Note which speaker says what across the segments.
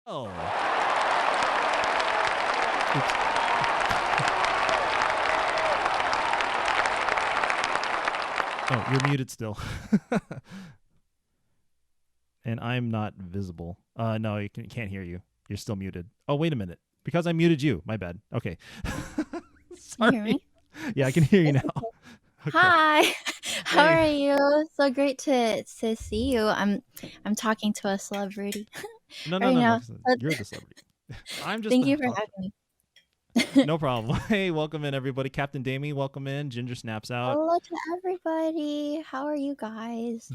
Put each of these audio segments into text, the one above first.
Speaker 1: Oh. Oops. Oh, you're muted still. And I'm not visible. No, can't hear you. You're still muted. Oh, wait a minute. Because I muted you. My bad. Okay.
Speaker 2: You hear
Speaker 1: Sorry.
Speaker 2: me?
Speaker 1: Yeah, I can hear you
Speaker 2: It's
Speaker 1: now.
Speaker 2: okay.
Speaker 1: Okay.
Speaker 2: Hi. How
Speaker 1: Hey.
Speaker 2: are you? So great to see you. I'm talking to a celebrity
Speaker 1: No, no,
Speaker 2: right
Speaker 1: no, no.
Speaker 2: now. But
Speaker 1: You're the celebrity. I'm just
Speaker 2: thank
Speaker 1: the
Speaker 2: you for
Speaker 1: talk show.
Speaker 2: having me.
Speaker 1: No problem. Hey, welcome in, everybody. Captain Damie, welcome in. Ginger snaps out.
Speaker 2: Hello to everybody. How are you guys?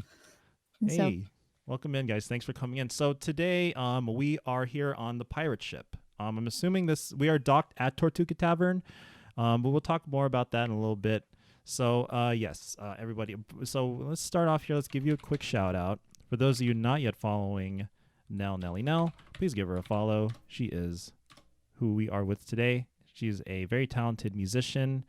Speaker 2: And so,
Speaker 1: Hey, welcome in, guys. Thanks for coming in. So today, we are here on the pirate ship. I'm assuming we are docked at Tortuga Tavern, but we'll talk more about that in a little bit. So, yes, everybody. So let's start off here. Let's give you a quick shout out for those of you not yet following Nelly Nell. Please give her a follow. She is who we are with today. She's a very talented musician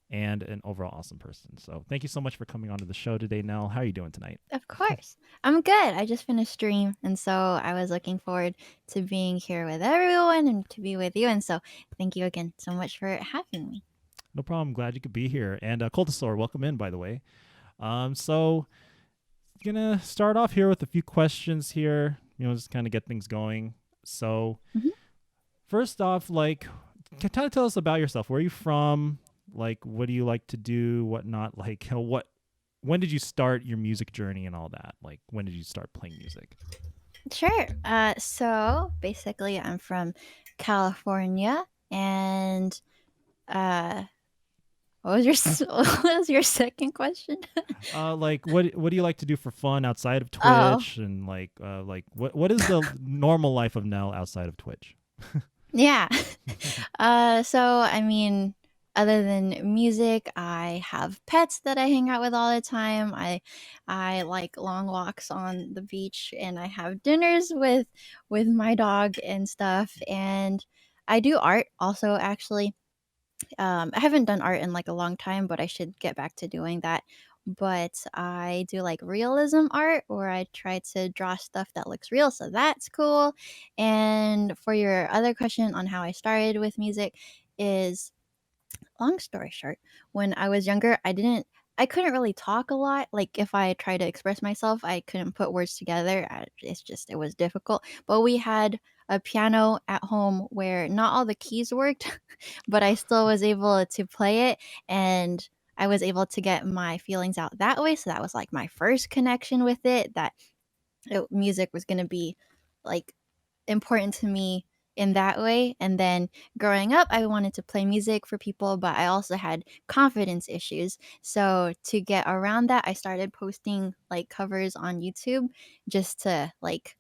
Speaker 1: and an overall awesome person. So thank you so much for coming onto the show today, Nell. How are you doing tonight?
Speaker 2: of course, I'm good. I just finished stream, and so I was looking forward to being here with everyone and to be with you. And so, thank you again so much for having me.
Speaker 1: No problem. Glad you could be here. And Cultosaur, welcome in, by the way. So gonna start off here with a few questions here. Just kind of get things going. So
Speaker 2: Mhm.
Speaker 1: first off, like, kind of tell us about yourself. Where are you from? Like, what do you like to do? What not? Like, what? When did you start your music journey and all that? Like, when did you start playing music?
Speaker 2: Sure. So basically, I'm from California, and uh, what was your second question?
Speaker 1: Like, what do you like to do for fun outside of
Speaker 2: Oh,
Speaker 1: Twitch? And like what is the normal life of Nell outside of Twitch?
Speaker 2: yeah. So I mean, other than music, I have pets that I hang out with all the time. I like long walks on the beach, and I have dinners with my dog and stuff. And I do art also, actually. I haven't done art in like a long time, but I should get back to doing that. But I do like realism art, where I try to draw stuff that looks real, so that's cool. And for your other question on how I started with music, is long story short, when I was younger, I couldn't really talk a lot. Like, if I tried to express myself, I couldn't put words together. It was difficult. But we had a piano at home where not all the keys worked, but I still was able to play it, and I was able to get my feelings out that way. So that was like my first connection with it, that music was going to be like important to me in that way. And then growing up, I wanted to play music for people, but I also had confidence issues. So to get around that, I started posting like covers on YouTube, just to like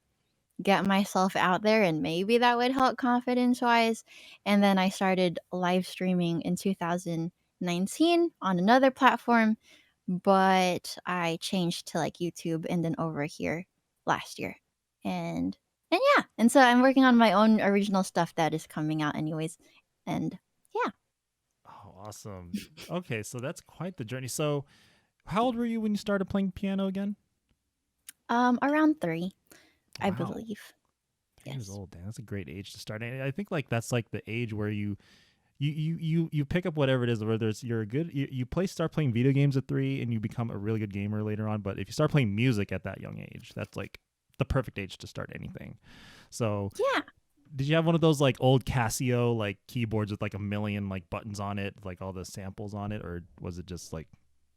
Speaker 2: get myself out there, and maybe that would help confidence wise. And then I started live streaming in 2019 on another platform, but I changed to like YouTube and then over here last year. And yeah, and so I'm working on my own original stuff that is coming out anyways. And yeah,
Speaker 1: Oh, awesome. Okay, so that's quite the journey. So, how old were you when you started playing piano again?
Speaker 2: around 3, I
Speaker 1: Wow,
Speaker 2: believe.
Speaker 1: 3 years
Speaker 2: Yes.
Speaker 1: old. Damn, that's a great age to start. And I think like that's like the age where you pick up whatever it is. Whether it's you're a good you play start playing video games at 3 and you become a really good gamer later on. But if you start playing music at that young age, that's like the perfect age to start anything. So,
Speaker 2: Yeah.
Speaker 1: did you have one of those like old Casio like keyboards with like a million like buttons on it, like all the samples on it, or was it just like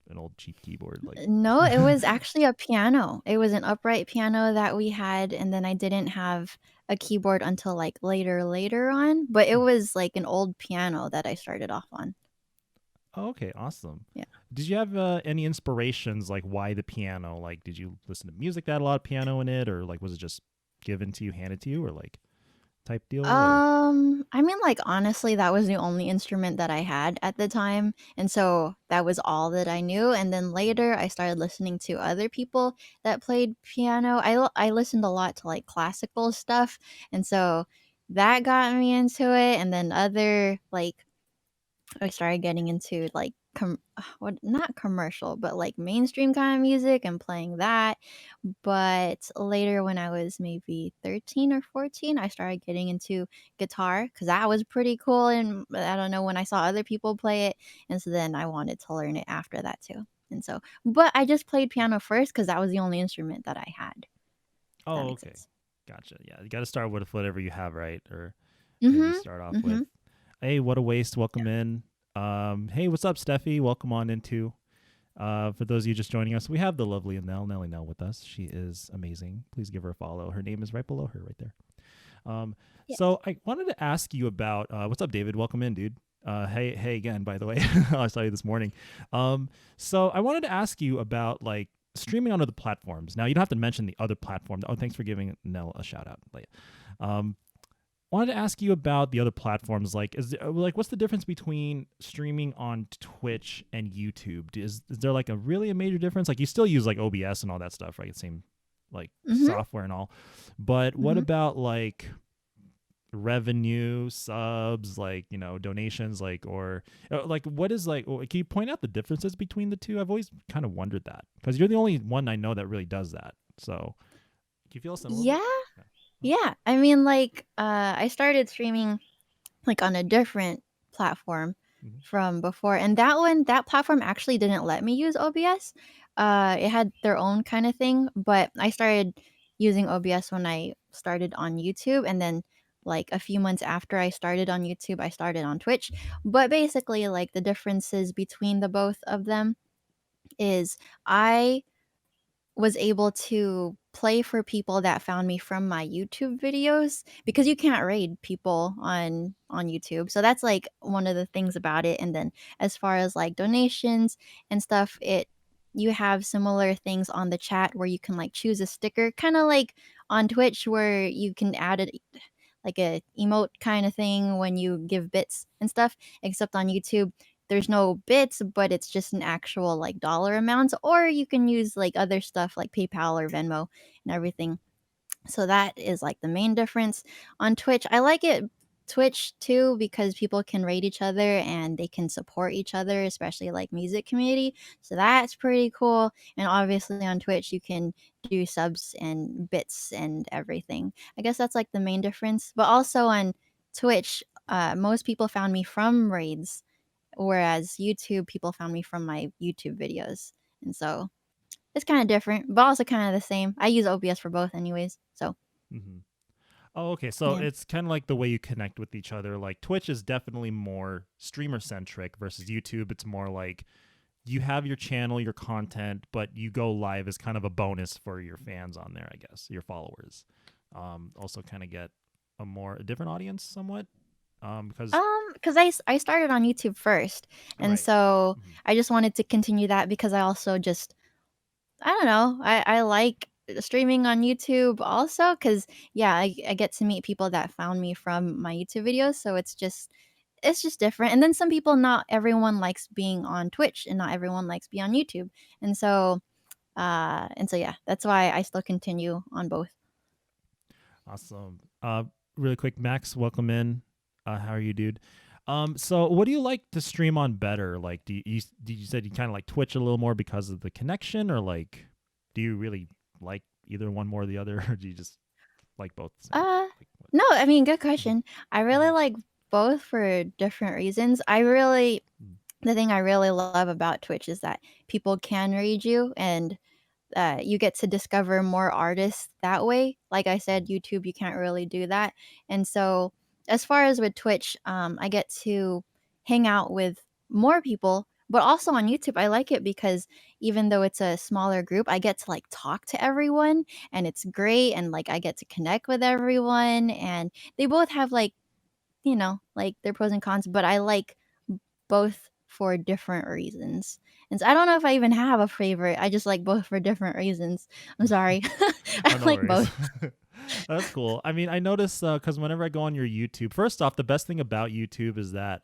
Speaker 1: an old cheap keyboard? Like,
Speaker 2: No, it was actually a piano. It was an upright piano that we had, and then I didn't have a keyboard until like later on, but it was like an old piano that I started off on.
Speaker 1: oh, okay, awesome.
Speaker 2: Yeah.
Speaker 1: Did you have any inspirations like why the piano? Like, did you listen to music that had a lot of piano in it, or like was it just given to you, handed to you, or like type deal, or
Speaker 2: I mean, like, honestly, that was the only instrument that I had at the time, and so that was all that I knew. And then later, I started listening to other people that played piano. I listened a lot to like classical stuff, and so that got me into it. And then other like I started getting into like what, not commercial, but like mainstream kind of music and playing that. But later, when I was maybe 13 or 14, I started getting into guitar because that was pretty cool. And I don't know, when I saw other people play it. And so then I wanted to learn it after that too. And so, but I just played piano first because that was the only instrument that I had. If that
Speaker 1: Oh,
Speaker 2: makes
Speaker 1: okay.
Speaker 2: sense.
Speaker 1: Gotcha. Yeah, you got to start with whatever you have, right? Or maybe
Speaker 2: Mm
Speaker 1: start
Speaker 2: hmm.
Speaker 1: off
Speaker 2: Mm
Speaker 1: with,
Speaker 2: hmm.
Speaker 1: hey, what a waste. Welcome in. Hey, what's up, Steffi? Welcome on into. For those of you just joining us, we have the lovely Nellie Nell with us. She is amazing. Please give her a follow. Her name is right below her, right there. Um,
Speaker 2: Yes.
Speaker 1: so I wanted to ask you about what's up, David? Welcome in, dude. Hey again, by the way. I saw you this morning. So I wanted to ask you about like streaming on other platforms. Now you don't have to mention the other platform. Oh, thanks for giving Nell a shout out. Um, wanted to ask you about the other platforms. Like, what's the difference between streaming on Twitch and YouTube? Is there like a really a major difference? Like, you still use like OBS and all that stuff, right? It's same like
Speaker 2: Mm hmm.
Speaker 1: software and all. But
Speaker 2: Mm
Speaker 1: what
Speaker 2: hmm.
Speaker 1: about like revenue, subs, like donations, like or like what is like? Can you point out the differences between the two? I've always kind of wondered that because you're the only one I know that really does that. So, can you feel us in a little bit?
Speaker 2: Yeah.
Speaker 1: Yeah.
Speaker 2: Yeah. I mean, like, I started streaming like on a different platform
Speaker 1: Mm-hmm.
Speaker 2: from before, and that platform actually didn't let me use OBS. It had their own kind of thing, but I started using OBS when I started on YouTube, and then like a few months after I started on YouTube, I started on Twitch. But basically, like the differences between the both of them is I was able to play for people that found me from my YouTube videos because you can't raid people on YouTube. So that's like one of the things about it. And then as far as like donations and stuff, it you have similar things on the chat where you can like choose a sticker, kind of like on Twitch where you can add it like a emote kind of thing when you give bits and stuff, except on YouTube there's no bits, but it's just an actual like dollar amount, or you can use like other stuff like PayPal or Venmo and everything. So that is like the main difference. On Twitch, I like it Twitch too because people can rate each other and they can support each other, especially like music community. So that's pretty cool. And obviously on Twitch you can do subs and bits and everything. I guess that's like the main difference. But also on Twitch, most people found me from raids, whereas YouTube people found me from my YouTube videos. And so it's kind of different, but also kind of the same. I use OBS for both anyways. So,
Speaker 1: Mm-hmm. Oh, okay. So
Speaker 2: yeah.
Speaker 1: it's kind of like the way you connect with each other. Like Twitch is definitely more streamer centric versus YouTube. It's more like you have your channel, your content, but you go live as kind of a bonus for your fans on there, I guess, your followers. Also, kind of get a different audience somewhat. Because
Speaker 2: Because I started on YouTube first, and
Speaker 1: right.
Speaker 2: so
Speaker 1: Mm-hmm.
Speaker 2: I just wanted to continue that because I also just I don't know, I like streaming on YouTube also because yeah, I get to meet people that found me from my YouTube videos, so it's just different. And then some people, not everyone likes being on Twitch, and not everyone likes being on YouTube, and so yeah, that's why I still continue on both.
Speaker 1: Awesome. Really quick, Max, welcome in. How are you, dude? So what do you like to stream on better? Like, did you said you kind of like Twitch a little more because of the connection, or like, do you really like either one more or the other, or do you just like both the same?
Speaker 2: Uh,
Speaker 1: Like, what?
Speaker 2: no, I mean, good
Speaker 1: Mhm,
Speaker 2: question. I really
Speaker 1: mhm,
Speaker 2: like both for different reasons. I really
Speaker 1: mhm,
Speaker 2: The thing I really love about Twitch is that people can read you, and you get to discover more artists that way. Like I said,
Speaker 1: mhm,
Speaker 2: YouTube, you can't really do that. And so, as far as with Twitch, I get to hang out with more people. But also on YouTube, I like it because even though it's a smaller group, I get to like talk to everyone, and it's great. And like I get to connect with everyone, and they both have like like their pros and cons. But I like both for different reasons. And so I don't know if I even have a favorite. I just like both for different reasons. I'm sorry. I
Speaker 1: Oh, no
Speaker 2: like
Speaker 1: worries.
Speaker 2: both.
Speaker 1: That's cool. I mean, I notice because whenever I go on your YouTube, first off, the best thing about YouTube is that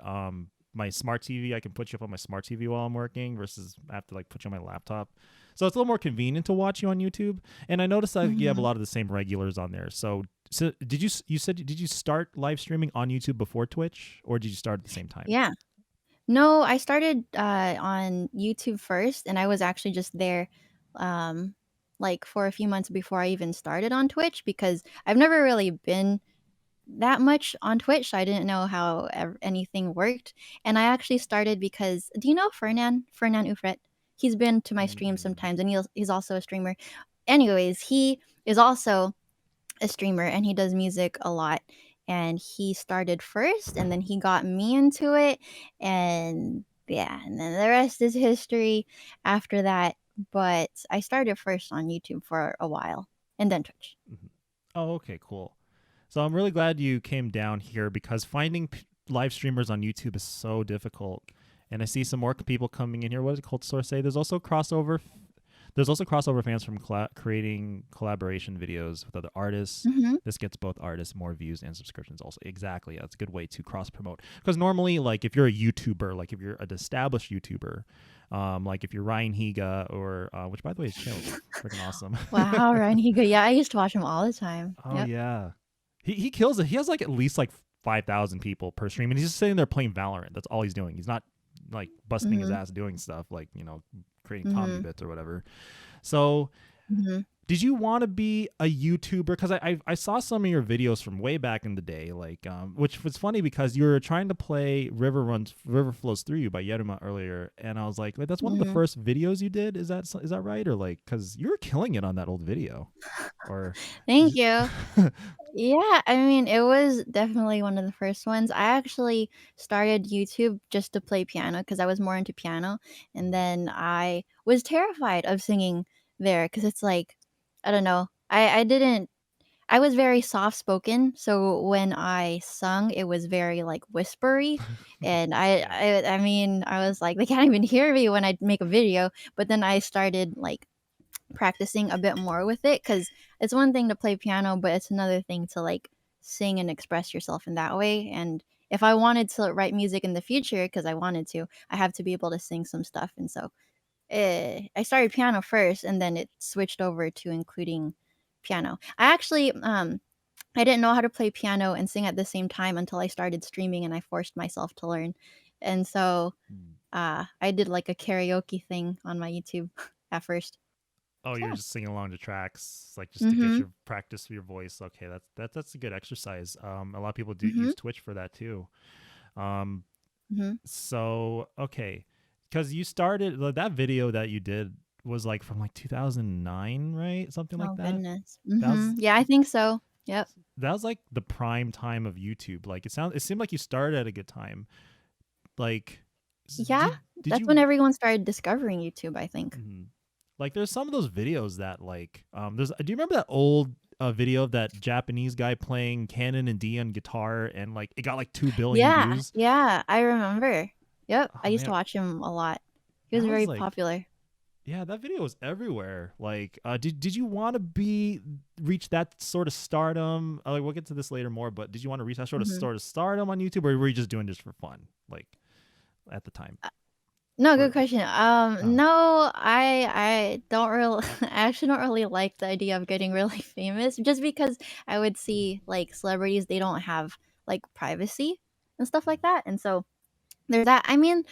Speaker 1: my smart TV, I can put you up on my smart TV while I'm working versus I have to like put you on my laptop. So it's a little more convenient to watch you on YouTube. And I noticed that you have a
Speaker 2: Mhm.
Speaker 1: lot of the same regulars on there. So did you start live streaming on YouTube before Twitch, or did you start at the same time?
Speaker 2: Yeah. No, I started on YouTube first, and I was actually just there, um, like for a few months before I even started on Twitch because I've never really been that much on Twitch. So I didn't know how anything worked, and I actually started because do you know Fernand Ufret? He's been to my stream
Speaker 1: Mm-mm.
Speaker 2: sometimes, and he's also a streamer. Anyways, he is also a streamer and he does music a lot, and he started first and then he got me into it, and yeah, and then the rest is history after that. But I started first on YouTube for a while and then Twitch.
Speaker 1: Mhm. Oh, okay, cool. So I'm really glad you came down here because finding live streamers on YouTube is so difficult. And I see some more people coming in here. What does Cold Source say? There's also crossover. There's also crossover fans from creating collaboration videos with other artists.
Speaker 2: Hmm.
Speaker 1: This gets both artists more views and subscriptions. Also, exactly. That's a good way to cross promote. Because normally, like if you're a YouTuber, like if you're an established YouTuber, like if you're Ryan Higa or which by the way, his channel is freaking awesome.
Speaker 2: Wow, Ryan Higa. Yeah, I used to watch him all the time.
Speaker 1: Oh
Speaker 2: Yep.
Speaker 1: yeah, he kills it. He has like at least like 5,000 people per stream, and he's just sitting there playing Valorant. That's all he's doing. He's not like busting his
Speaker 2: Hmm.
Speaker 1: ass doing stuff like creating comedy
Speaker 2: Hmm.
Speaker 1: bits or whatever. So
Speaker 2: Hmm.
Speaker 1: did you want to be a YouTuber? Because I saw some of your videos from way back in the day, like which was funny because you were trying to play River Flows Through You by Yeruma earlier, and I was like, that's one of the
Speaker 2: Hmm.
Speaker 1: first videos you did. Is that right? Or like, because you were killing it on that old video, or
Speaker 2: Thank you. Yeah, I mean, it was definitely one of the first ones. I actually started YouTube just to play piano because I was more into piano. And then I was terrified of singing there because it's like, I don't know. I didn't, I was very soft spoken. So when I sung, it was very like whispery. And
Speaker 1: yeah.
Speaker 2: I mean, I was like, they can't even hear me when I make a video. But then I started like practicing a bit more with it because it's one thing to play piano, but it's another thing to like sing and express yourself in that way. And if I wanted to write music in the future, because I wanted to, I have to be able to sing some stuff. And so I started piano first, and then it switched over to including piano. I didn't know how to play piano and sing at the same time until I started streaming, and I forced myself to learn. And so
Speaker 1: Hmm.
Speaker 2: I did like a karaoke thing on my YouTube at first.
Speaker 1: Oh, you're
Speaker 2: So
Speaker 1: just singing along to tracks, like just to get
Speaker 2: mm-hmm.
Speaker 1: your practice for your voice. Okay, that's a good exercise. A lot of people do
Speaker 2: Mm-hmm.
Speaker 1: use Twitch for that too. Um,
Speaker 2: Mm-hmm.
Speaker 1: so okay, because you started that video that you did was like from like 2009, right? Something like
Speaker 2: Oh,
Speaker 1: that.
Speaker 2: goodness.
Speaker 1: That
Speaker 2: Mhm.
Speaker 1: was
Speaker 2: Yeah, I think so. Yep.
Speaker 1: that was like the prime time of YouTube. Like it seemed like you started at a good time. Like,
Speaker 2: Yeah,
Speaker 1: did
Speaker 2: that's when
Speaker 1: you?
Speaker 2: everyone started discovering YouTube, I think.
Speaker 1: Mhm. Like there's some of those videos that like do you remember that old video of that Japanese guy playing Canon and D on guitar and like it got like 2 billion
Speaker 2: Yeah,
Speaker 1: views?
Speaker 2: yeah, I remember. Yep, I
Speaker 1: Oh
Speaker 2: used to
Speaker 1: man,
Speaker 2: watch him a lot. He was
Speaker 1: that was
Speaker 2: very
Speaker 1: like
Speaker 2: popular.
Speaker 1: yeah, that video was everywhere. Like did you want to be reach that sort of stardom? Like we'll get to this later more, but did you want to reach that
Speaker 2: Mhm.
Speaker 1: sort of stardom on YouTube or were you just doing this for fun like at the time?
Speaker 2: No,
Speaker 1: Or
Speaker 2: good question.
Speaker 1: oh.
Speaker 2: No, I don't really I actually don't really like the idea of getting really famous just because I would see like celebrities, they don't have like privacy and stuff like that. And so there's that. I mean,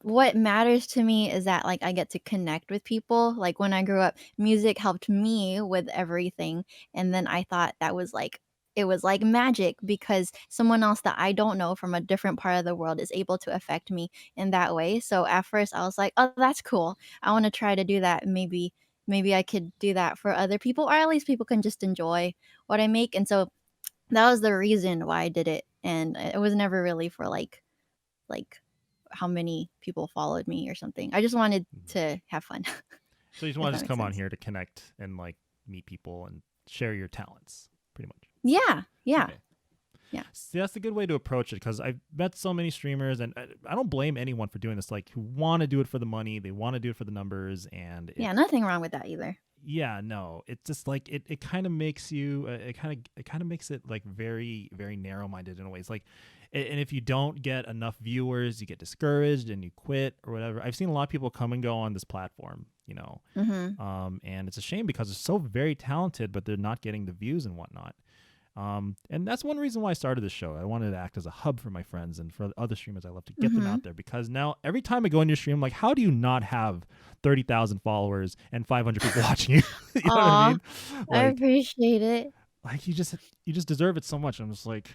Speaker 2: what matters to me is that like I get to connect with people. Like when I grew up, music helped me with everything, and then I thought that was like it was like magic because someone else that I don't know from a different part of the world is able to affect me in that way. So at first I was like, "Oh, that's cool. I want to try to do that. Maybe I could do that for other people or at least people can just enjoy what I make." And so that was the reason why I did it. And it was never really for like how many people followed me or something. I just wanted
Speaker 1: Mhm.
Speaker 2: to have fun,
Speaker 1: So you just
Speaker 2: if
Speaker 1: want to
Speaker 2: that
Speaker 1: just
Speaker 2: makes
Speaker 1: come on
Speaker 2: sense.
Speaker 1: here to connect and like meet people and share your talents pretty much.
Speaker 2: Yeah, yeah,
Speaker 1: Okay.
Speaker 2: yeah,
Speaker 1: See, that's a good way to approach it because I've met so many streamers, and I don't blame anyone for doing this. Like, who want to do it for the money, they want to do it for the numbers, and
Speaker 2: yeah. Nothing wrong with that either.
Speaker 1: yeah, no, it's just like it kind of makes you, it kind of makes it like very, very narrow minded in a way. It's like, and if you don't get enough viewers, you get discouraged and you quit or whatever. I've seen a lot of people come and go on this platform,
Speaker 2: Mm-hmm.
Speaker 1: and it's a shame because they're so very talented, but they're not getting the views and whatnot. And that's one reason why I started this show. I wanted to act as a hub for my friends and for the other streamers. I love to get them
Speaker 2: Mm-hmm.
Speaker 1: out there because now every time I go into your stream, I'm like, how do you not have 30,000 followers and 500 people watching you? You know what I
Speaker 2: Aw,
Speaker 1: mean?
Speaker 2: I
Speaker 1: Like,
Speaker 2: appreciate it.
Speaker 1: like you just deserve it so much. I'm just like,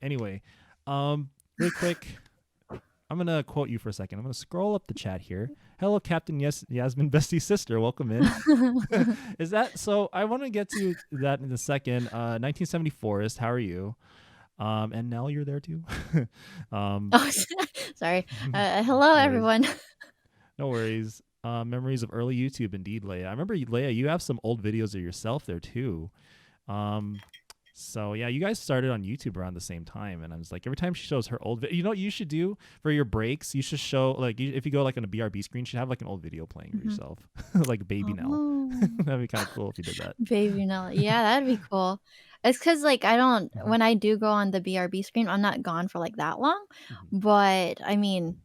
Speaker 1: anyway, really quick, I'm gonna quote you for a second. I'm gonna scroll up the chat here. Hello, Captain Yasmin, bestie sister. Welcome in. Is that so? I want to get to that in a second. 1974ist. How are you? And Nell, you're there too. um,
Speaker 2: Oh, sorry. Hello,
Speaker 1: no worries.
Speaker 2: everyone.
Speaker 1: No worries. Memories of early YouTube, indeed, Leia. I remember Leia. You have some old videos of yourself there too. Um, so yeah, you guys started on YouTube around the same time, and I was like, every time she shows her old, you know what you should do for your breaks? You should show like if you go like on a BRB screen, you should have like an old video playing of
Speaker 2: Mhm.
Speaker 1: yourself, like Baby Nell.
Speaker 2: Oh,
Speaker 1: That'd be kind of cool if you did that.
Speaker 2: baby Nell. Yeah, that'd be cool. It's because like I don't
Speaker 1: Mhm,
Speaker 2: when I do go on the BRB screen, I'm not gone for like that long.
Speaker 1: mhm,
Speaker 2: But I mean,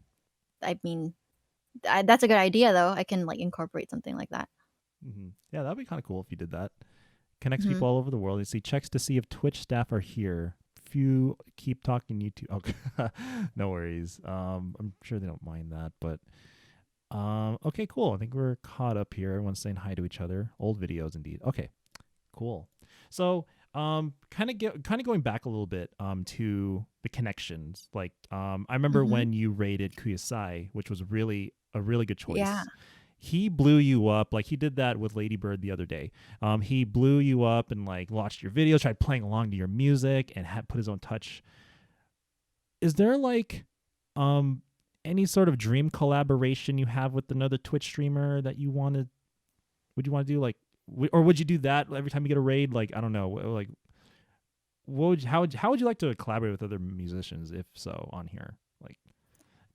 Speaker 2: that's a good idea though. I can like incorporate something like that.
Speaker 1: mhm. Yeah, that'd be kind of cool if you did that. Connects
Speaker 2: Hmm.
Speaker 1: people all over the world. You see, checks to see if Twitch staff are here. Few keep talking YouTube. Okay, no worries. I'm sure they don't mind that, but okay, cool. I think we're caught up here. Everyone's saying hi to each other. Old videos, indeed. Okay, cool. So, kind of going back a little bit, to the connections. Like, I remember
Speaker 2: Hmm.
Speaker 1: when you rated Kuyasai, which was really a really good
Speaker 2: Yeah.
Speaker 1: choice. He blew you up, like he did that with Ladybird the other day. He blew you up and like watched your videos, tried playing along to your music, and had put his own touch. Is there like, um, any sort of dream collaboration you have with another Twitch streamer that you wanted? Would you want to do like, or would you do that every time you get a raid? Like, I don't know, like how would you like to collaborate with other musicians if so on here? Like,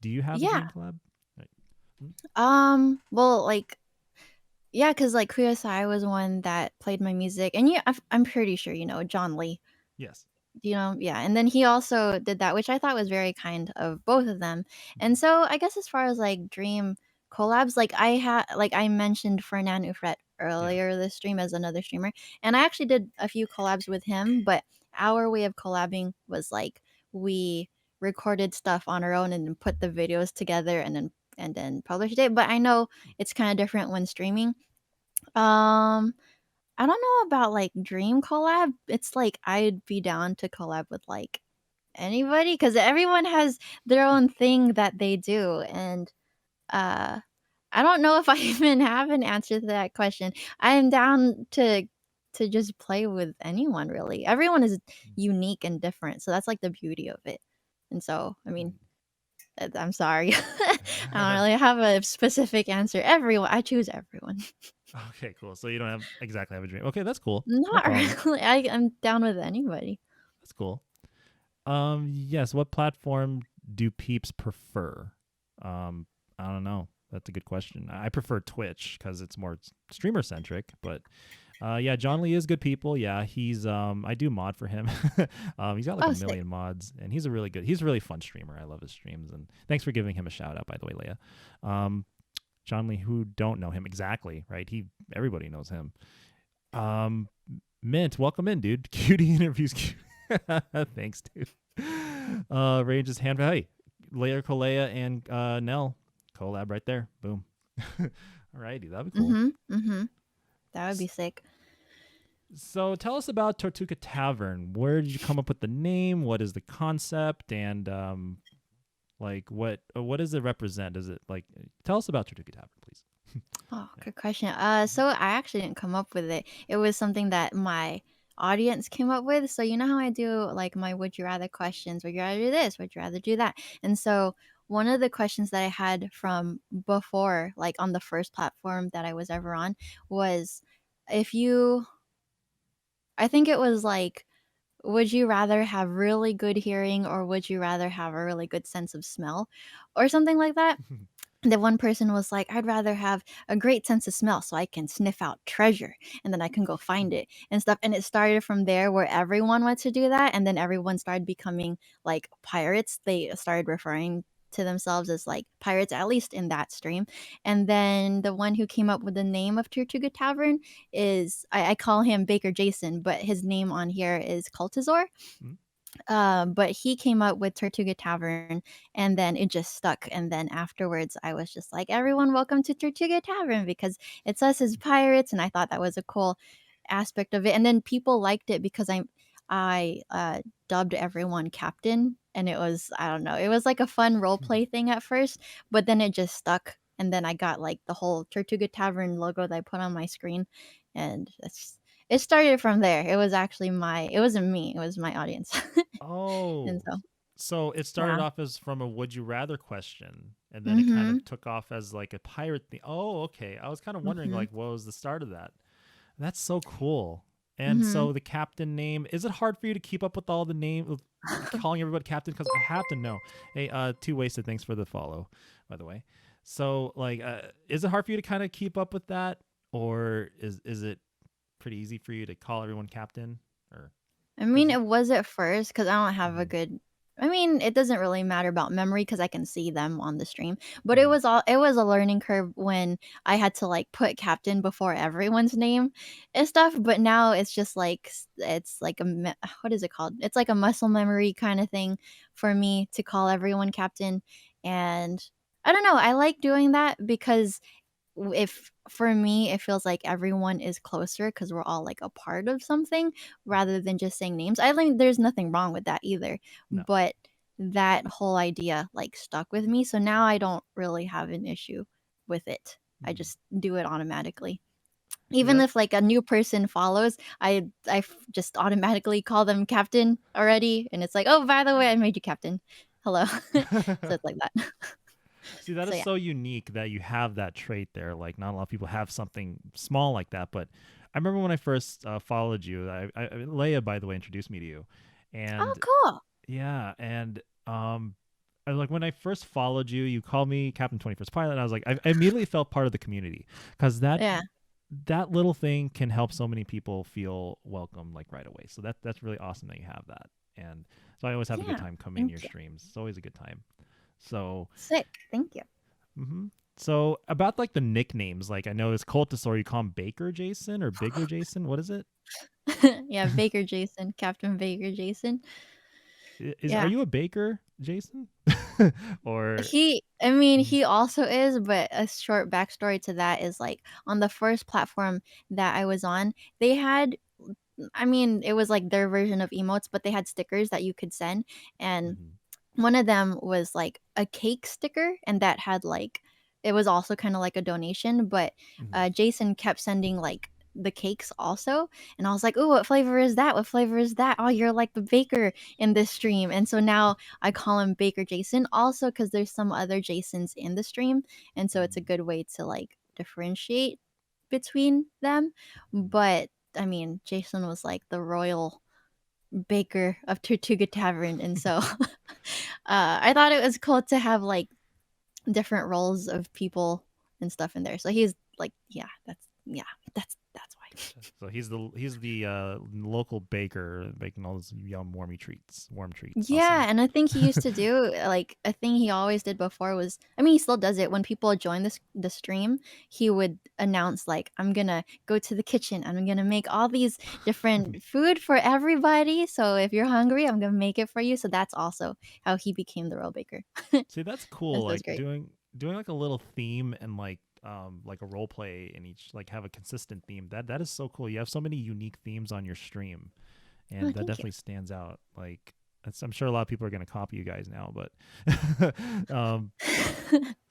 Speaker 1: do you have a
Speaker 2: Yeah.
Speaker 1: dream collab? Like, hmm?
Speaker 2: Well, like, yeah, because like Kuyosai was one that played my music, and yeah, I'm pretty sure you know John Lee.
Speaker 1: Yes.
Speaker 2: You know, yeah, and then he also did that, which I thought was very kind of both of them.
Speaker 1: Mhm.
Speaker 2: And so I guess as far as like dream collabs, like I mentioned Fernan Ufret
Speaker 1: Yeah.
Speaker 2: earlier this stream as another streamer, and I actually did a few collabs with him, but our way of collabing was like we recorded stuff on our own and then put the videos together and then published it. But I know it's kind of different when streaming. Um I don't know about like dream collab. It's like I'd be down to collab with like anybody because everyone has their own thing that they do. And uh I don't know if I even have an answer to that question. I am down to just play with anyone really. Everyone is unique and different. So that's like the beauty of it. And so, I mean, I'm sorry. I don't really have a specific answer. Everyone, I choose everyone.
Speaker 1: Okay, cool. So you don't have exactly have a dream. Okay, that's cool. No
Speaker 2: Not
Speaker 1: problem.
Speaker 2: really. I'm down with anybody.
Speaker 1: That's cool. Yes. What platform do peeps prefer? Um, I don't know. That's a good question. I prefer Twitch because it's more streamer centric. But yeah, John Lee is good people. Yeah, he's I do mod for him. He's got like a
Speaker 2: Oh, sick.
Speaker 1: million mods, and he's a really fun streamer. I love his streams, and thanks for giving him a shout out, by the way, Leia. John Lee, who don't know him exactly, right? Everybody knows him. Um, Mint, welcome in, dude. Cutie interviews. Thanks, dude. Range's hand. Hey, Leia, Kolea, and Nell collab right there. Boom. Alrighty, that'd be cool.
Speaker 2: Mhm. Mhm. That would be sick.
Speaker 1: So tell us about Tortuga Tavern. Where did you come up with the name? What is the concept? And like what does it represent? Is it like tell us about Tortuga Tavern, please?
Speaker 2: Oh,
Speaker 1: Yeah.
Speaker 2: good question. So I actually didn't come up with it. It was something that my audience came up with. So you know how I do like my would you rather questions? Would you rather do this? Would you rather do that? And so one of the questions that I had from before, like on the first platform that I was ever on, was if you I think it was like, would you rather have really good hearing or would you rather have a really good sense of smell or something like that? The one person was like, I'd rather have a great sense of smell so I can sniff out treasure and then I can go find it and stuff. And it started from there where everyone went to do that. And then everyone started becoming like pirates. They started referring to themselves as like pirates, at least in that stream. And then the one who came up with the name of Tortuga Tavern is I call him Baker Jason, but his name on here is Cultizor.
Speaker 1: Mm.
Speaker 2: But he came up with Tortuga Tavern, and then it just stuck. And then afterwards, I was just like, "Everyone, welcome to Tortuga Tavern," because it's us as pirates, and I thought that was a cool aspect of it. And then people liked it because I dubbed everyone captain, and it was, I don't know, it was like a fun role play thing at first, but then it just stuck. And then I got like the whole Tortuga Tavern logo that I put on my screen, and it started from there. It was actually it wasn't me, it was my audience. And
Speaker 1: Oh,
Speaker 2: so,
Speaker 1: so it started
Speaker 2: yeah.
Speaker 1: off as from a would you rather question, and then it kind of
Speaker 2: Mhm.
Speaker 1: took off as like a pirate thing. Oh, okay. I was kind of wondering
Speaker 2: Mhm.
Speaker 1: like what was the start of that. That's so cool. And
Speaker 2: Mhm.
Speaker 1: so the captain name, is it hard for you to keep up with all the name of calling everybody captain? Because I have to know. Hey, Two Wasted, thanks for the follow, by the way. So like, is it hard for you to kind of keep up with that, or is it pretty easy for you to call everyone captain? Or
Speaker 2: I mean,
Speaker 1: because
Speaker 2: it was at first because I don't have a
Speaker 1: mm-hmm,
Speaker 2: good. I mean, it doesn't really matter about memory because I can see them on the stream. But
Speaker 1: mm-hmm,
Speaker 2: it was a learning curve when I had to like put captain before everyone's name and stuff. But now it's just like it's like what is it called? It's like a muscle memory kind of thing for me to call everyone captain. And I don't know. I like doing that because if for me it feels like everyone is closer because we're all like a part of something rather than just saying names. I think there's nothing wrong with that either,
Speaker 1: no.
Speaker 2: but that whole idea like stuck with me, so now I don't really have an issue with it. I
Speaker 1: Mm-hmm.
Speaker 2: just do it automatically.
Speaker 1: See
Speaker 2: Even
Speaker 1: that?
Speaker 2: if like a new person follows, just automatically call them captain already, and it's like, oh, by the way, I made you captain, hello. So it's like that.
Speaker 1: See, that
Speaker 2: So
Speaker 1: is
Speaker 2: yeah.
Speaker 1: so unique that you have that trait there. Like, not a lot of people have something small like that. But I remember when I first followed you. Leia, by the way, introduced me to you,
Speaker 2: Oh,
Speaker 1: and
Speaker 2: cool.
Speaker 1: yeah, and like when I first followed you, you called me Captain 21st Pilot. And I was like, I immediately felt part of the community because
Speaker 2: Yeah.
Speaker 1: that little thing can help so many people feel welcome like right away. So that's really awesome that you have that. And so I always have a good
Speaker 2: Yeah.
Speaker 1: time coming to
Speaker 2: Thank
Speaker 1: your
Speaker 2: you.
Speaker 1: streams. It's always a good time. So
Speaker 2: Sick. Thank you.
Speaker 1: hmm so about like the nicknames, like I know it's Cultus, or you call him Baker Jason or Bigger Jason. What is it?
Speaker 2: Yeah, Baker Jason, Captain Baker Jason.
Speaker 1: Are
Speaker 2: Yeah.
Speaker 1: you a baker, Jason? Or
Speaker 2: I mean,
Speaker 1: Mhm,
Speaker 2: he also is, but a short backstory to that is like on the first platform that I was on, they had, I mean, it was like their version of emotes, but they had stickers that you could send. And
Speaker 1: mhm,
Speaker 2: one of them was like a cake sticker, and that had like it was also kind of like a donation, but
Speaker 1: mhm,
Speaker 2: Jason kept sending like the cakes also, and I was like, "Oh, what flavor is that? What flavor is that? Oh, you're like the baker in this stream." And so now I call him Baker Jason also because there's some other Jasons in the stream, and so it's a
Speaker 1: mhm,
Speaker 2: good way to like differentiate between them.
Speaker 1: mhm.
Speaker 2: But I mean, Jason was like the royal baker of Tortuga Tavern, and so I thought it was cool to have like different roles of people and stuff in there. So he's like, yeah, that's why.
Speaker 1: Gotcha. So he's the local baker making all those yum warm treats.
Speaker 2: Yeah,
Speaker 1: Awesome.
Speaker 2: and I think he used to do like a thing he always did before was, I mean, he still does it when people join the stream. He would announce like, "I'm gonna go to the kitchen. I'm gonna make all these different food for everybody. So if you're hungry, I'm gonna make it for you." So that's also how he became the real baker.
Speaker 1: See, that's
Speaker 2: And
Speaker 1: cool.
Speaker 2: so it's
Speaker 1: Like
Speaker 2: great.
Speaker 1: doing like a little theme and like a role play in each, like have a consistent theme. That is so cool. You have so many unique themes on your stream,
Speaker 2: Oh,
Speaker 1: and that
Speaker 2: thank you.
Speaker 1: definitely stands out. Like I'm sure a lot of people are gonna copy you guys now, but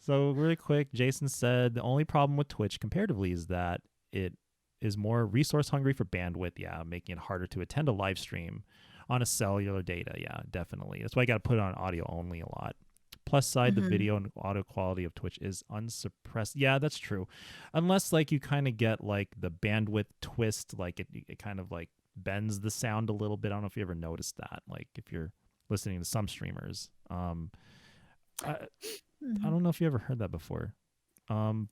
Speaker 1: so really quick, Jason said the only problem with Twitch comparatively is that it is more resource hungry for bandwidth. Yeah, making it harder to attend a live stream on a cellular data. Yeah, definitely. That's why I got to put it on audio only a lot. Plus side, the
Speaker 2: Hmm.
Speaker 1: video and audio quality of Twitch is unsuppressed. Yeah, that's true. Unless like you kind of get like the bandwidth twist, like it kind of like bends the sound a little bit. I don't know if you ever noticed that. Like if you're listening to some streamers, I, I
Speaker 2: Hmm.
Speaker 1: don't know if you ever heard that before. Um,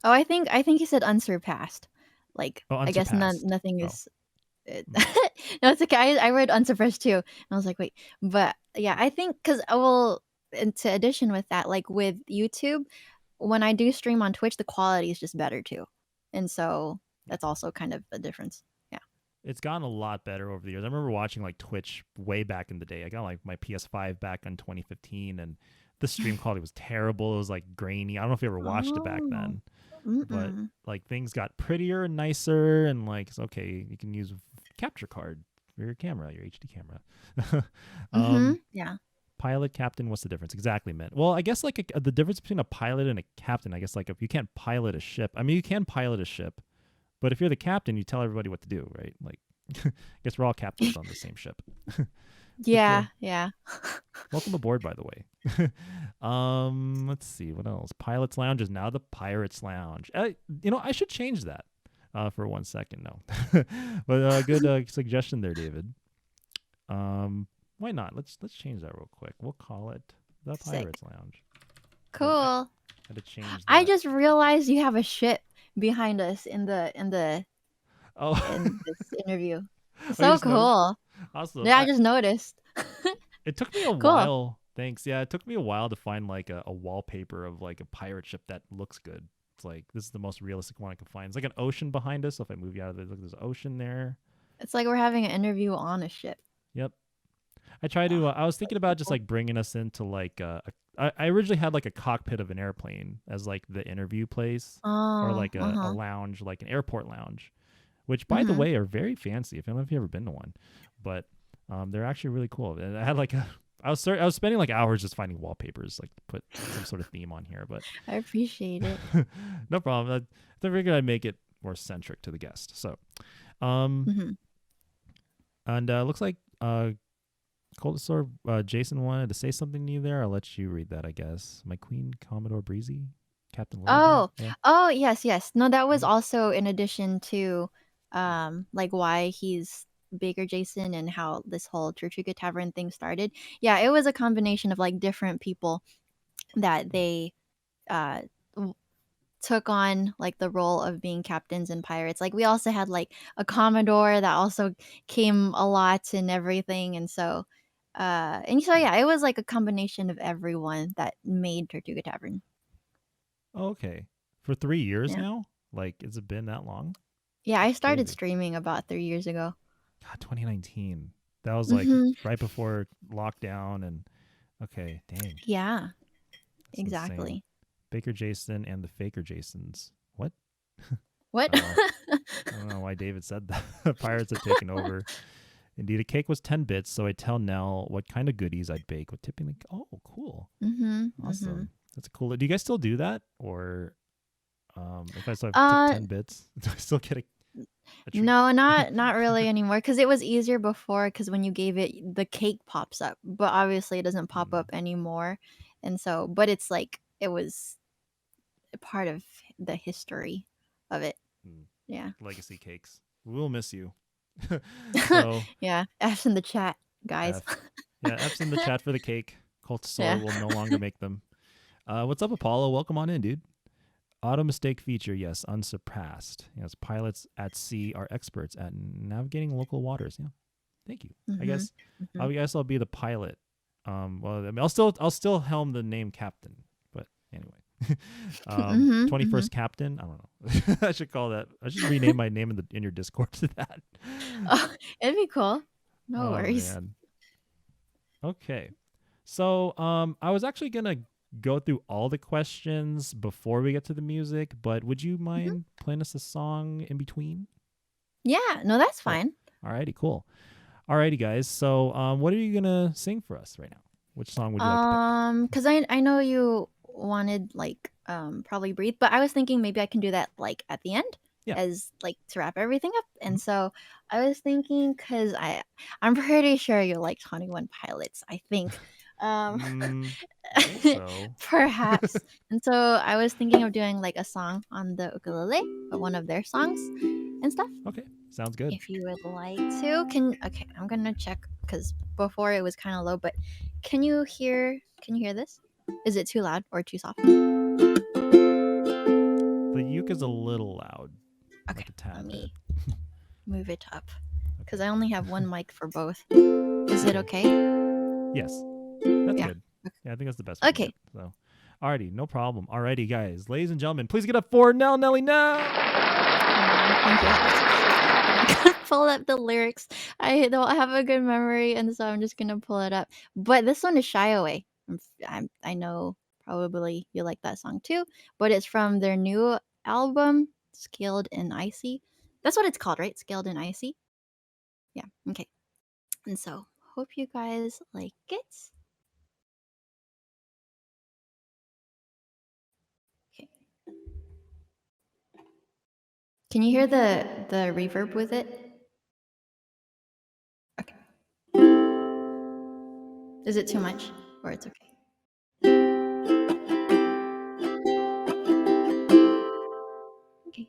Speaker 2: Oh, I think he said unsurpassed. Like,
Speaker 1: oh,
Speaker 2: I guess
Speaker 1: unsurpassed.
Speaker 2: nothing
Speaker 1: Oh,
Speaker 2: is. It,
Speaker 1: mm,
Speaker 2: no, it's okay. I read unsurpassed too, and I was like, wait, but yeah, I think because well, into addition with that, like with YouTube, when I do stream on Twitch, the quality is just better too. And so
Speaker 1: Yeah.
Speaker 2: that's also kind of a difference. Yeah.
Speaker 1: It's gotten a lot better over the years. I remember watching like Twitch way back in the day. I got like my PS5 back in 2015, and the stream quality was terrible. It was like grainy. I don't know if you ever watched it back
Speaker 2: Oh.
Speaker 1: then, but
Speaker 2: Mm-mm.
Speaker 1: like things got prettier and nicer, and like it's okay. You can use capture card for your camera, your HD camera. um,
Speaker 2: Yeah.
Speaker 1: Pilot, captain, what's the difference exactly, man? Well, I guess like the difference between a pilot and a captain, I guess like if you can't pilot a ship, I mean you can pilot a ship, but if you're the captain, you tell everybody what to do, right? Like I guess we're all captains on the same ship. But yeah,
Speaker 2: Yeah. Yeah.
Speaker 1: welcome aboard, by the way. Let's see what else. Pilot's Lounge is now the Pirates Lounge. I should change that. For 1 second, no. But good suggestion there, David. Why not? Let's change that real quick. We'll call it the
Speaker 2: Sick.
Speaker 1: Pirates Lounge. But I
Speaker 2: Cool.
Speaker 1: had to change
Speaker 2: I
Speaker 1: that.
Speaker 2: just realized you have a ship behind us
Speaker 1: Oh,
Speaker 2: in this interview.
Speaker 1: oh, you
Speaker 2: So
Speaker 1: just noticed?
Speaker 2: cool.
Speaker 1: Awesome.
Speaker 2: Yeah, I just noticed.
Speaker 1: It took me a
Speaker 2: Cool.
Speaker 1: while. Thanks. Yeah, it took me a while to find like a wallpaper of like a pirate ship that looks good. It's like this is the most realistic one I could find. It's like an ocean behind us. So if I move you out of it, look, there's an ocean there.
Speaker 2: It's like we're having an interview on a ship.
Speaker 1: Yep. I try to. I was
Speaker 2: That's
Speaker 1: thinking
Speaker 2: so
Speaker 1: about just
Speaker 2: cool.
Speaker 1: like bringing us into like I originally had like a cockpit of an airplane as like the interview place, or
Speaker 2: Oh,
Speaker 1: like a
Speaker 2: uh-huh.
Speaker 1: lounge, like an airport lounge, which by the
Speaker 2: Mhm.
Speaker 1: way are very fancy. If I don't know if you've ever been to one, but they're actually really cool. And I had like I was spending like hours just finding wallpapers, like to put some sort of theme on here, but
Speaker 2: I appreciate it.
Speaker 1: no problem. I figured I'd make it more centric to the guest. So, um,
Speaker 2: Mhm.
Speaker 1: and looks like Cold Sword, Jason wanted to say something to you there. I'll let you read that, I guess. My Queen, Commodore Breezy, Captain Lullaby.
Speaker 2: Oh.
Speaker 1: Yeah.
Speaker 2: Oh, yes, yes. No, that was
Speaker 1: Mhm.
Speaker 2: also in addition to like why he's Baker Jason and how this whole Tortuga Tavern thing started. Yeah, it was a combination of like different people that they uh w- took on like the role of being captains and pirates. Like we also had like a commodore that also came a lot and everything, and so yeah, it was like a combination of everyone that made Tortuga Tavern.
Speaker 1: Oh, okay. For 3 years
Speaker 2: Yeah.
Speaker 1: now? Like, has it been that long?
Speaker 2: Yeah, I
Speaker 1: That's
Speaker 2: started
Speaker 1: crazy.
Speaker 2: streaming about 3 years ago.
Speaker 1: God, 2019. That was like
Speaker 2: Hmm.
Speaker 1: right before lockdown. And okay, dang.
Speaker 2: Yeah,
Speaker 1: That's insane.
Speaker 2: exactly.
Speaker 1: Baker Jason and the Faker Jasons. What?
Speaker 2: What?
Speaker 1: Oh, I don't know why David said that. Pirates have taken over. Indeed, a cake was 10 bits, so I tell Nell what kind of goodies I'd bake with tipping the. Oh, cool.
Speaker 2: Mhm. Mhm.
Speaker 1: Awesome. That's a cool. Do you guys still do that? Or if I still tip
Speaker 2: Uh
Speaker 1: 10 bits, do I still get a treat?
Speaker 2: no, not really anymore cuz it was easier before cuz when you gave it the cake pops up, but obviously it doesn't pop
Speaker 1: Mm,
Speaker 2: up anymore. And so but it's like it was a part of the history of it.
Speaker 1: mm.
Speaker 2: Yeah.
Speaker 1: Legacy cakes. We'll miss you. So,
Speaker 2: Yeah, F's in the chat, guys.
Speaker 1: F. Yeah, F's in the chat for the cake. Cultosaur
Speaker 2: Yeah.
Speaker 1: will no longer make them. What's up, Apollo? Welcome on in, dude. Auto mistake feature, yes, unsurpassed. Yes, pilots at sea are experts at navigating local waters. Yeah, thank you. I
Speaker 2: Mhm.
Speaker 1: guess
Speaker 2: Mhm.
Speaker 1: I'll be the pilot. Well, I mean, I'll still helm the name captain. But anyway,
Speaker 2: Mhm.
Speaker 1: Twenty
Speaker 2: Mhm.
Speaker 1: First Captain. I don't know. I should call that. I should rename my name in your Discord to that.
Speaker 2: Oh, it'd be cool. No
Speaker 1: Oh
Speaker 2: worries.
Speaker 1: man. Okay. So I was actually gonna go through all the questions before we get to the music, but would you
Speaker 2: Mhm.
Speaker 1: mind playing us a song in between?
Speaker 2: Yeah, no, that's
Speaker 1: Oh,
Speaker 2: fine.
Speaker 1: alrighty, cool. Alrighty, guys. So what are you gonna sing for us right now? Which song would you like to pick?
Speaker 2: Cause I know you wanted like probably breathe, but I was thinking maybe I can do that like at the end
Speaker 1: Yeah.
Speaker 2: as like to wrap everything up.
Speaker 1: Mhm.
Speaker 2: And so I was thinking cause I'm pretty sure you like 21 Pilots, I think. Um
Speaker 1: I think so.
Speaker 2: perhaps. And so I was thinking of doing like a song on the ukulele, or one of their songs and stuff.
Speaker 1: Okay, sounds good.
Speaker 2: If you would like to, okay, I'm gonna check because before it was kind of low, but can you hear this? Is it too loud or too soft?
Speaker 1: The uke is a little loud,
Speaker 2: Okay,
Speaker 1: like a
Speaker 2: let
Speaker 1: tad bit.
Speaker 2: me move it up because
Speaker 1: Okay.
Speaker 2: I only have one mic for both. Is it
Speaker 1: Okay.
Speaker 2: okay?
Speaker 1: Yes, that's
Speaker 2: Yeah.
Speaker 1: good. Yeah, I think that's the best we can
Speaker 2: Okay.
Speaker 1: get. So, alrighty, no problem. Alrighty, guys, ladies and gentlemen, please get up for Nell Nelly now.
Speaker 2: Thank you. I gotta pull up the lyrics. I don't have a good memory, and so I'm just gonna pull it up. But this one is Shy Away. I know probably you like that song too, but it's from their new album, Scaled and Icy. That's what it's called, right? Scaled and Icy. Yeah. Okay. And so hope you guys like it. Okay. Can you hear the reverb with it? Okay. Is it too much or it's okay? Okay.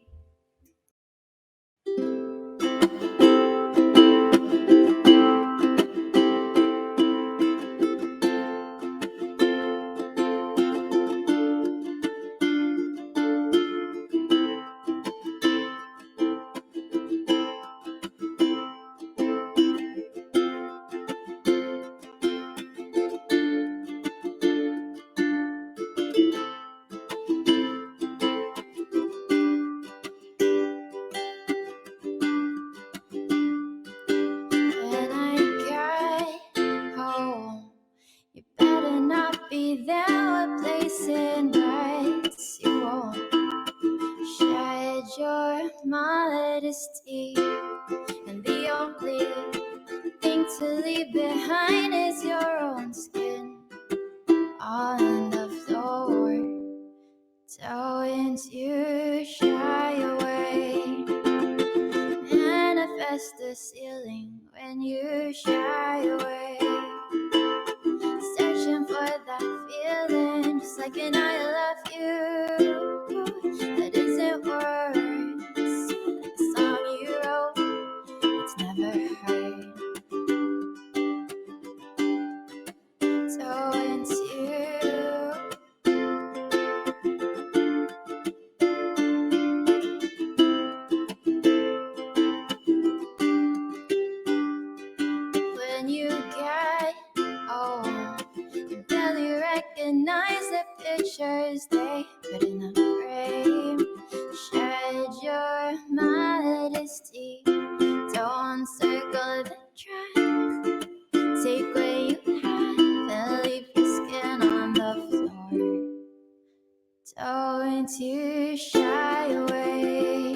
Speaker 2: When I get home, you better not be there replacing rights. You won't shed your modesty, and the only thing to leave behind is your own skin on the floor. Don't you shy away. Manifest the ceiling when you shy away. Searching for that feeling, just like an I love you that isn't words. Like a song you wrote, it's never heard. Don't you when you get home, you barely recognize the pictures they put in a frame. Shed your modesty, don't circle the track. Take what you have and leave your skin on the floor. Don't you shy away.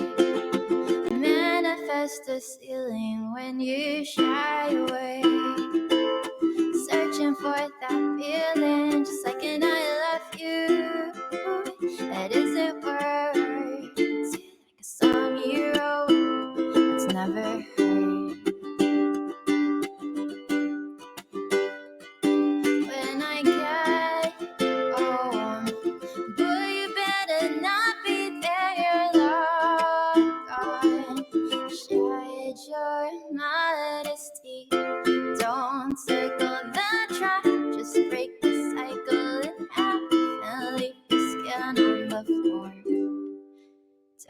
Speaker 2: Manifest the ceiling when you shy away. Searching for that feeling, just like an I love you that isn't words. Like a song you wrote, it's never heard. When I get home, boy, you better not be there, you're long gone. Shed your modesty, don't circle the track, just break the cycle in half and leave your skin on the floor.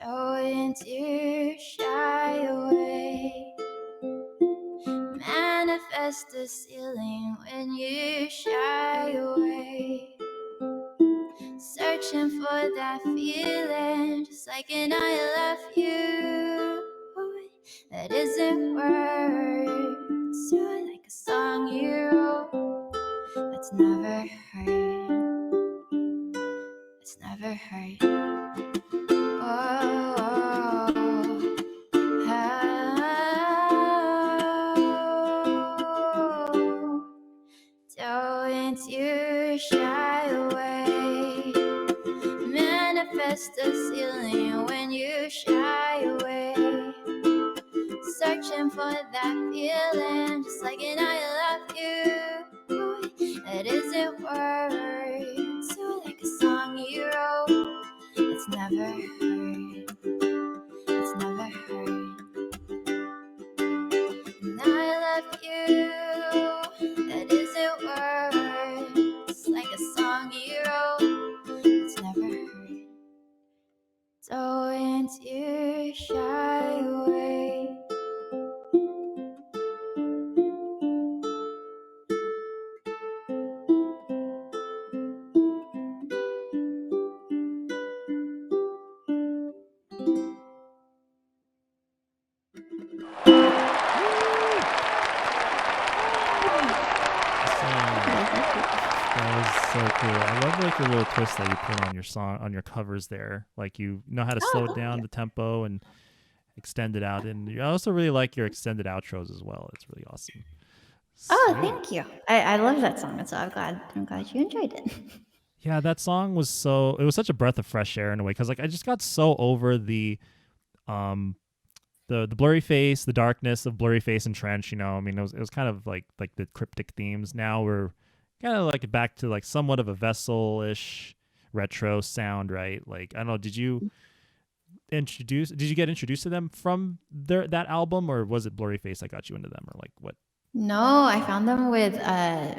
Speaker 2: Don't you shy away. Manifest the ceiling when you shy away. Searching for that feeling, just like an I love you that isn't words. You're like a song you wrote that's never heard. It's never heard. Oh, don't you shy away. Manifest the ceiling when you shy away. Searching for that feeling, just like an I love you that isn't words. So like a song you wrote, it's never heard. It's never heard. And I love you that isn't words. Like a song you wrote, it's never heard. Don't you shy away.
Speaker 1: so cool. I love like the little twist that you put on your song on your covers there. Like you know how to
Speaker 2: Oh,
Speaker 1: slow it
Speaker 2: thank
Speaker 1: down
Speaker 2: you.
Speaker 1: the tempo and extend it out. And I also really like your extended outros as well. It's really awesome.
Speaker 2: Oh,
Speaker 1: Sweet.
Speaker 2: thank you. I love that song, and so I'm glad you enjoyed it.
Speaker 1: Yeah, that song was so it was such a breath of fresh air in a way because like I just got so over um the blurry face, the darkness of blurry face and trench. You know, I mean it was kind of like the cryptic themes. Now we're kind of like back to like somewhat of a vessel ish retro sound, right? Like I don't know, did you get introduced to them from that album, or was it blurry face that got you into them, or like what?
Speaker 2: No, I found them with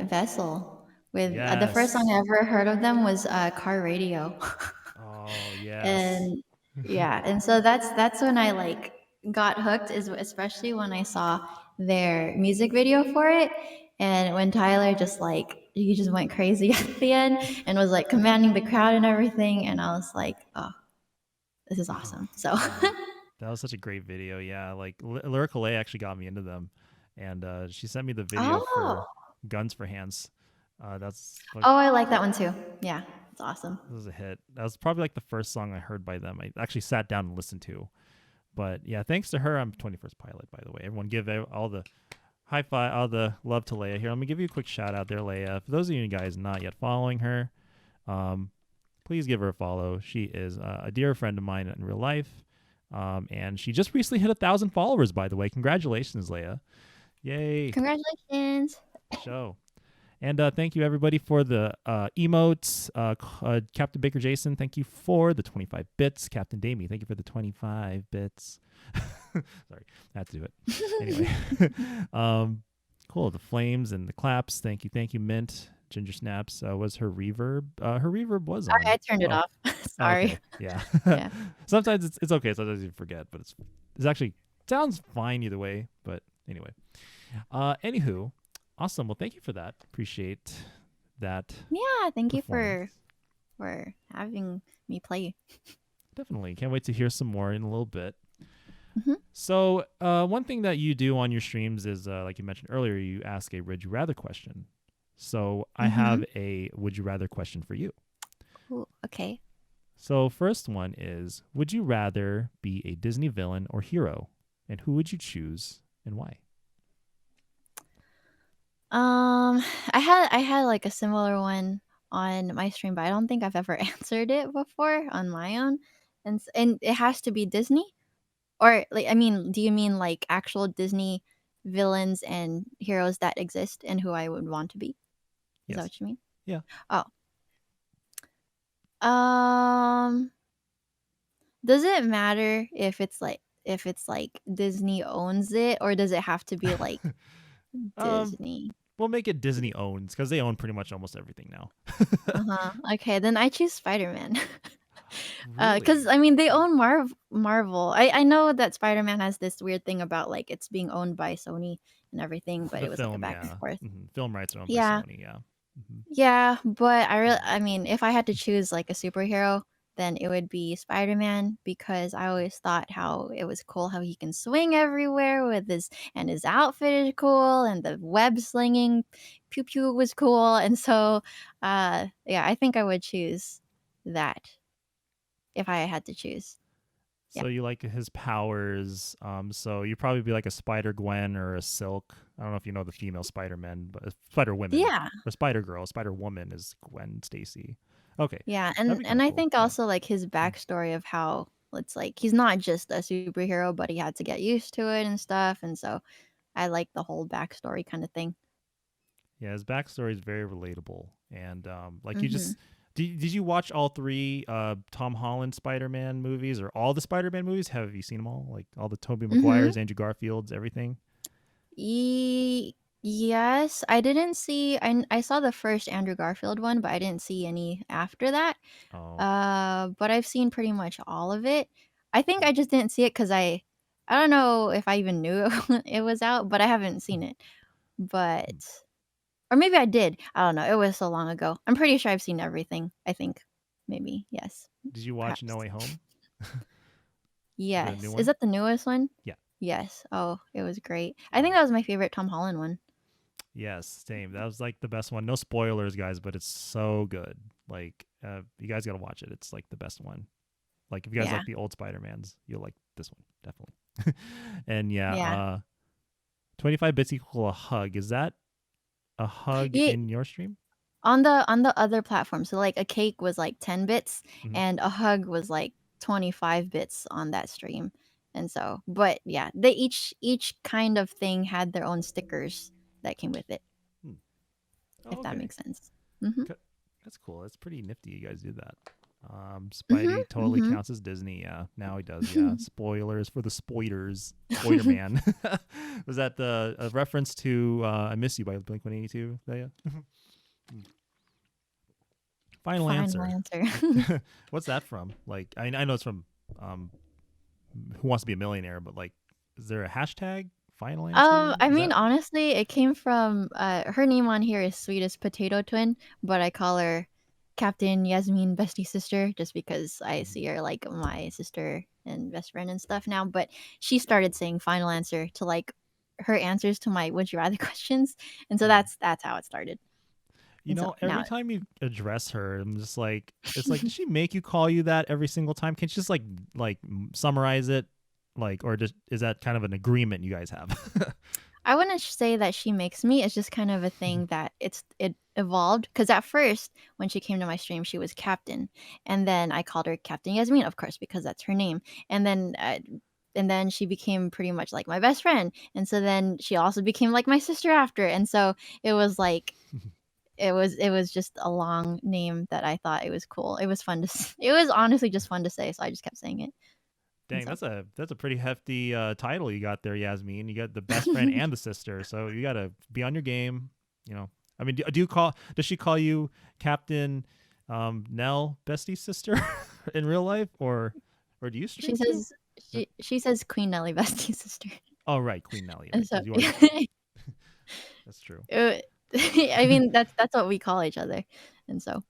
Speaker 2: Vessel. With the first song
Speaker 1: Yes.
Speaker 2: I ever heard of them was Car Radio.
Speaker 1: Oh yes.
Speaker 2: And yeah, and so that's when I like got hooked, is especially when I saw their music video for it, and when Tyler just like he just went crazy at the end and was like commanding the crowd and everything, and I was like, oh, this is
Speaker 1: Oh
Speaker 2: awesome. So
Speaker 1: yeah, that was such a great video. Yeah, like Lyrical A actually got me into them, and she sent me the video
Speaker 2: oh,
Speaker 1: for Guns for Hands. That's like
Speaker 2: oh, I like that one too. Yeah, it's awesome.
Speaker 1: this was a hit. That was probably like the first song I heard by them. I actually sat down and listened to. But yeah, thanks to her, I'm 21st Pilot. By the way, everyone give all the high five, all the love to Leia here. Let me give you a quick shout out there, Leia. For those of you guys not yet following her, um, please give her a follow. She is a dear friend of mine in real life. And she just recently hit 1,000 followers, by the way. Congratulations, Leia. Yay.
Speaker 2: Congratulations.
Speaker 1: Show. And thank you, everybody, for the emotes. Captain Baker Jason, thank you for the 25 bits. Captain Damie, thank you for the 25 bits. Sorry, I had to do it. Anyway, cool. The flames and the claps. Thank you, Mint. Ginger Snaps was her reverb. Her reverb was
Speaker 2: Sorry,
Speaker 1: on.
Speaker 2: I turned it
Speaker 1: Oh,
Speaker 2: off.
Speaker 1: okay.
Speaker 2: Sorry.
Speaker 1: Yeah.
Speaker 2: Yeah.
Speaker 1: Sometimes it's okay. Sometimes you forget, but it's actually sounds fine either way. But anyway, anywho, awesome. Well, thank you for that. Appreciate that
Speaker 2: Yeah, thank you
Speaker 1: performance.
Speaker 2: for having me play.
Speaker 1: Definitely. Can't wait to hear some more in a little bit.
Speaker 2: Hmm.
Speaker 1: So, one thing that you do on your streams is, like you mentioned earlier, you ask a would you rather question. So, I
Speaker 2: Hmm.
Speaker 1: have a would you rather question for you.
Speaker 2: Cool. Okay.
Speaker 1: So, first one is would you rather be a Disney villain or hero? And who would you choose and why?
Speaker 2: I had like a similar one on my stream, but I don't think I've ever answered it before on my own. And it has to be Disney, or like, I mean, do you mean like actual Disney villains and heroes that exist and who I would want to be? Is that
Speaker 1: Yes.
Speaker 2: what you mean?
Speaker 1: Yeah.
Speaker 2: Oh. Um does it matter if it's like Disney owns it, or does it have to be like
Speaker 1: um,
Speaker 2: Disney?
Speaker 1: we'll make it Disney owns because they own pretty much almost everything now.
Speaker 2: Uh-huh. Okay, then I choose Spider-Man. Because
Speaker 1: Really?
Speaker 2: I mean, they own Marvel. I know that Spider-Man has this weird thing about like it's being owned by Sony and everything, but
Speaker 1: The
Speaker 2: it was like a
Speaker 1: film,
Speaker 2: back and
Speaker 1: yeah.
Speaker 2: forth.
Speaker 1: Film rights are owned by
Speaker 2: Yeah,
Speaker 1: Sony, yeah. Hmm.
Speaker 2: yeah, but I mean, if I had to choose like a superhero, then it would be Spider-Man, because I always thought how it was cool how he can swing everywhere with his outfit is cool, and the web slinging pew pew was cool, and so yeah, I think I would choose that if I had to choose. Yeah.
Speaker 1: So you like his powers. So you'd probably be like a Spider Gwen or a Silk. I don't know if you know the female Spider Men, but Spider Women
Speaker 2: Yeah.
Speaker 1: or Spider Girl. Spider Woman is Gwen Stacy. Okay,
Speaker 2: Yeah,
Speaker 1: that'd be kind
Speaker 2: and
Speaker 1: of
Speaker 2: I
Speaker 1: cool.
Speaker 2: think
Speaker 1: Yeah.
Speaker 2: also like his backstory of how it's like he's not just a superhero, but he had to get used to it and stuff, and so I like the whole backstory kind of thing.
Speaker 1: Yeah, his backstory is very relatable, and like you
Speaker 2: Mhm.
Speaker 1: just did you watch all three Tom Holland Spider-Man movies or all the Spider-Man movies? Have you seen them all? Like all the Tobey
Speaker 2: Mhm.
Speaker 1: Maguires, Andrew Garfields, everything?
Speaker 2: Yes, I didn't see. I saw the first Andrew Garfield one, but I didn't see any after that.
Speaker 1: Oh,
Speaker 2: But I've seen pretty much all of it. I think I just didn't see it because I don't know if I even knew it was out, but I haven't seen it. But or maybe I did. I don't know. It was so long ago. I'm pretty sure I've seen everything. I think. Maybe. Yes.
Speaker 1: did you watch No
Speaker 2: Perhaps.
Speaker 1: Way Home, the new
Speaker 2: Yes. Is
Speaker 1: one?
Speaker 2: that the newest one?
Speaker 1: Yeah.
Speaker 2: Yes. Oh, it was great. I think
Speaker 1: Oh,
Speaker 2: that was my favorite Tom Holland one.
Speaker 1: Yes, same. That was like the best one. No spoilers, guys, but it's so good. Like, you guys gotta watch it. It's like the best one. Like, if you guys
Speaker 2: Yeah.
Speaker 1: like the old Spider-Mans, you'll like this one definitely. And yeah,
Speaker 2: Yeah.
Speaker 1: 25 bits equal a hug. Is that a hug
Speaker 2: Yeah.
Speaker 1: in your stream?
Speaker 2: On the other platform, so, like, a cake was, like, 10 bits,
Speaker 1: Mhm.
Speaker 2: and a hug was, like, 25 bits on that stream, and so but, yeah, they each kind of thing had their own stickers that came with it,
Speaker 1: Hmm. Oh,
Speaker 2: if that
Speaker 1: okay.
Speaker 2: makes sense. Mhm.
Speaker 1: That's cool. That's pretty nifty. You guys do that.
Speaker 2: Mhm,
Speaker 1: Spidey totally
Speaker 2: mhm.
Speaker 1: counts as Disney. Yeah, now he does. Yeah, spoilers for the spoilers. Spoiler Man. Was that the a reference to "I Miss You" by Blink-182? Yeah. Final
Speaker 2: Final
Speaker 1: answer.
Speaker 2: answer.
Speaker 1: What's that from? Like, I know it's from um, Who Wants to Be a Millionaire, but like, is there a hashtag? Final answer?
Speaker 2: I
Speaker 1: Is
Speaker 2: mean,
Speaker 1: that?
Speaker 2: honestly, it came from her name on here is Sweetest Potato Twin, but I call her Captain Yasmin Bestie Sister just because I
Speaker 1: Mhm.
Speaker 2: see her like my sister and best friend and stuff now. But she started saying final answer to like her answers to my would you rather questions. And so
Speaker 1: Mhm.
Speaker 2: that's how it started.
Speaker 1: You
Speaker 2: And so
Speaker 1: know,
Speaker 2: now
Speaker 1: every time you address her, I'm just like, it's like, did she make you call you that every single time? Can she just summarize it, like, or just is that kind of an agreement you guys have?
Speaker 2: I wouldn't say that she makes me. It's just kind of a thing that it evolved. Because at first, when she came to my stream, she was Captain, and then I called her Captain Yasmin, of course, because that's her name. And then she became pretty much like my best friend, and so then she also became like my sister after. And so it was like it was just a long name that I thought it was cool. It was fun to. It was honestly just fun to say, so I just kept saying it. And
Speaker 1: Dang,
Speaker 2: so.
Speaker 1: that's a pretty hefty title you got there, Yasmin. You got the best friend and the sister, so you got to be on your game. You know, I mean, do you call? Does she call you Captain Nell, bestie sister, in real life, or do you
Speaker 2: She
Speaker 1: stream too?
Speaker 2: says she says Queen Nelly bestie sister.
Speaker 1: Oh, right, Queen Nelly,
Speaker 2: And
Speaker 1: right?
Speaker 2: so
Speaker 1: Because you are. That's true.
Speaker 2: uh, I mean that's what we call each other. And so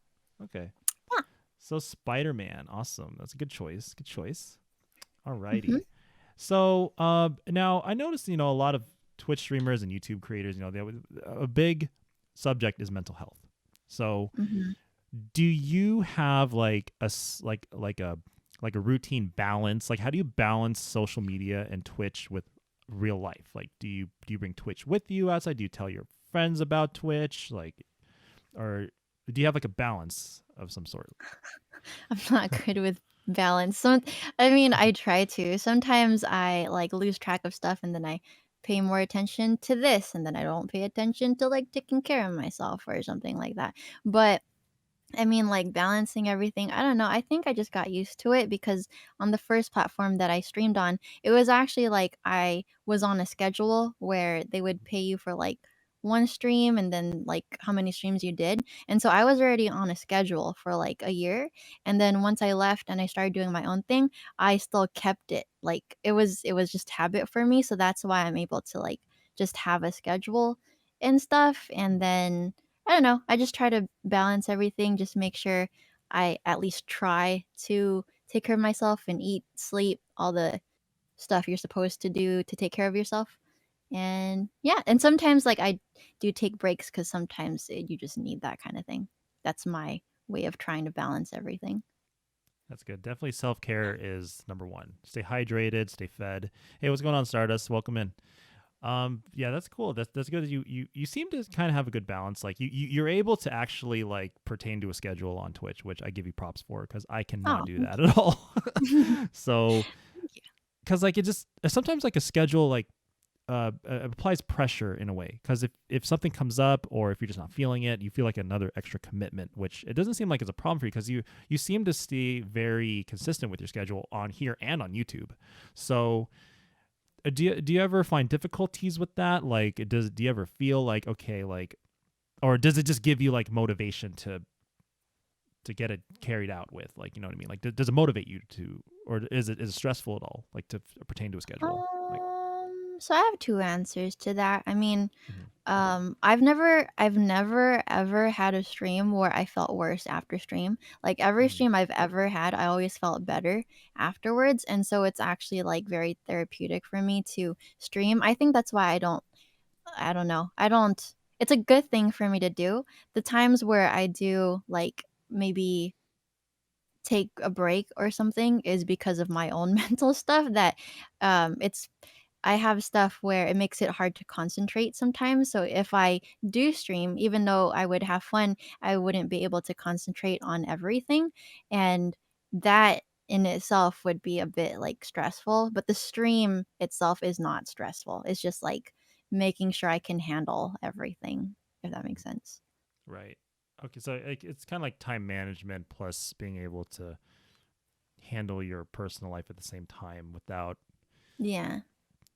Speaker 1: Okay.
Speaker 2: yeah.
Speaker 1: So Spider Man, awesome. That's a good choice. Good choice.
Speaker 2: Mhm.
Speaker 1: Alrighty. So now I noticed, a lot of Twitch streamers and YouTube creators, a big subject is mental health. So
Speaker 2: Mhm.
Speaker 1: do you have like like a routine balance? Like, how do you balance social media and Twitch with real life? Like, do you bring Twitch with you outside? Do you tell your friends about Twitch? Like, or do you have like a balance of some sort?
Speaker 2: I'm not good with balance. I mean, I try to. Sometimes I like lose track of stuff and then I pay more attention to this and then I don't pay attention to like taking care of myself or something like that. But I mean, like balancing everything. I don't know. I think I just got used to it because on the first platform that I streamed on, it was actually like I was on a schedule where they would pay you for like one stream and then like how many streams you did. And so I was already on a schedule for like a year. And then once I left and I started doing my own thing, I still kept it. Like it was just habit for me. So that's why I'm able to like just have a schedule and stuff. And then I don't know. I just try to balance everything, just make sure I at least try to take care of myself and eat, sleep, all the stuff you're supposed to do to take care of yourself. And yeah, and sometimes like I do take breaks because sometimes you just need that kind of thing. That's my way of trying to balance everything.
Speaker 1: That's good. Definitely self care is number one. Stay hydrated, stay fed. Hey, what's going on, Stardust? Welcome in. Yeah, that's cool. That's good. You seem to kind of have a good balance. Like you're able to actually like pertain to a schedule on Twitch, which I give you props for because I cannot
Speaker 2: Oh,
Speaker 1: do
Speaker 2: thank
Speaker 1: that at all.
Speaker 2: you.
Speaker 1: So,
Speaker 2: Thank you.
Speaker 1: because like it just sometimes like a schedule like applies pressure in a way because if something comes up or if you're just not feeling it, you feel like another extra commitment, which it doesn't seem like it's a problem for you because you seem to stay very consistent with your schedule on here and on YouTube. So do you ever find difficulties with that? Like, do you ever feel like okay, like, or does it just give you like motivation to get it carried out with, like, you know what I mean? Like, does it motivate you to, or is it stressful at all, like to pertain to a schedule? Like,
Speaker 2: So I have two answers to that. I mean,
Speaker 1: mhm,
Speaker 2: I've never ever had a stream where I felt worse after stream. Like every
Speaker 1: mhm.
Speaker 2: stream I've ever had, I always felt better afterwards, and so it's actually like very therapeutic for me to stream. I think that's why I don't know. I don't it's a good thing for me to do. The times where I do like maybe take a break or something is because of my own mental stuff that it's I have stuff where it makes it hard to concentrate sometimes. So if I do stream, even though I would have fun, I wouldn't be able to concentrate on everything. And that in itself would be a bit like stressful. But the stream itself is not stressful. It's just like making sure I can handle everything, if that makes sense.
Speaker 1: Right. Okay, so like, it's kind of like time management plus being able to handle your personal life at the same time
Speaker 2: Yeah.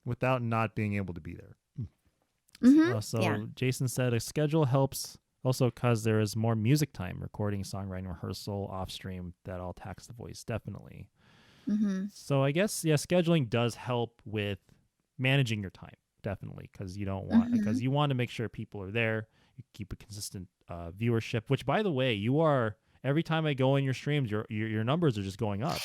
Speaker 1: without not being able to be there.
Speaker 2: Yeah.
Speaker 1: So Jason said a schedule helps also because there is more music time, recording, songwriting, rehearsal, off stream that all tax the voice. Definitely.
Speaker 2: Mhm.
Speaker 1: So I guess scheduling does help with managing your time. Definitely, because
Speaker 2: Mhm.
Speaker 1: you want to make sure people are there. You keep a consistent viewership. Which, by the way, you are every time I go in your streams, your numbers are just going up.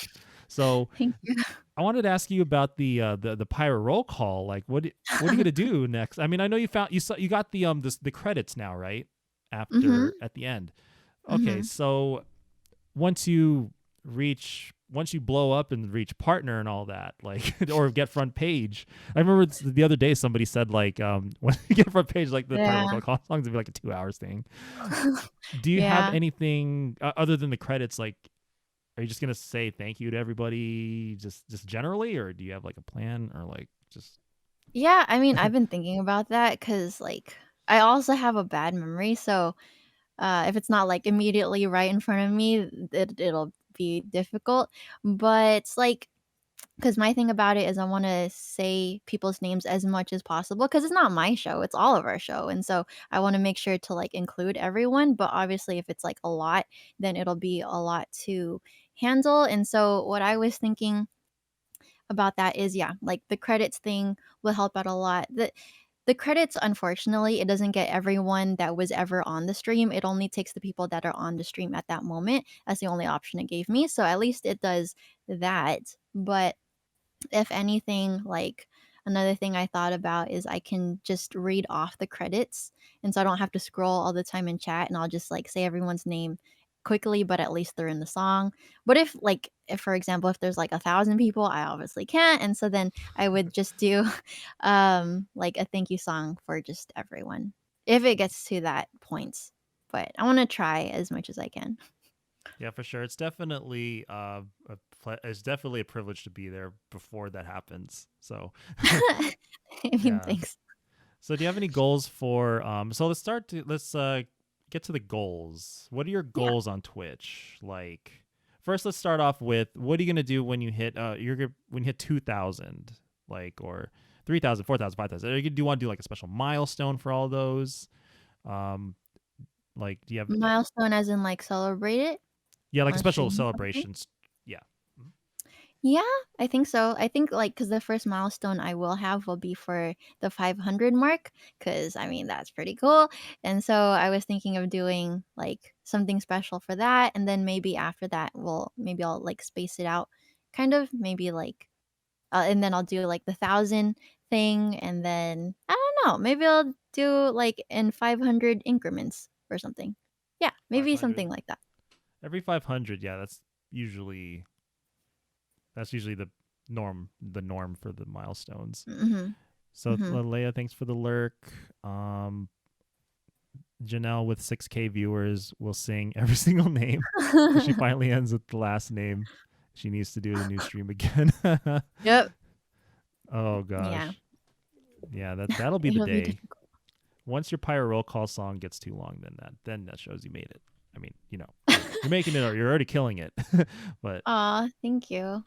Speaker 1: So
Speaker 2: Thank you.
Speaker 1: I wanted to ask you about the pirate roll call. Like, what are you gonna do next? I mean, I know you got the credits now, right?
Speaker 2: Mhm.
Speaker 1: After at the end. Okay,
Speaker 2: Mhm.
Speaker 1: so once you blow up and reach partner and all that, like or get front page. I remember the other day somebody said like when you get front page, like the pirate
Speaker 2: Yeah.
Speaker 1: roll call songs would be like a 2 hours thing. Do you have
Speaker 2: Yeah.
Speaker 1: anything other than the credits? Like, are you just gonna say thank you to everybody just generally, or do you have like a plan, or like just
Speaker 2: Yeah, I mean, I've been thinking about that because, like, I also have a bad memory, so, if it's not, like, immediately right in front of me, it'll be difficult, but, like, because my thing about it is I wanna say people's names as much as possible because it's not my show, it's all of our show, and so I wanna make sure to, like, include everyone, but obviously, if it's, like, a lot, then it'll be a lot to handle, and so what I was thinking about that is, yeah, like, the credits thing will help out a lot. The credits, unfortunately, it doesn't get everyone that was ever on the stream. It only takes the people that are on the stream at that moment. That's the only option it gave me. So at least it does that. But if anything, like another thing I thought about is I can just read off the credits. And so I don't have to scroll all the time in chat and I'll just like say everyone's name quickly, but at least they're in the song. But if like if for example, if there's like 1,000 people, I obviously can't. And so then I would just do like a thank you song for just everyone. If it gets to that point. But I want to try as much as I can.
Speaker 1: yeah, for sure. It's definitely it's definitely a privilege to be there before that happens. So
Speaker 2: I mean,
Speaker 1: yeah.
Speaker 2: thanks.
Speaker 1: So do you have any goals for so let's get to the goals. What are your
Speaker 2: Yeah.
Speaker 1: goals on Twitch? Like first let's start off with what are you gonna do when you hit when you hit 2,000, like or 3,000, 4,000, 5,000? Do you want to do like a special milestone for all those? Um like do you have
Speaker 2: Milestone as in like celebrate it.
Speaker 1: yeah, like a
Speaker 2: On
Speaker 1: special
Speaker 2: stream or something?
Speaker 1: celebrations. Yeah. Mhm.
Speaker 2: Yeah, I think so. I think, like, cause the first milestone I will have will be for the 500 mark, cause I mean, that's pretty cool, and so I was thinking of doing, like, something special for that, and then maybe after that, maybe I'll, like, space it out, kind of, maybe, like and then I'll do, like, the 1,000 thing, and then I don't know, maybe I'll do, like, in 500 increments or something. Yeah, maybe
Speaker 1: 500.
Speaker 2: something like that.
Speaker 1: Every 500, yeah, usually usually the norm for the milestones.
Speaker 2: Mhm,
Speaker 1: So
Speaker 2: mhm.
Speaker 1: Leia, thanks for the lurk. Um, Janelle with 6K viewers will sing every single name till she finally ends with the last name. She needs to do the new stream again.
Speaker 2: Yep.
Speaker 1: Oh
Speaker 2: Yeah.
Speaker 1: gosh, yeah, that'll be the
Speaker 2: It'll be
Speaker 1: day.
Speaker 2: difficult.
Speaker 1: Once your pyro roll call song gets too long, then that shows you made it. I mean, you're making it. Or you're already killing it, but
Speaker 2: Aw, thank you.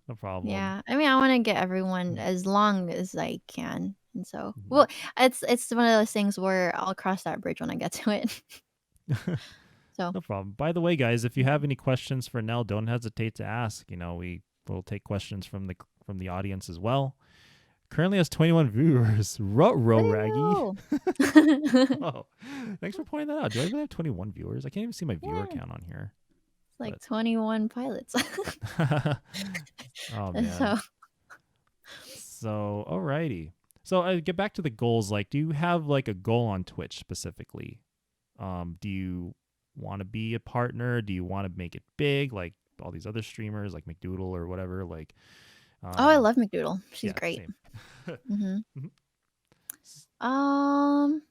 Speaker 1: no problem.
Speaker 2: Yeah. I mean, I wanna get everyone as long as I can, and so
Speaker 1: Mhm.
Speaker 2: well, it's one of those things where I'll cross that bridge when I get to it. So
Speaker 1: No problem. By the way, guys, if you have any questions for Nell, don't hesitate to ask. We will take questions from the audience as well. Currently has 21 viewers. Row Raggy.
Speaker 2: woo!
Speaker 1: Oh, thanks for pointing that out. Do I really have 21 viewers? I can't even see my viewer
Speaker 2: Yeah,
Speaker 1: count on here.
Speaker 2: it's like
Speaker 1: But
Speaker 2: 21 pilots.
Speaker 1: oh
Speaker 2: So
Speaker 1: man. So alrighty. So I get back to the goals. Like, do you have like a goal on Twitch specifically? Do you want to be a partner? Do you want to make it big like all these other streamers like McDoodle or whatever? Like,
Speaker 2: Oh, I
Speaker 1: um,
Speaker 2: love McDoodle. She's
Speaker 1: yeah,
Speaker 2: great.
Speaker 1: same.
Speaker 2: hmm
Speaker 1: Mhm.
Speaker 2: Um,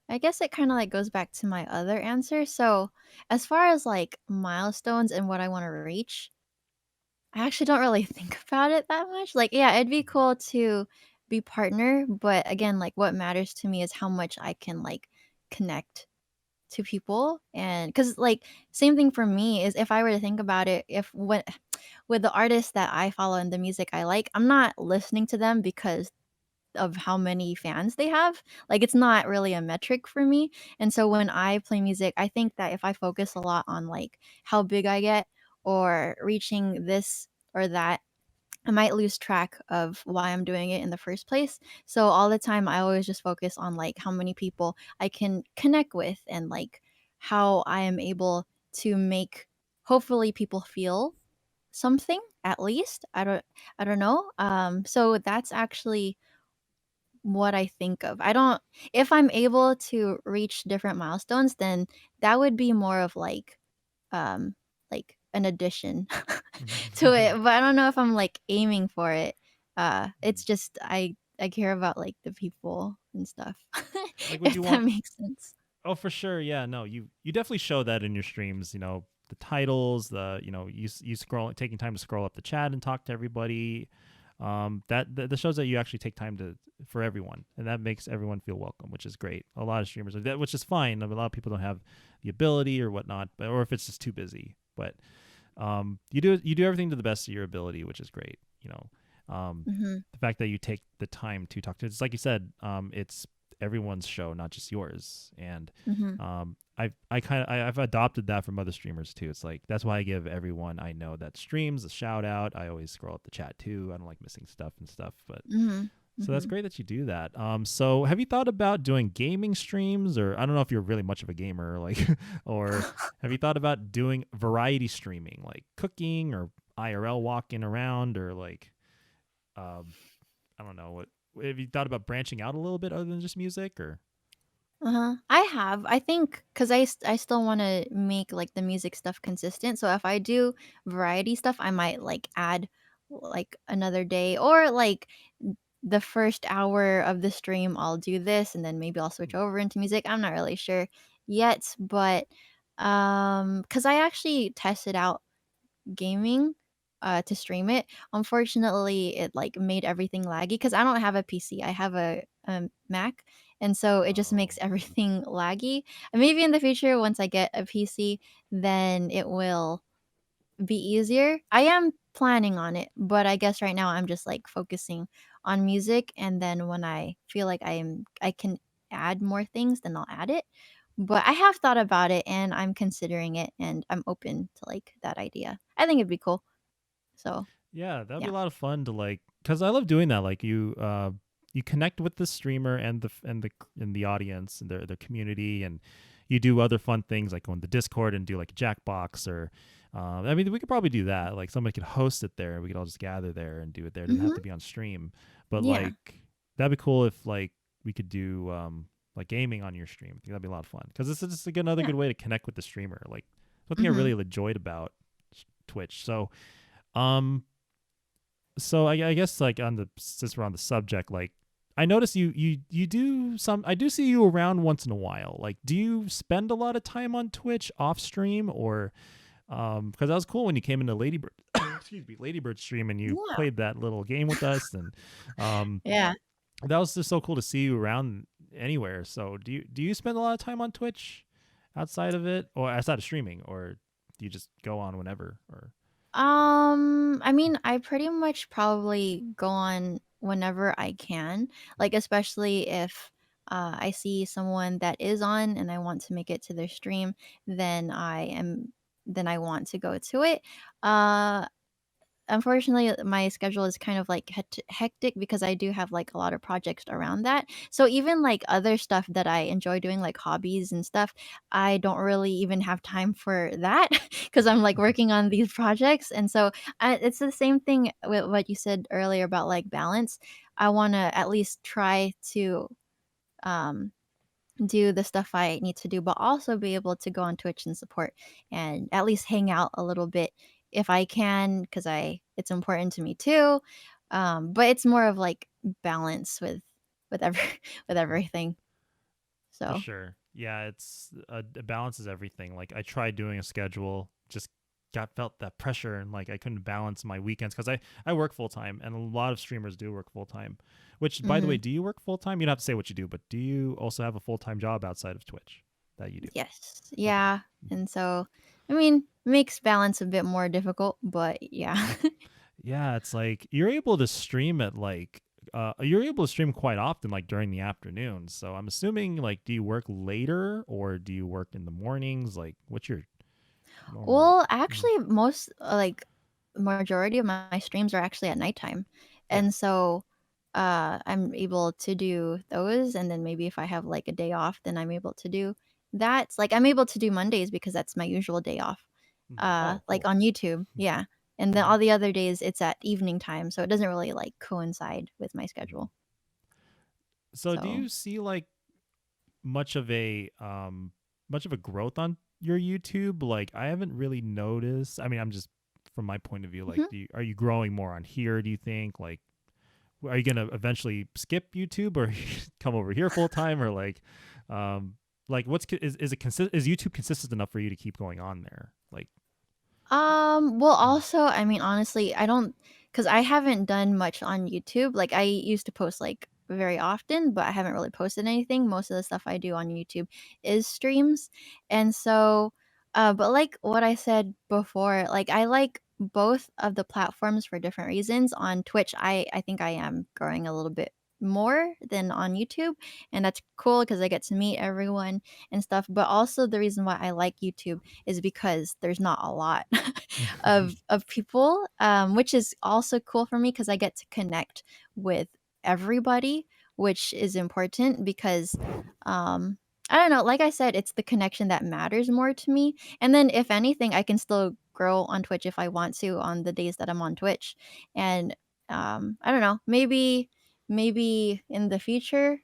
Speaker 2: I guess it kind of like goes back to my other answer. So, as far as like milestones and what I want to reach, I actually don't really think about it that much. Like, yeah, it'd be cool to be partner, but again, like what matters to me is how much I can like connect to people. And cuz like same thing for me is if I were to think about it, if when with the artists that I follow and the music I like, I'm not listening to them because of how many fans they have. Like it's not really a metric for me. And so when I play music, I think that if I focus a lot on like how big I get or reaching this or that, I might lose track of why I'm doing it in the first place. So all the time I always just focus on like how many people I can connect with and like how I am able to make hopefully people feel something at least. I don't know. So that's actually what I think of. I don't if I'm able to reach different milestones, then that would be more of um like an addition to it, but I don't know if I'm like aiming for it. It's just I care about like the people and stuff.
Speaker 1: Like, would you
Speaker 2: If that
Speaker 1: want?
Speaker 2: makes sense.
Speaker 1: Oh, for sure. Yeah, no, you definitely show that in your streams. You know, the titles, the you scroll taking time to scroll up the chat and talk to everybody. That shows that you actually take time to for everyone, and that makes everyone feel welcome, which is great. A lot of streamers are that, which is fine. I mean, a lot of people don't have the ability or whatnot, but or if it's just too busy. But you do everything to the best of your ability, which is great.
Speaker 2: Mhm.
Speaker 1: The fact that you take the time to talk to it's like you said, it's everyone's show, not just yours. And
Speaker 2: Mhm.
Speaker 1: I've adopted that from other streamers too. It's like that's why I give everyone I know that streams a shout out. I always scroll up the chat too. I don't like missing stuff and stuff, but
Speaker 2: Mhm.
Speaker 1: so that's
Speaker 2: Mhm.
Speaker 1: great that you do that. So have you thought about doing gaming streams, or I don't know if you're really much of a gamer, like, or have you thought about doing variety streaming, like cooking or IRL walking around, or like, um, I don't know what. Have you thought about branching out a little bit other than just music, or?
Speaker 2: Uh-huh. I have. I think because I still want to make like the music stuff consistent. So if I do variety stuff, I might like add like another day or like the first hour of the stream, I'll do this and then maybe I'll switch over into music. I'm not really sure yet, but because I actually tested out gaming, to stream it. Unfortunately, it, like, made everything laggy because I don't have a PC, I have a Mac, and so it just
Speaker 1: Oh,
Speaker 2: makes everything laggy. And maybe in the future, once I get a PC, then it will be easier. I am planning on it, but I guess right now I'm just, like, focusing on music, and then when I feel like I can add more things, then I'll add it. But I have thought about it, and I'm considering it, and I'm open to, like, that idea. I think it'd be cool. So,
Speaker 1: yeah, that'd be
Speaker 2: yeah.
Speaker 1: a lot of fun to like, cause I love doing that. Like you connect with the streamer and the audience and their community, and you do other fun things like go in the Discord and do like a Jackbox or. I mean, we could probably do that. Like, somebody could host it there. We could all just gather there and do it there. It doesn't have
Speaker 2: Mhm.
Speaker 1: to be on stream, but
Speaker 2: Yeah.
Speaker 1: like, that'd be cool if like we could do like gaming on your stream. I think that'd be a lot of fun because this is just another
Speaker 2: Yeah.
Speaker 1: good way to connect with the streamer. Like, something I really
Speaker 2: Mhm.
Speaker 1: enjoyed about Twitch. Um, I guess like on the since we're on the subject, like I notice you do some. I do see you around once in a while. Like, do you spend a lot of time on Twitch off stream, or because that was cool when you came into Ladybird, excuse me, Ladybird stream, and you
Speaker 2: Yeah.
Speaker 1: played that little game with us, and um,
Speaker 2: Yeah.
Speaker 1: that was just so cool to see you around anywhere. So do you spend a lot of time on Twitch outside of it, or outside of streaming, or do you just go on whenever, or?
Speaker 2: I mean, I pretty much probably go on whenever I can, like, especially if, I see someone that is on and I want to make it to their stream, then I want to go to it. Uh unfortunately, my schedule is kind of like hectic because I do have like a lot of projects around that. So even like other stuff that I enjoy doing, like hobbies and stuff, I don't really even have time for that because I'm like working on these projects. And so it's the same thing with what you said earlier about like balance. I want to at least try to um, do the stuff I need to do, but also be able to go on Twitch and support and at least hang out a little bit if I can, because I it's important to me too. But it's more of like balance with every with everything.
Speaker 1: For
Speaker 2: So
Speaker 1: sure. Yeah, it's a balance is everything. Like I tried doing a schedule, just got felt that pressure and like I couldn't balance my weekends because I work full time and a lot of streamers do work full time. Which by the way,
Speaker 2: mhm.
Speaker 1: do you work full time? You don't have to say what you do, but do you also have a full time job outside of Twitch that you do?
Speaker 2: Yes,
Speaker 1: Okay.
Speaker 2: yeah, and so I mean makes balance a bit more difficult, but yeah.
Speaker 1: Yeah, it's like you're able to stream at like you're able to stream quite often like during the afternoon. So I'm assuming like do you work later or do you work in the mornings? Like what's your normal
Speaker 2: Well,
Speaker 1: Mhm.
Speaker 2: actually, most like majority of my streams are actually at nighttime,
Speaker 1: Yeah.
Speaker 2: and so I'm able to do those, and then maybe if I have like a day off, then I'm able to do that. Like I'm able to do Mondays because that's my usual day off.
Speaker 1: Mhm. Oh,
Speaker 2: Like
Speaker 1: cool.
Speaker 2: on YouTube, yeah, and then
Speaker 1: Mhm.
Speaker 2: all the other days it's at evening time, so it doesn't really like coincide with my
Speaker 1: Mhm.
Speaker 2: schedule.
Speaker 1: So do
Speaker 2: So,
Speaker 1: you see like much of a much of a growth on your YouTube? Like I haven't really noticed. I mean, I'm just from my point of view, like
Speaker 2: mhm.
Speaker 1: are you growing more on here, do you think? Like are you gonna eventually skip YouTube or come over here full time or um what's is it is YouTube consistent enough for you to keep going on there? Like
Speaker 2: Well,
Speaker 1: mm,
Speaker 2: also, I mean, honestly, I don't, cause I haven't done much on YouTube. Like, I used to post, like, very often, but I haven't really posted anything. Most of the stuff I do on YouTube is streams. And so, but like what I said before, like, I like both of the platforms for different reasons. On Twitch, I think I am growing a little bit more than on YouTube, and that's cool because I get to meet everyone and stuff. But also, the reason why I like YouTube is because there's not a lot of people, which is also cool for me because I get to connect with everybody, which is important because I don't know, like I said, it's the connection that matters more to me. And then if anything, I can still grow on Twitch if I want to on the days that I'm on Twitch. And I don't know, maybe in the future,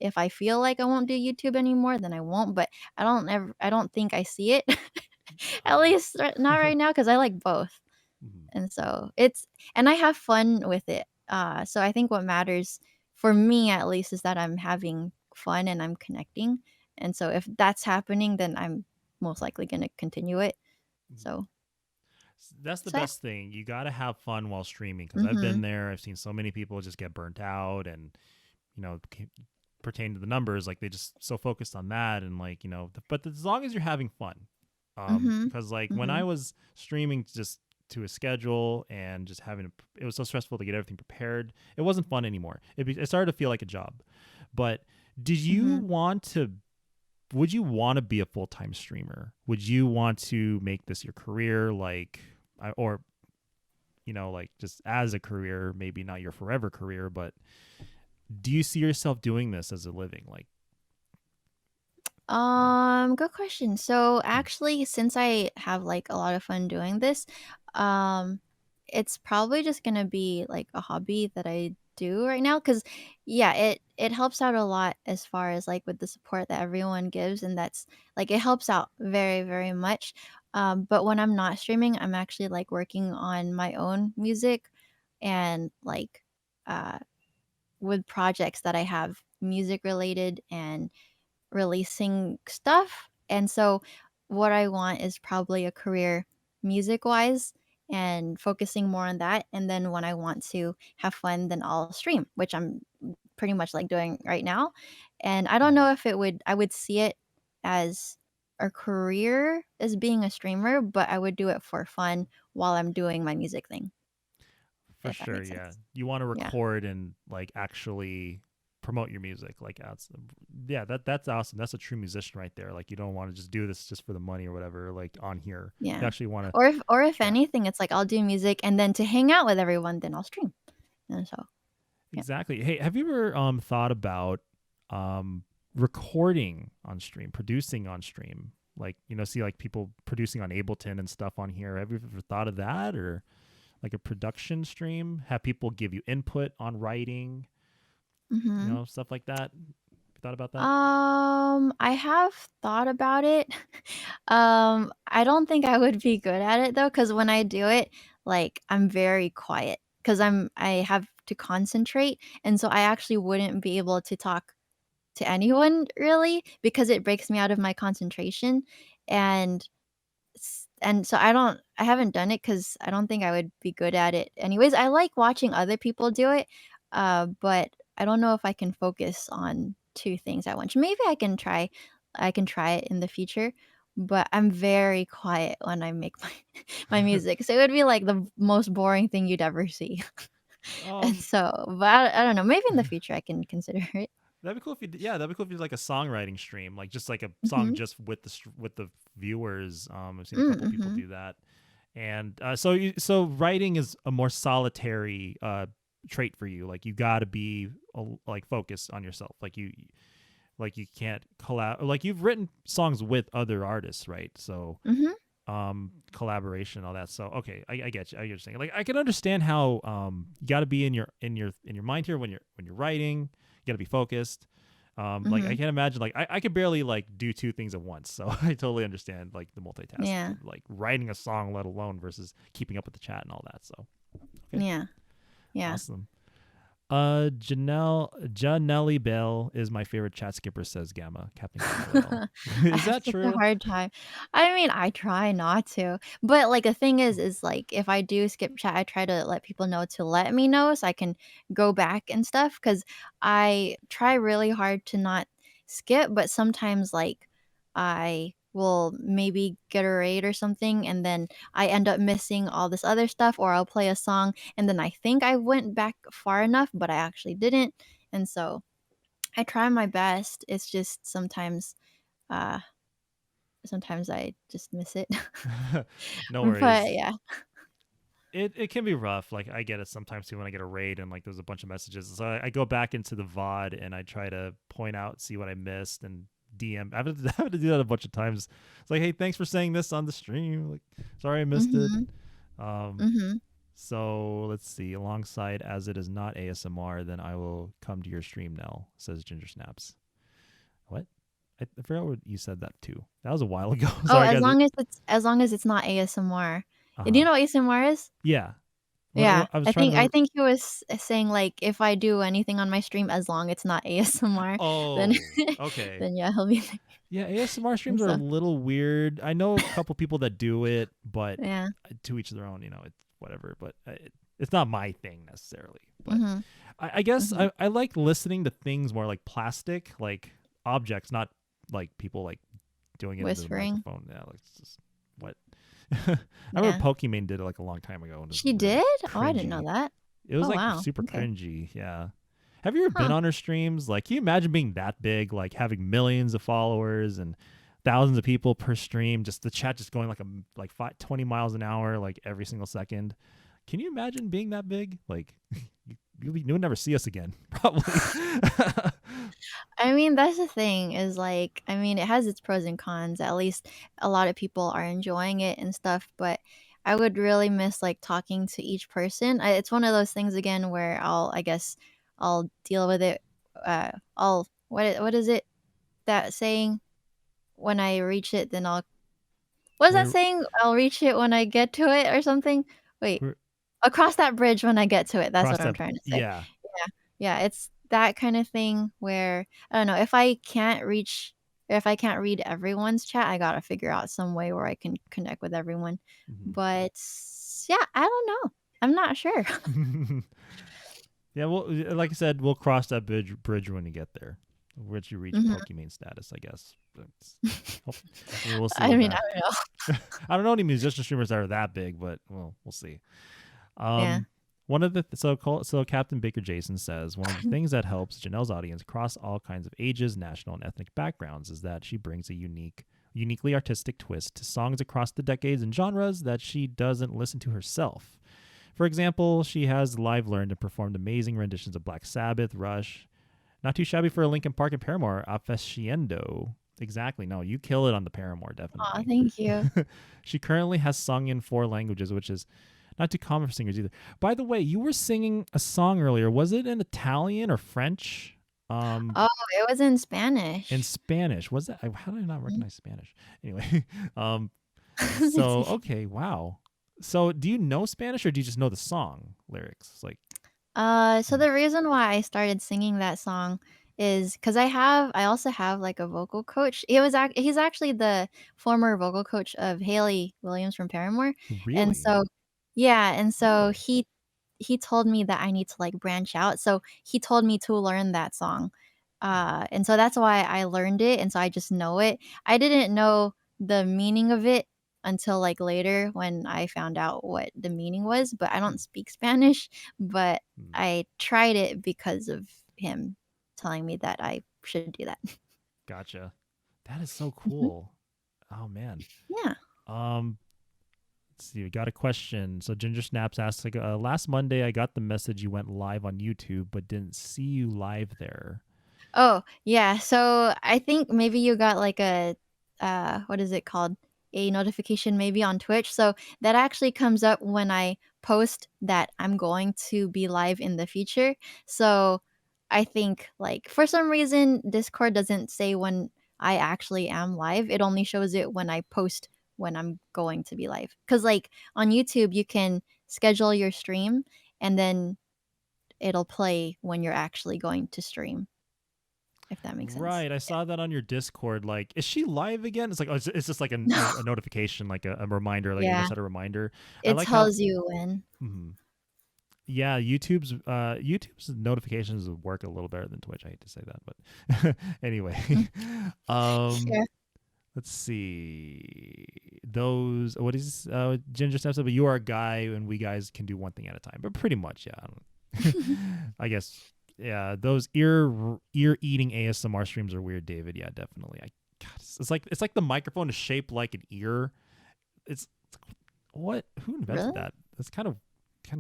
Speaker 2: if I feel like I won't do YouTube anymore, then I won't. But I don't think I see it. At least not right now, because I like both.
Speaker 1: mhm.
Speaker 2: And so it's and I have fun with it. So I think what matters for me at least is that I'm having fun and I'm connecting. And so if that's happening, then I'm most likely gonna continue it.
Speaker 1: Mhm.
Speaker 2: So
Speaker 1: That's the
Speaker 2: so yeah.
Speaker 1: best thing. You got to have fun while streaming because I've been
Speaker 2: Mhm.
Speaker 1: there. I've seen so many people just get burnt out and pertain to the numbers like they just so focused on that and like but as long as you're having fun
Speaker 2: Mhm.
Speaker 1: because like when I
Speaker 2: Mhm.
Speaker 1: was streaming just to a schedule and just it was so stressful to get everything prepared, it wasn't fun anymore. It started to feel like a job. But did you
Speaker 2: Mhm.
Speaker 1: want to would you want to be a full-time streamer? Would you want to make this your career like or like just as a career, maybe not your forever career, but do you see yourself doing this as a living? Like, yeah.
Speaker 2: Good question. So
Speaker 1: Hmm.
Speaker 2: actually, since I have like a lot of fun doing this, um, it's probably just gonna be like a hobby that I do right now. Cause yeah, it helps out a lot as far as like with the support that everyone gives, and that's like it helps out very, very much. But when I'm not streaming, I'm actually like working on my own music and like uh with projects that I have music related and releasing stuff. And so what I want is probably a career music wise and focusing more on that. And then when I want to have fun, then I'll stream, which I'm pretty much like doing right now. And I don't
Speaker 1: Hmm.
Speaker 2: know if I would see it as a career as being a streamer, but I would do it for fun while I'm doing my music thing,
Speaker 1: For
Speaker 2: if that
Speaker 1: sure,
Speaker 2: makes
Speaker 1: yeah.
Speaker 2: sense.
Speaker 1: You want to
Speaker 2: Yeah.
Speaker 1: record and like actually promote your music. Like, yeah, that's awesome. That's a true musician right there. Like, you don't want to just do this just for the money or whatever. Like on here, you
Speaker 2: Yeah.
Speaker 1: actually want to.
Speaker 2: Or if
Speaker 1: Yeah,
Speaker 2: anything, it's like I'll do music and then to hang out with everyone, then I'll stream. And so yeah.
Speaker 1: exactly. Hey, have you ever thought about um recording on stream, producing on stream? Like, see like people producing on Ableton and stuff on here. Have you ever thought of that, or like a production stream? Have people give you input on writing,
Speaker 2: Mm-hmm.
Speaker 1: stuff like that? You thought about that?
Speaker 2: I have thought about it. I don't think I would be good at it though, because when I do it, like I'm very quiet because I have to concentrate, and so I actually wouldn't be able to talk to anyone really because it breaks me out of my concentration, and so I haven't done it because I don't think I would be good at it anyways. I like watching other people do it, but I don't know if I can focus on 2 things at once. Maybe I can try it in the future, but I'm very quiet when I make my my music, so it would be like the most boring thing you'd ever see. And
Speaker 1: Um,
Speaker 2: so but I don't know, maybe in the future I can consider it.
Speaker 1: that'd be cool if you yeah, that'd be cool if you did like a songwriting stream, like just like a song
Speaker 2: Mhm.
Speaker 1: just with with the viewers. I've seen a couple people
Speaker 2: Mhm.
Speaker 1: do that, and so writing is a more solitary trait for you. Like you got to be like focused on yourself. Like you can't collab. Like you've written songs with other artists, right? So
Speaker 2: Mhm.
Speaker 1: collaboration, all that. So okay, I get you. I get what you're saying. Like I can understand how you got to be in your mind here when you're writing. You got to be focused. Like I
Speaker 2: Mhm.
Speaker 1: can't imagine. Like I could barely like do 2 things at once. So I totally understand like the multitasking,
Speaker 2: Yeah.
Speaker 1: like writing a song, let alone versus keeping up with the chat and all that. So okay,
Speaker 2: Yeah. Yeah.
Speaker 1: awesome. Janelli Bell is my favorite chat skipper, says Gamma, Captain Gamma Whale.
Speaker 2: I
Speaker 1: Is
Speaker 2: have
Speaker 1: that
Speaker 2: such a
Speaker 1: true?
Speaker 2: hard time. I mean, I try not to, but, like, the thing is, like, if I do skip chat, I try to let people know to let me know so I can go back and stuff. Because I try really hard to not skip, but sometimes, like, I will maybe get a raid or something, and then I end up missing all this other stuff, or I'll play a song, and then I think I went back far enough, but I actually didn't, and so I try my best. It's just uh sometimes I just miss it.
Speaker 1: No
Speaker 2: But
Speaker 1: worries.
Speaker 2: yeah.
Speaker 1: It can be rough. Like I get it sometimes too when I get a raid and like there's a bunch of messages. So I go back into the VOD and I try to point out, see what I missed, and DM. I have to do that a bunch of times. It's like, hey, thanks for saying this on the stream. Like, sorry I missed it.
Speaker 2: Mhm.
Speaker 1: Um,
Speaker 2: Mhm.
Speaker 1: so let's see. Alongside, as it is not ASMR, then I will come to your stream, Nell, says Ginger Snaps. What? I forgot what you said that too. That was a while ago.
Speaker 2: Oh,
Speaker 1: Sorry, guys.
Speaker 2: as long as it's not ASMR.
Speaker 1: Uh
Speaker 2: Do you
Speaker 1: huh.
Speaker 2: know what ASMR is?
Speaker 1: Yeah.
Speaker 2: Yeah.
Speaker 1: I was
Speaker 2: I
Speaker 1: trying to
Speaker 2: think
Speaker 1: remember.
Speaker 2: he was saying, like, if I do anything on my stream as long it's not ASMR, then
Speaker 1: Oh, okay.
Speaker 2: then yeah, he'll be there
Speaker 1: Yeah, ASMR
Speaker 2: and
Speaker 1: streams are a
Speaker 2: stuff.
Speaker 1: little weird. I know a couple people that do it, but
Speaker 2: Yeah.
Speaker 1: to each their own. It's whatever. But it's not my thing necessarily. But
Speaker 2: Mhm.
Speaker 1: I guess
Speaker 2: Mhm.
Speaker 1: I like listening to things more like plastic, like objects, not like people like doing it into the
Speaker 2: Whispering.
Speaker 1: microphone. Yeah, like it's just what. I remember
Speaker 2: Yeah.
Speaker 1: Pokimane did it like a long time ago, and it was
Speaker 2: She
Speaker 1: really
Speaker 2: did? Oh, I didn't know
Speaker 1: cringy.
Speaker 2: that.
Speaker 1: It was
Speaker 2: Oh,
Speaker 1: like
Speaker 2: wow.
Speaker 1: super
Speaker 2: Okay.
Speaker 1: cringy. Yeah. Have you ever been
Speaker 2: Huh.
Speaker 1: on her streams? Like, can you imagine being that big, like having millions of followers and thousands of people per stream, just the chat just going like 20 miles an hour, like every single second? Can you imagine being that big? Like, you would never see us again, probably.
Speaker 2: I mean, that's the thing is like, I mean, it has its pros and cons. At least a lot of people are enjoying it and stuff, but I would really miss like talking to each person. It's one of those things again where I guess I'll deal with it. What is it that saying? When I reach it, then what is that
Speaker 1: We're,
Speaker 2: saying? I'll reach it when I get to it or something? Wait,
Speaker 1: we're
Speaker 2: I'll cross that bridge when I get to it. That's
Speaker 1: cross
Speaker 2: what I'm
Speaker 1: that.
Speaker 2: trying to say.
Speaker 1: Yeah.
Speaker 2: Yeah. Yeah, it's that kind of thing where I don't know, if I can't reach or if I can't read everyone's chat, I gotta figure out some way where I can connect with everyone. But yeah, I don't know. I'm not sure.
Speaker 1: Mhm. Yeah, well, like I said, we'll cross that bridge when you get there. Once you reach
Speaker 2: Mhm.
Speaker 1: Pokimane status, I guess. Hope- we'll see
Speaker 2: I
Speaker 1: what
Speaker 2: mean, I
Speaker 1: that.
Speaker 2: don't know.
Speaker 1: I don't know any musician streamers that are that big, but well, we'll see.
Speaker 2: Yeah.
Speaker 1: Um, One of the so Captain Baker Jason says one of the things that helps Janelle's audience across all kinds of ages, national and ethnic backgrounds is that she brings a uniquely artistic twist to songs across the decades and genres that she doesn't listen to herself. For example, she has live learned and performed amazing renditions of Black Sabbath, Rush, not too shabby for a Linkin Park and Paramore, Afasciendo. Exactly. No, you kill it on the Paramore,
Speaker 2: Aw,
Speaker 1: definitely.
Speaker 2: thank you.
Speaker 1: She currently has sung in 4 languages, which is not too common for singers either. By the way, you were singing a song earlier. Was it in Italian or French?
Speaker 2: Oh, it was in
Speaker 1: In
Speaker 2: Spanish.
Speaker 1: Spanish. Was that? How did I not
Speaker 2: Mhm.
Speaker 1: recognize Spanish? Anyway, so okay, wow. So do you know Spanish or do you just know the song lyrics? It's like,
Speaker 2: So
Speaker 1: hmm,
Speaker 2: the reason why I started singing that song is because I also have like a vocal coach. He's actually the former vocal coach of Haley Williams from Paramore, and
Speaker 1: really?
Speaker 2: so yeah, and so
Speaker 1: Oh,
Speaker 2: he told me that I need to like branch out. So he told me to learn that song, and so that's why I learned it, and so I just know it. I didn't know the meaning of it until like later when I found out what the meaning was, but I
Speaker 1: hmm,
Speaker 2: don't speak Spanish, but
Speaker 1: hmm,
Speaker 2: I tried it because of him telling me that I should do that.
Speaker 1: gotcha. That is so
Speaker 2: Mhm.
Speaker 1: cool. Oh man.
Speaker 2: Yeah.
Speaker 1: Um, let's see. We got a question. So Ginger Snaps asks, like, last Monday I got the message you went live on YouTube, but didn't see you live there.
Speaker 2: Oh, yeah. So I think maybe you got like a what is it called? A notification maybe on Twitch. So that actually comes up when I post that I'm going to be live in the future. So I think like for some reason Discord doesn't say when I actually am live. It only shows it when I post when I'm going to be live. Cuz like on YouTube you can schedule your stream and then it'll play when you're actually going to stream, if that makes sense.
Speaker 1: Right, I saw that on your Discord. Like, is she live again? It's like, oh, it's just like a notification, like a reminder. Like, you
Speaker 2: Yeah,
Speaker 1: just set a reminder. I
Speaker 2: it
Speaker 1: like how,
Speaker 2: tells you when.
Speaker 1: mhm. Yeah, YouTube's notifications work a little better than Twitch. I hate to say that, but anyway,
Speaker 2: Mm,
Speaker 1: um,
Speaker 2: sure.
Speaker 1: let's see. Those what is Ginger Steps? But you are a guy, and we guys can do one thing at a time. But pretty much, yeah. I don't, I guess, yeah. Those ear eating ASMR streams are weird, David. Yeah, definitely. God, it's like the microphone is shaped like an ear. It's what? Who invented
Speaker 2: Really?
Speaker 1: that? That's kind of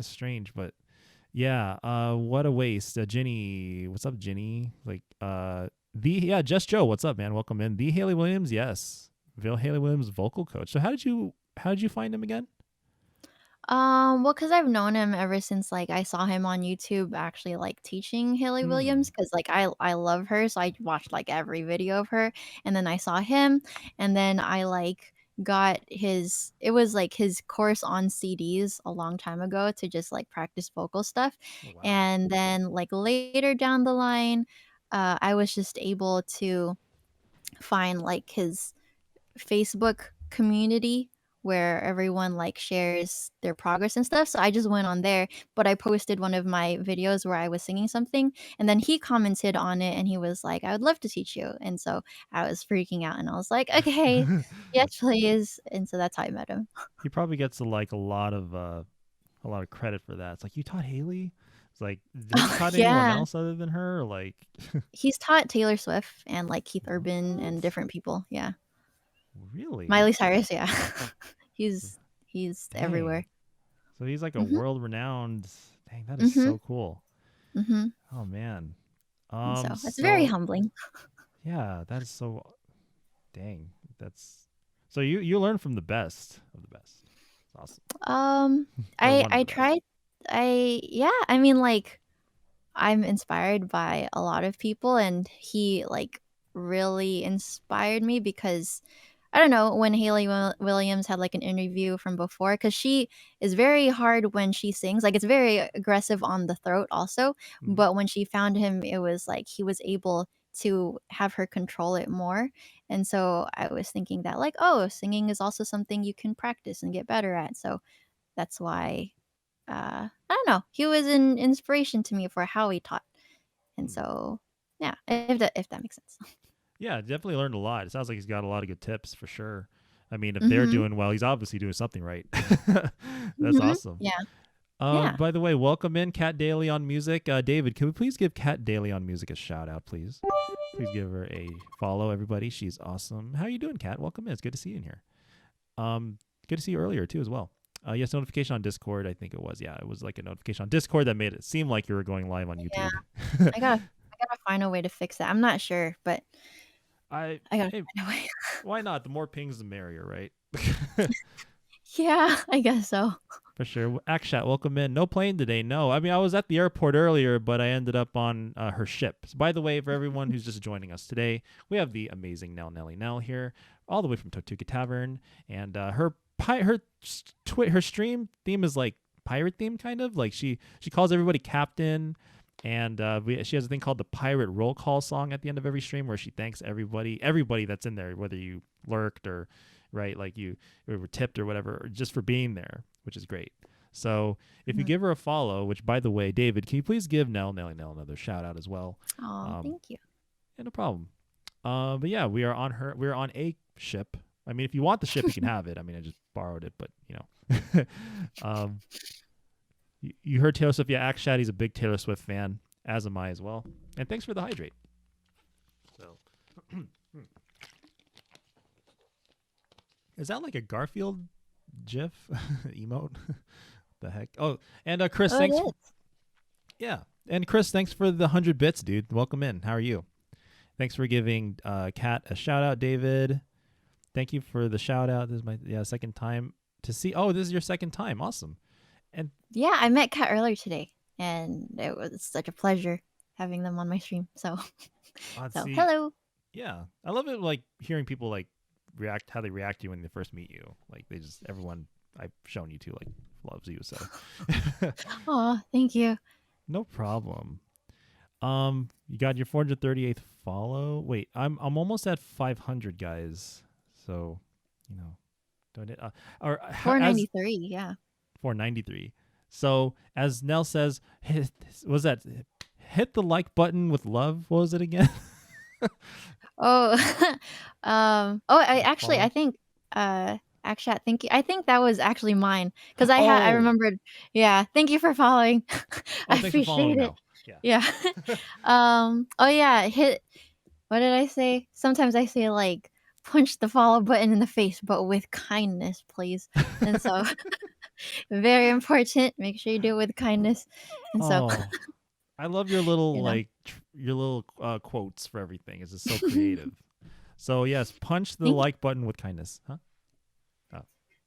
Speaker 1: strange, but yeah. What a waste. Ginny, what's up, Ginny? Like, Just Joe, what's up, man? Welcome in. The Haley Williams, yes, Bill Haley Williams, vocal coach. So how did you find him again?
Speaker 2: Well, because 'cause I've known him ever since, like, I saw him on YouTube actually, like, teaching Haley
Speaker 1: Hmm.
Speaker 2: Williams, cause like, I love her, so I watched, like, every video of her, and then I saw him, and then I, like, got his it was, like, his course on CDs a long time ago to just, like, practice vocal stuff,
Speaker 1: Oh wow.
Speaker 2: and then, like, later down the line, I was just able to find, like, his Facebook community where everyone like shares their progress and stuff. So I just went on there, but I posted one of my videos where I was singing something and then he commented on it and he was like, I would love to teach you. And so I was freaking out and I was like, okay, yes, please. And so that's how I met him.
Speaker 1: He probably gets like a lot of credit for that. It's like you taught Haley. It's like has he taught anyone
Speaker 2: Yeah.
Speaker 1: else other than her? Or like
Speaker 2: He's taught Taylor Swift and like Keith Urban and
Speaker 1: what?
Speaker 2: different people. Yeah.
Speaker 1: Really?
Speaker 2: Miley Cyrus. Yeah. he's everywhere.
Speaker 1: Dang. So he's like a
Speaker 2: Hmm.
Speaker 1: world renowned. Dang, that is
Speaker 2: Hmm.
Speaker 1: so cool.
Speaker 2: Hmm.
Speaker 1: Oh man.
Speaker 2: And so it's very
Speaker 1: So
Speaker 2: humbling.
Speaker 1: yeah, that is so dang. That's so you learn from the best of the best. It's awesome.
Speaker 2: Um,
Speaker 1: Or one of
Speaker 2: I
Speaker 1: the best.
Speaker 2: tried yeah, I mean, like, I'm inspired by a lot of people, and he, like, really inspired me because I don't know, when Haley Williams had, like, an interview from before, because she is very hard when she sings, like, it's very aggressive on the throat also,
Speaker 1: Mhm.
Speaker 2: but when she found him, it was like he was able to have her control it more, and so I was thinking that, like, "Oh, singing is also something you can practice and get better at," so that's why, I don't know, he was an inspiration to me for how he taught, and
Speaker 1: Hmm.
Speaker 2: so, yeah, if that makes sense.
Speaker 1: Yeah, definitely learned a lot. It sounds like he's got a lot of good tips for sure. I mean, if they're
Speaker 2: Mhm,
Speaker 1: doing well, he's obviously doing something right. That's
Speaker 2: mhm,
Speaker 1: awesome.
Speaker 2: yeah. Yeah.
Speaker 1: By the way, welcome in Cat Daily on Music. David, can we please give Cat Daily on Music a shout out, please? Please give her a follow, everybody. She's awesome. How are you doing, Cat? Welcome in. It's good to see you in here. Good to see you earlier too as well. Yes, notification on Discord. I think it was. Yeah, it was like a notification on Discord that made it seem like you were going live on
Speaker 2: Yeah.
Speaker 1: YouTube.
Speaker 2: I gotta find a way to fix that. I'm not sure, but
Speaker 1: I
Speaker 2: I gotta
Speaker 1: hey,
Speaker 2: find a way.
Speaker 1: why not? The more pings, the merrier, right?
Speaker 2: Yeah, I guess so.
Speaker 1: For sure. Akshat, welcome in. No plane today. No, I mean I was at the airport earlier, but I ended up on her ship. So by the way, for everyone who's just joining us today, we have the amazing Nelly Nell here, all the way from Tortuga Tavern, and her stream theme is like pirate theme, kind of like she calls everybody captain, and she has a thing called the pirate roll call song at the end of every stream where she thanks everybody that's in there, whether you lurked or right like you were tipped or whatever, or just for being there, which is great. So if you give her a follow, which by the way, David, can you please give Nell another shout out as well?
Speaker 2: Oh, thank you.
Speaker 1: Yeah, no problem. But yeah, we're on a ship. I mean, if you want the ship, you can have it. I mean, I just borrowed it, but you heard Taylor Swift. Yeah, Akshat, he's a big Taylor Swift fan, as am I as well. And thanks for the hydrate. So, is that like a Garfield GIF emote? The heck? Oh, and Chris, thanks. Yeah, and Chris, thanks for the 100 bits, dude. Welcome in. How are you? Thanks for giving Kat a shout out, David. Thank you for the shout out. This is my second time to see. Oh, this is your second time. Awesome. And
Speaker 2: yeah, I met Kat earlier today, and it was such a pleasure having them on my stream. So, hello.
Speaker 1: Yeah, I love it. Like hearing people like how they react to you when they first meet you. Like everyone I've shown you to like loves you. So,
Speaker 2: Oh, thank you.
Speaker 1: No problem. You got your 438th follow. Wait, I'm almost at 500 guys. So, don't it? Or
Speaker 2: 493. Yeah.
Speaker 1: 493. So as Nell says, hit the like button with love? What was it again?
Speaker 2: Oh, I think, Akshat, thank you. I think that was actually mine because I remembered. Yeah, thank you for following. I appreciate it. Yeah. Oh yeah, what did I say? Sometimes I say like punch the follow button in the face, but with kindness, please. And so very important. Make sure you do it with kindness. And so
Speaker 1: I love your little quotes for everything. It's just so creative. So yes, punch the like button with kindness. Huh? Oh,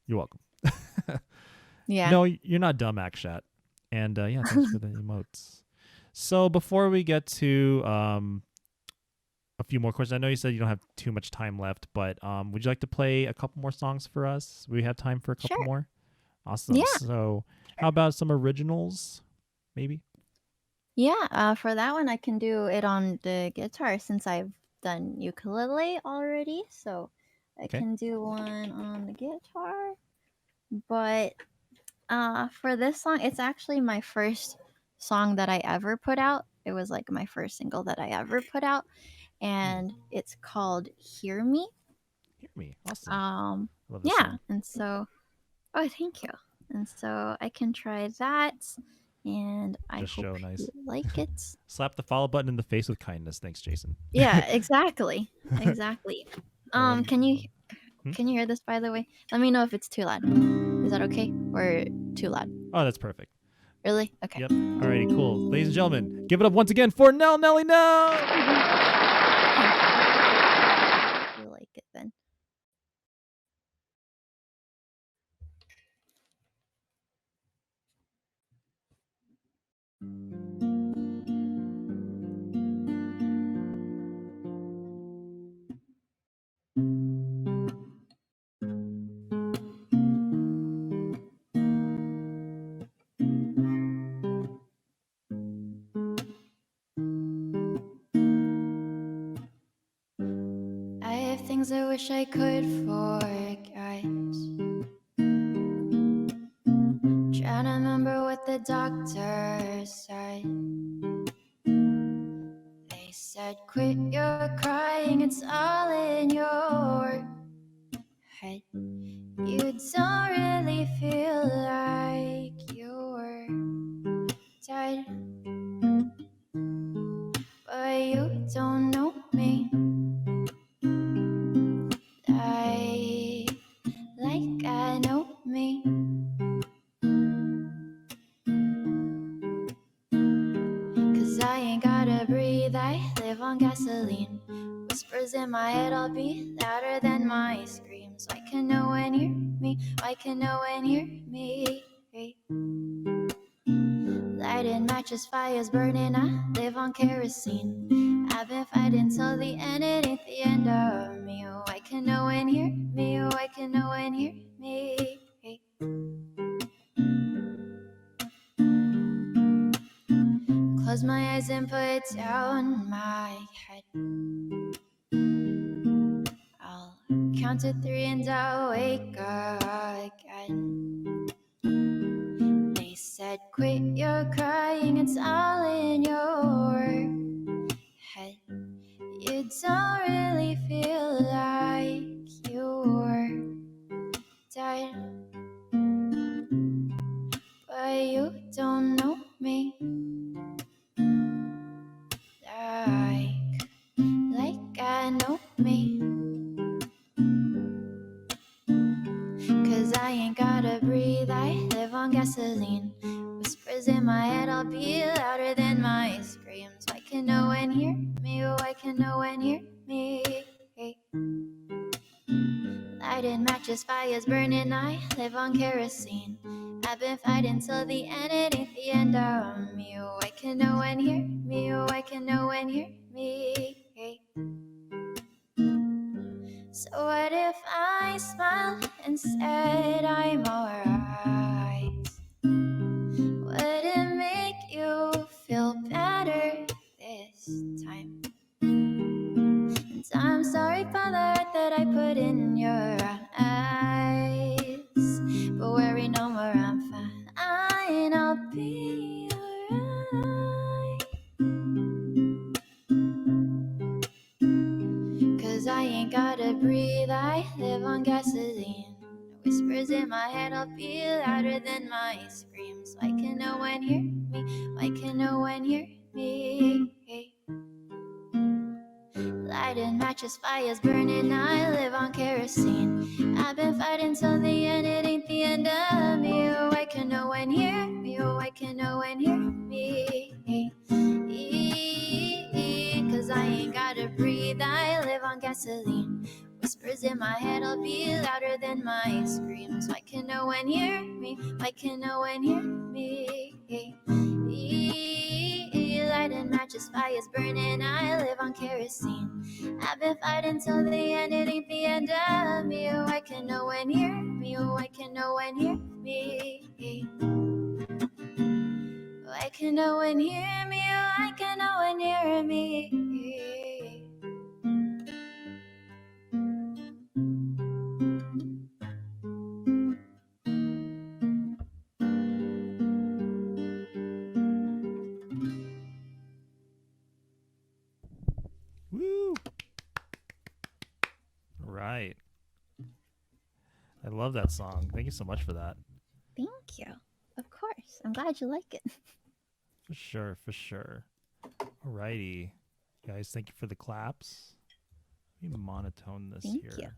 Speaker 1: you're welcome.
Speaker 2: Yeah.
Speaker 1: No, you're not dumb, Akshat. And yeah, thanks for the emotes. So before we get to a few more questions, I know you said you don't have too much time left, but would you like to play a couple more songs for us? We have time for a couple more. Awesome.
Speaker 2: Yeah.
Speaker 1: So how about some originals, maybe?
Speaker 2: Yeah. For that one, I can do it on the guitar since I've done ukulele already. So I can do one on the guitar. But for this song, it's actually my first song that I ever put out. It was like my first single that I ever put out, and it's called "Hear Me."
Speaker 1: Hear Me, awesome.
Speaker 2: Love this song. And so, thank you. And so I can try that, and I hope you like it.
Speaker 1: Slap the follow button in the face with kindness. Thanks, Jason.
Speaker 2: Yeah, exactly, exactly. Can you hear this, by the way? Let me know if it's too loud. Is that okay? Or too loud?
Speaker 1: Oh, that's perfect.
Speaker 2: Really? Okay.
Speaker 1: Yep. Alrighty, cool. Ladies and gentlemen, give it up once again for Nelly Nell!
Speaker 2: You like it then. Things I wish I could forget. Trying to remember what the doctor said. They said, quit your crying, it's all in your head. You don't really feel like you're Whispers in my head, I'll be louder than my screams. Why can no one hear me? Why can no one hear me? Lighting matches, fires burning, I live on kerosene. I've been fighting till the end, it ain't the end of me. Why can no one hear me? Why can no one hear me? Close my eyes and put down my head. I'll count to 3 and I'll wake again. They said, quit your crying, it's all in your head. You don't really feel like you're dead, but you don't know me like I know me. 'Cause I ain't gotta breathe, I live on gasoline. Whispers in my head, I'll be louder than my screams. Why can no one hear me? Why can no one hear me? Lighting matches, fires burning, I live on kerosene. I've been fighting till the end, it ain't the end of me. Why can no one hear me? Why can no one hear me? So what if I smile and said I'm alright? Would it make you feel better this time? And I'm sorry for the hurt that I put in your eyes, but worry no more, I'm fine, I'll be alright. 'Cause I ain't gotta breathe, I live on gasoline. Whispers in my head, I'll be louder than my screams. Why can no one hear me? Why can no one hear me? Lighting matches, fires burning, I live on kerosene. I've been fighting till the end, it ain't the end of me. Why can no one hear me? Why can no one hear me? 'Cause I ain't gotta breathe, I live on gasoline. Whispers in my head, I'll be louder than my screams. Why can no one hear me? Why can no one hear me? Lighting matches, fires burning, I live on kerosene. I've been fighting till the end, it ain't the end of me. Why can no one hear me? Why can no one hear me? Why can no one hear me? Why can no one hear me?
Speaker 1: Woo! Right. I love that song. Thank you so much for that.
Speaker 2: Thank you. Of course. I'm glad you like it.
Speaker 1: For sure, for sure. Alrighty. Guys, thank you for the claps. Let me monotone this
Speaker 2: Thank
Speaker 1: here.
Speaker 2: you.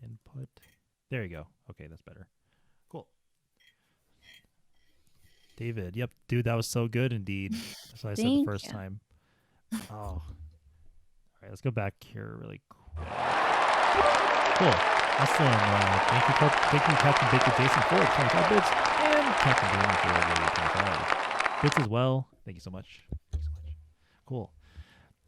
Speaker 1: Input. There you go. Okay, that's better. Cool. David, yep, dude, that was so good indeed. That's what I said the
Speaker 2: Thank
Speaker 1: first
Speaker 2: you.
Speaker 1: time. Oh. All right, let's go back here really quick. Cool. Awesome. Thank you, Captain Baker Jason for 25 bits, and Captain Damon for the 25 bits as well. Thank you so much. Thank you so much. Cool.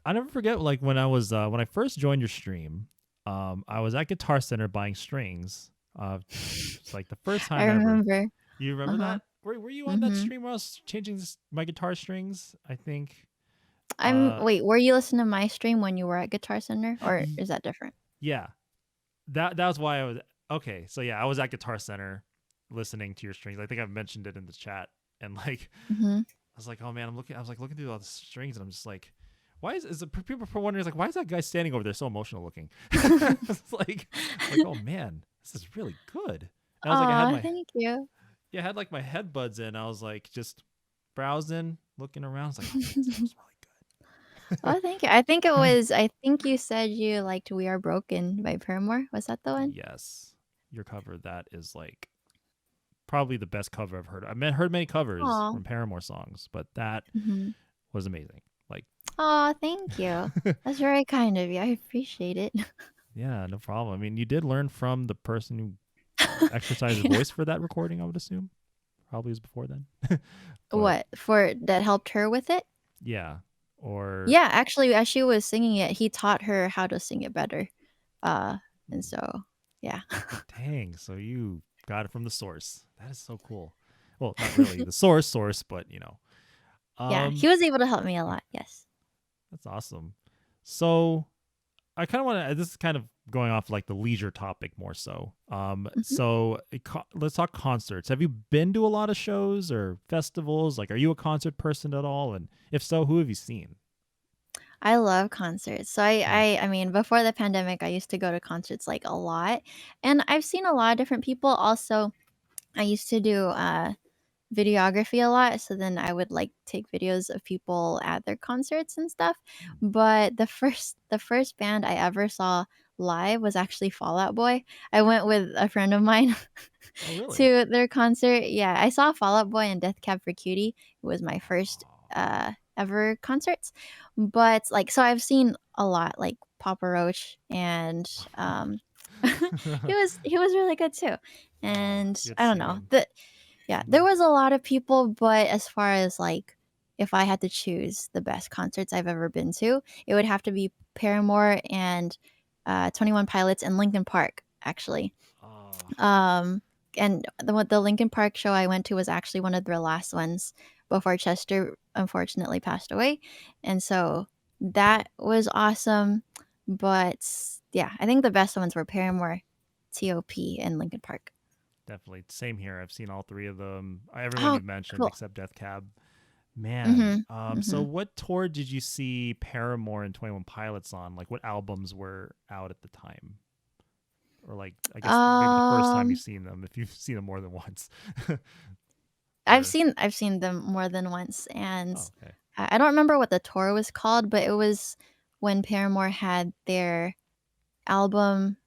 Speaker 1: I never forget, like when I first joined your stream, I was at Guitar Center buying strings. It's like the first time
Speaker 2: I remember.
Speaker 1: ever. You remember
Speaker 2: Uh-huh.
Speaker 1: that? Were you on that stream where I was changing my guitar strings? I think.
Speaker 2: Wait, were you listening to my stream when you were at Guitar Center, or is that different?
Speaker 1: Yeah. That was why I was okay. So yeah, I was at Guitar Center listening to your strings. I think I've mentioned it in the chat, and like I was like, oh man, I was looking through all the strings, and I'm just like, why is the people are wondering like, why is that guy standing over there so emotional looking? It's like, oh man, this is really good. And I was like, I had
Speaker 2: thank you.
Speaker 1: I had like my headbuds in. I was like just browsing, looking around. I was like, oh, man, this smells really good.
Speaker 2: Oh, thank you. I think you said you liked "We Are Broken" by Paramore. Was that the one?
Speaker 1: Yes, your cover, that is like probably the best cover I've heard. I've heard many covers
Speaker 2: Aw.
Speaker 1: from Paramore songs, but that was amazing. Like
Speaker 2: Oh, thank you. That's very kind of you. I appreciate it.
Speaker 1: Yeah, no problem. I mean, you did learn from the person who exercised his
Speaker 2: Yeah.
Speaker 1: voice for that recording, I would assume. Probably was before then. But
Speaker 2: What for that helped her with it?
Speaker 1: yeah. Or
Speaker 2: Yeah, actually, as she was singing it, he taught her how to sing it better. Uh, and so yeah.
Speaker 1: dang, so you got it from the source. That is so cool. Well, not really the source, but you know.
Speaker 2: Yeah,
Speaker 1: Um
Speaker 2: he was able to help me a lot. Yes.
Speaker 1: that's awesome. So I kind of want to. This is kind of going off like the leisure topic more so.
Speaker 2: Mhm.
Speaker 1: So let's talk concerts. Have you been to a lot of shows or festivals? Like, are you a concert person at all? And if so, who have you seen?
Speaker 2: I love concerts. So
Speaker 1: Hmm.
Speaker 2: I mean, before the pandemic, I used to go to concerts like a lot, and I've seen a lot of different people. Also, I used to do videography a lot, so then I would like take videos of people at their concerts and stuff. But the first band I ever saw live was actually Fall Out Boy. I went with a friend of mine
Speaker 1: Oh, really?
Speaker 2: to their concert. Yeah, I saw Fall Out Boy and Death Cab for Cutie. It was my first
Speaker 1: Oh.
Speaker 2: ever concerts. But like so I've seen a lot like Papa Roach and he was really good too.
Speaker 1: Oh,
Speaker 2: And
Speaker 1: you had to
Speaker 2: I don't
Speaker 1: see
Speaker 2: know.
Speaker 1: them.
Speaker 2: Yeah, there
Speaker 1: Mhm.
Speaker 2: was a lot of people, but as far as like if I had to choose the best concerts I've ever been to, it would have to be Paramore and 21 Pilots and Linkin Park, actually.
Speaker 1: Oh,
Speaker 2: Um, and the Linkin Park show I went to was actually one of their last ones before Chester unfortunately passed away, and so that was awesome. But yeah, I think the best ones were Paramore, T.O.P., and Linkin Park.
Speaker 1: definitely. Same here. I've seen all three of them. Everyone
Speaker 2: Oh,
Speaker 1: you've mentioned
Speaker 2: cool.
Speaker 1: except Death Cab. Man.
Speaker 2: Mhm.
Speaker 1: So
Speaker 2: Mhm.
Speaker 1: what tour did you see Paramore and 21 Pilots on? Like, what albums were out at the time? Or like, I guess maybe the first time you've
Speaker 2: Um,
Speaker 1: seen them, if you've seen them more than once.
Speaker 2: I've
Speaker 1: Or
Speaker 2: seen I've seen them more than once, and
Speaker 1: oh, okay.
Speaker 2: I don't remember what the tour was called, but it was when Paramore had their album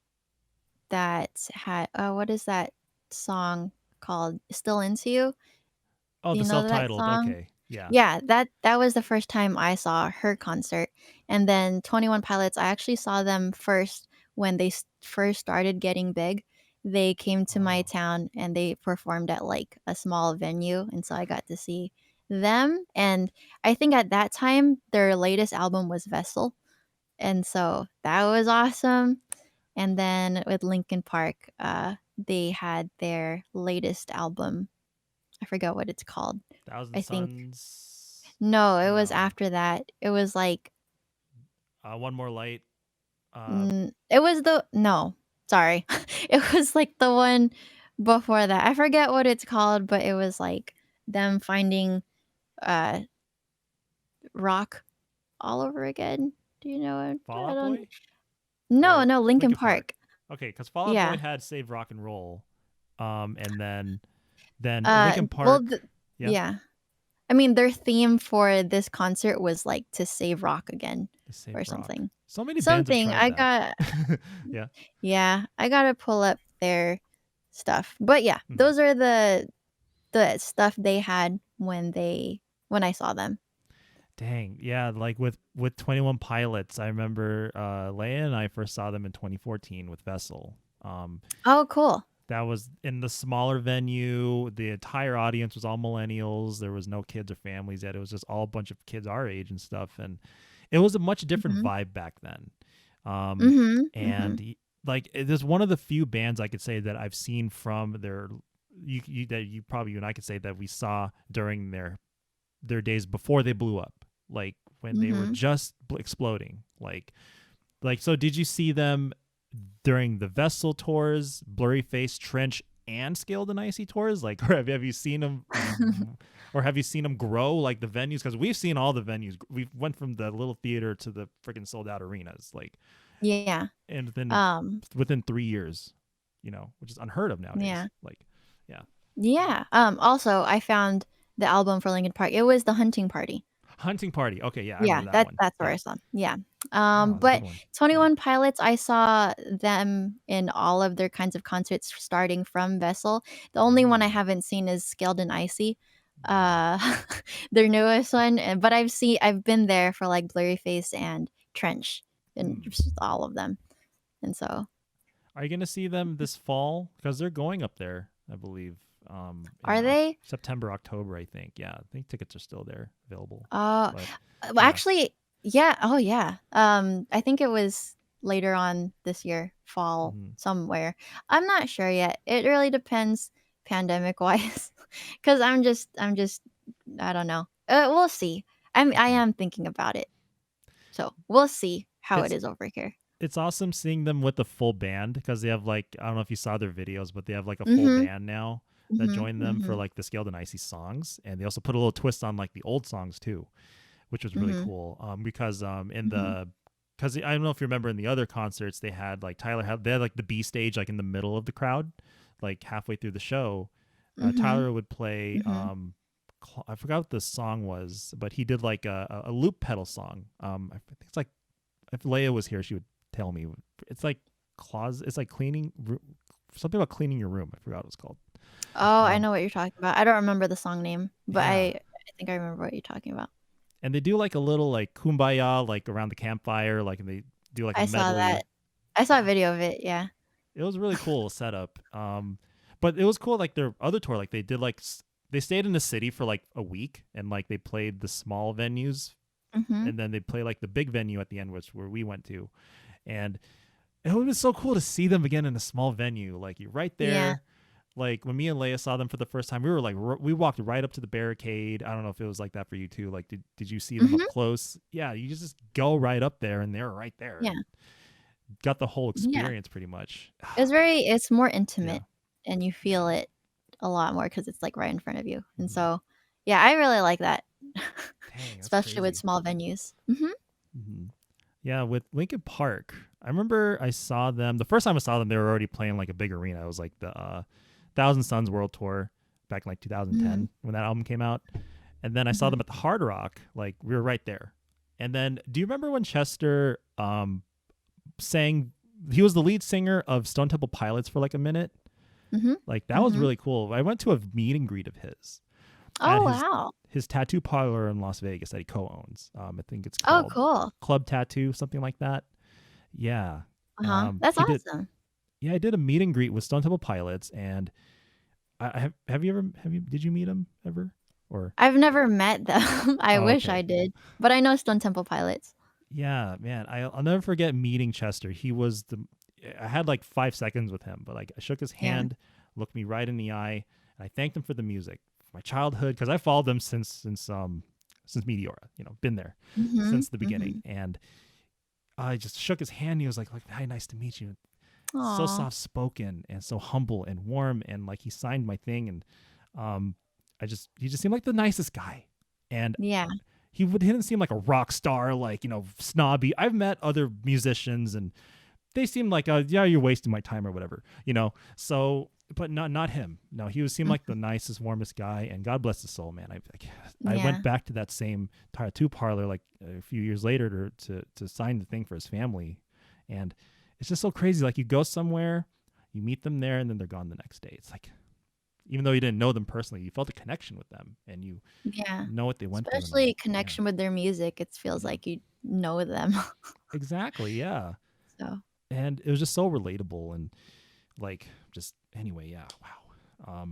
Speaker 2: that had what is that song called? Still Into You?
Speaker 1: Oh,
Speaker 2: Do
Speaker 1: the
Speaker 2: you know that
Speaker 1: self-titled.
Speaker 2: song?
Speaker 1: Okay, yeah.
Speaker 2: Yeah, that was the first time I saw her concert, and then 21 Pilots, I actually saw them first when they first started getting big. They came to my
Speaker 1: Oh,
Speaker 2: town and they performed at, like, a small venue, and so I got to see them, and I think at that time, their latest album was Vessel, and so that was awesome, and then with Linkin Park, they had their latest album. I forgot what it's called.
Speaker 1: Thousand
Speaker 2: I think
Speaker 1: Suns.
Speaker 2: no, it was
Speaker 1: No.
Speaker 2: after that. It was like
Speaker 1: One More Light. Uh,
Speaker 2: it was the no, sorry. It was like the one before that. I forget what it's called, but it was like them finding uh rock all over again. Do you know it?
Speaker 1: Fall
Speaker 2: I
Speaker 1: Out
Speaker 2: don't
Speaker 1: Boy
Speaker 2: No,
Speaker 1: or
Speaker 2: no, Linkin
Speaker 1: Linkin Park.
Speaker 2: Park.
Speaker 1: Okay, because Fall Out Boy
Speaker 2: Yeah.
Speaker 1: had Save Rock and Roll. And then Linkin
Speaker 2: Well,
Speaker 1: Park. Yeah,
Speaker 2: yeah. I mean, their theme for this concert was like to save rock again
Speaker 1: the Save
Speaker 2: or
Speaker 1: Rock.
Speaker 2: something.
Speaker 1: So many bands have
Speaker 2: Something
Speaker 1: tried
Speaker 2: I
Speaker 1: that.
Speaker 2: got
Speaker 1: Yeah.
Speaker 2: Yeah, I gotta pull up their stuff. But yeah,
Speaker 1: Mhm.
Speaker 2: those are the stuff they had when I saw them.
Speaker 1: Dang, yeah, like with 21 Pilots, I remember Leia and I first saw them in 2014 with Vessel.
Speaker 2: Oh, cool.
Speaker 1: That was in the smaller venue. The entire audience was all millennials. There was no kids or families yet. It was just all a bunch of kids our age and stuff. And it was a much different
Speaker 2: Mhm.
Speaker 1: vibe back then. Um,
Speaker 2: Mhm.
Speaker 1: and
Speaker 2: Mhm.
Speaker 1: like it is one of the few bands I could say that I've seen from their that you probably you and I could say that we saw during their days before they blew up, like when they were
Speaker 2: Mhm.
Speaker 1: just exploding. Like so, did you see them during the Vessel tours, Blurry Face, Trench, and Scaled and Icy tours? Like, or have you seen them, or have you seen them grow like the venues? Because we've seen all the venues. We went from the little theater to the freaking sold out arenas, like,
Speaker 2: Yeah.
Speaker 1: and
Speaker 2: Um,
Speaker 1: within 3 years, which is unheard of nowadays.
Speaker 2: yeah.
Speaker 1: Like, yeah,
Speaker 2: Yeah. Also, I found the album for Linkin Park. It was The Hunting Party.
Speaker 1: Hunting Party. Okay, yeah, I
Speaker 2: Yeah,
Speaker 1: remember that one.
Speaker 2: that's where
Speaker 1: Yeah,
Speaker 2: I saw 'em. Yeah.
Speaker 1: oh, that's a good
Speaker 2: But
Speaker 1: one. Yeah.
Speaker 2: 21 Pilots, I saw them in all of their kinds of concerts starting from Vessel. The only one I
Speaker 1: Mm.
Speaker 2: haven't seen is Scaled and Icy. uh their newest one, but I've been there for like Blurryface and Trench and
Speaker 1: Hmm.
Speaker 2: just all of them. And so
Speaker 1: Are you gonna see them this fall? Because they're going up there, I believe,
Speaker 2: are
Speaker 1: in
Speaker 2: they?
Speaker 1: September, October. I think. Yeah, I think tickets are still there available.
Speaker 2: Uh,
Speaker 1: But
Speaker 2: well,
Speaker 1: yeah.
Speaker 2: actually, yeah. Oh, yeah. I think it was later on this year, fall
Speaker 1: Hmm.
Speaker 2: somewhere. I'm not sure yet. It really depends, pandemic wise, because I don't know. We'll see. I
Speaker 1: Hmm.
Speaker 2: am thinking about it, so we'll see how it
Speaker 1: It's
Speaker 2: is over here.
Speaker 1: it's awesome seeing them with the full band because they have like I don't know if you saw their videos, but they have like a full
Speaker 2: Mhm.
Speaker 1: band now that
Speaker 2: Mhm.
Speaker 1: joined them for
Speaker 2: Mhm.
Speaker 1: like the Scaled and Icy songs, and they also put a little twist on like the old songs too, which was really
Speaker 2: Mhm.
Speaker 1: cool. Because in
Speaker 2: Mhm.
Speaker 1: the because I don't know if you remember in the other concerts they had like they had like the B stage like in the middle of the crowd, like halfway through the show.
Speaker 2: Mhm.
Speaker 1: Tyler would play
Speaker 2: Mhm.
Speaker 1: I forgot what the song was, but he did like a loop pedal song. I think it's like if Leia was here, she would tell me. It's like it's like something about cleaning your room. I forgot what it's called.
Speaker 2: Oh, I
Speaker 1: Um,
Speaker 2: know what you're talking about. I don't remember the song name, but
Speaker 1: yeah,
Speaker 2: I think I remember what you're talking about.
Speaker 1: and they do like a little like kumbaya like around the campfire, like and they do like a
Speaker 2: I saw
Speaker 1: medley.
Speaker 2: that. I saw a
Speaker 1: Yeah,
Speaker 2: video of it, yeah.
Speaker 1: it was really cool setup. But it was cool like their other tour, like they did like they stayed in the city for like a week and like they played the small venues
Speaker 2: Mhm.
Speaker 1: and then they play like the big venue at the end, which where we went to, and it was so cool to see them again in a small venue. Like you're right
Speaker 2: Yeah.
Speaker 1: there. Like when me and Leia saw them for the first time, we were like, we walked right up to the barricade. I don't know if it was like that for you too. Like, did you see them up
Speaker 2: Mhm.
Speaker 1: close? Yeah, you just go right up there and they're right there
Speaker 2: Yeah.
Speaker 1: and got the whole
Speaker 2: Yeah.
Speaker 1: experience pretty much.
Speaker 2: It's more
Speaker 1: Yeah.
Speaker 2: intimate and you feel it a lot more because it's, like, right in front of you, and
Speaker 1: Hmm.
Speaker 2: so, yeah, I really like that,
Speaker 1: Dang, that's
Speaker 2: especially with
Speaker 1: crazy.
Speaker 2: small venues. Mhm.
Speaker 1: Hmm. Yeah, with Lincoln Park, I remember I saw them the first time I saw them. They were already playing like a big arena. It was like the Thousand Suns World Tour back in like
Speaker 2: Mhm.
Speaker 1: 2010 when that album came out. And then I saw
Speaker 2: Mhm.
Speaker 1: them at the Hard Rock. Like we were right there. And then, do you remember when Chester sang? He was the lead singer of Stone Temple Pilots for like a minute.
Speaker 2: Mhm.
Speaker 1: Like that was
Speaker 2: Mhm.
Speaker 1: really cool. I went to a meet and greet of his at
Speaker 2: Oh, wow.
Speaker 1: his tattoo parlor in Las Vegas that he co-owns. I think it's
Speaker 2: Oh,
Speaker 1: called
Speaker 2: cool.
Speaker 1: Club Tattoo, something like that. Yeah.
Speaker 2: Uh-huh. That's
Speaker 1: He did.
Speaker 2: awesome.
Speaker 1: Yeah, I did a meet and greet with Stone Temple Pilots, and have you ever did you meet him ever or
Speaker 2: I've never met them. I
Speaker 1: oh
Speaker 2: wish I
Speaker 1: okay.
Speaker 2: did, but I know Stone Temple Pilots.
Speaker 1: Yeah, man, I'll never forget meeting Chester. He was the I had like 5 seconds with him, but like I shook his
Speaker 2: Yeah.
Speaker 1: hand, looked me right in the eye, and I thanked him for the music, for my childhood, because I followed them since Meteora, been there
Speaker 2: Mhm.
Speaker 1: since the beginning,
Speaker 2: Mhm.
Speaker 1: and I just shook his hand. He was like, "Hi, nice to meet you." So
Speaker 2: Aw.
Speaker 1: soft spoken and so humble and warm, and like he signed my thing, and um, he just seemed like the nicest guy, and
Speaker 2: Yeah.
Speaker 1: he didn't seem like a rock star, like snobby. I've met other musicians and they seemed like yeah, you're wasting my time or whatever, so but not him. No, he seemed like the
Speaker 2: Mhm.
Speaker 1: nicest, warmest guy, and God bless his soul, man. I went
Speaker 2: Yeah.
Speaker 1: back to that same tattoo parlor like a few years later to sign the thing for his family, and it's just so crazy. Like you go somewhere, you meet them there, and then they're gone the next day. It's like even though you didn't know them personally, you felt a connection with them, and you
Speaker 2: Yeah.
Speaker 1: know what they went through, and
Speaker 2: Especially
Speaker 1: yeah,
Speaker 2: connection with their music, it feels
Speaker 1: yeah,
Speaker 2: like you know them.
Speaker 1: exactly, yeah.
Speaker 2: So,
Speaker 1: And it was just so relatable and like just anyway, yeah, wow.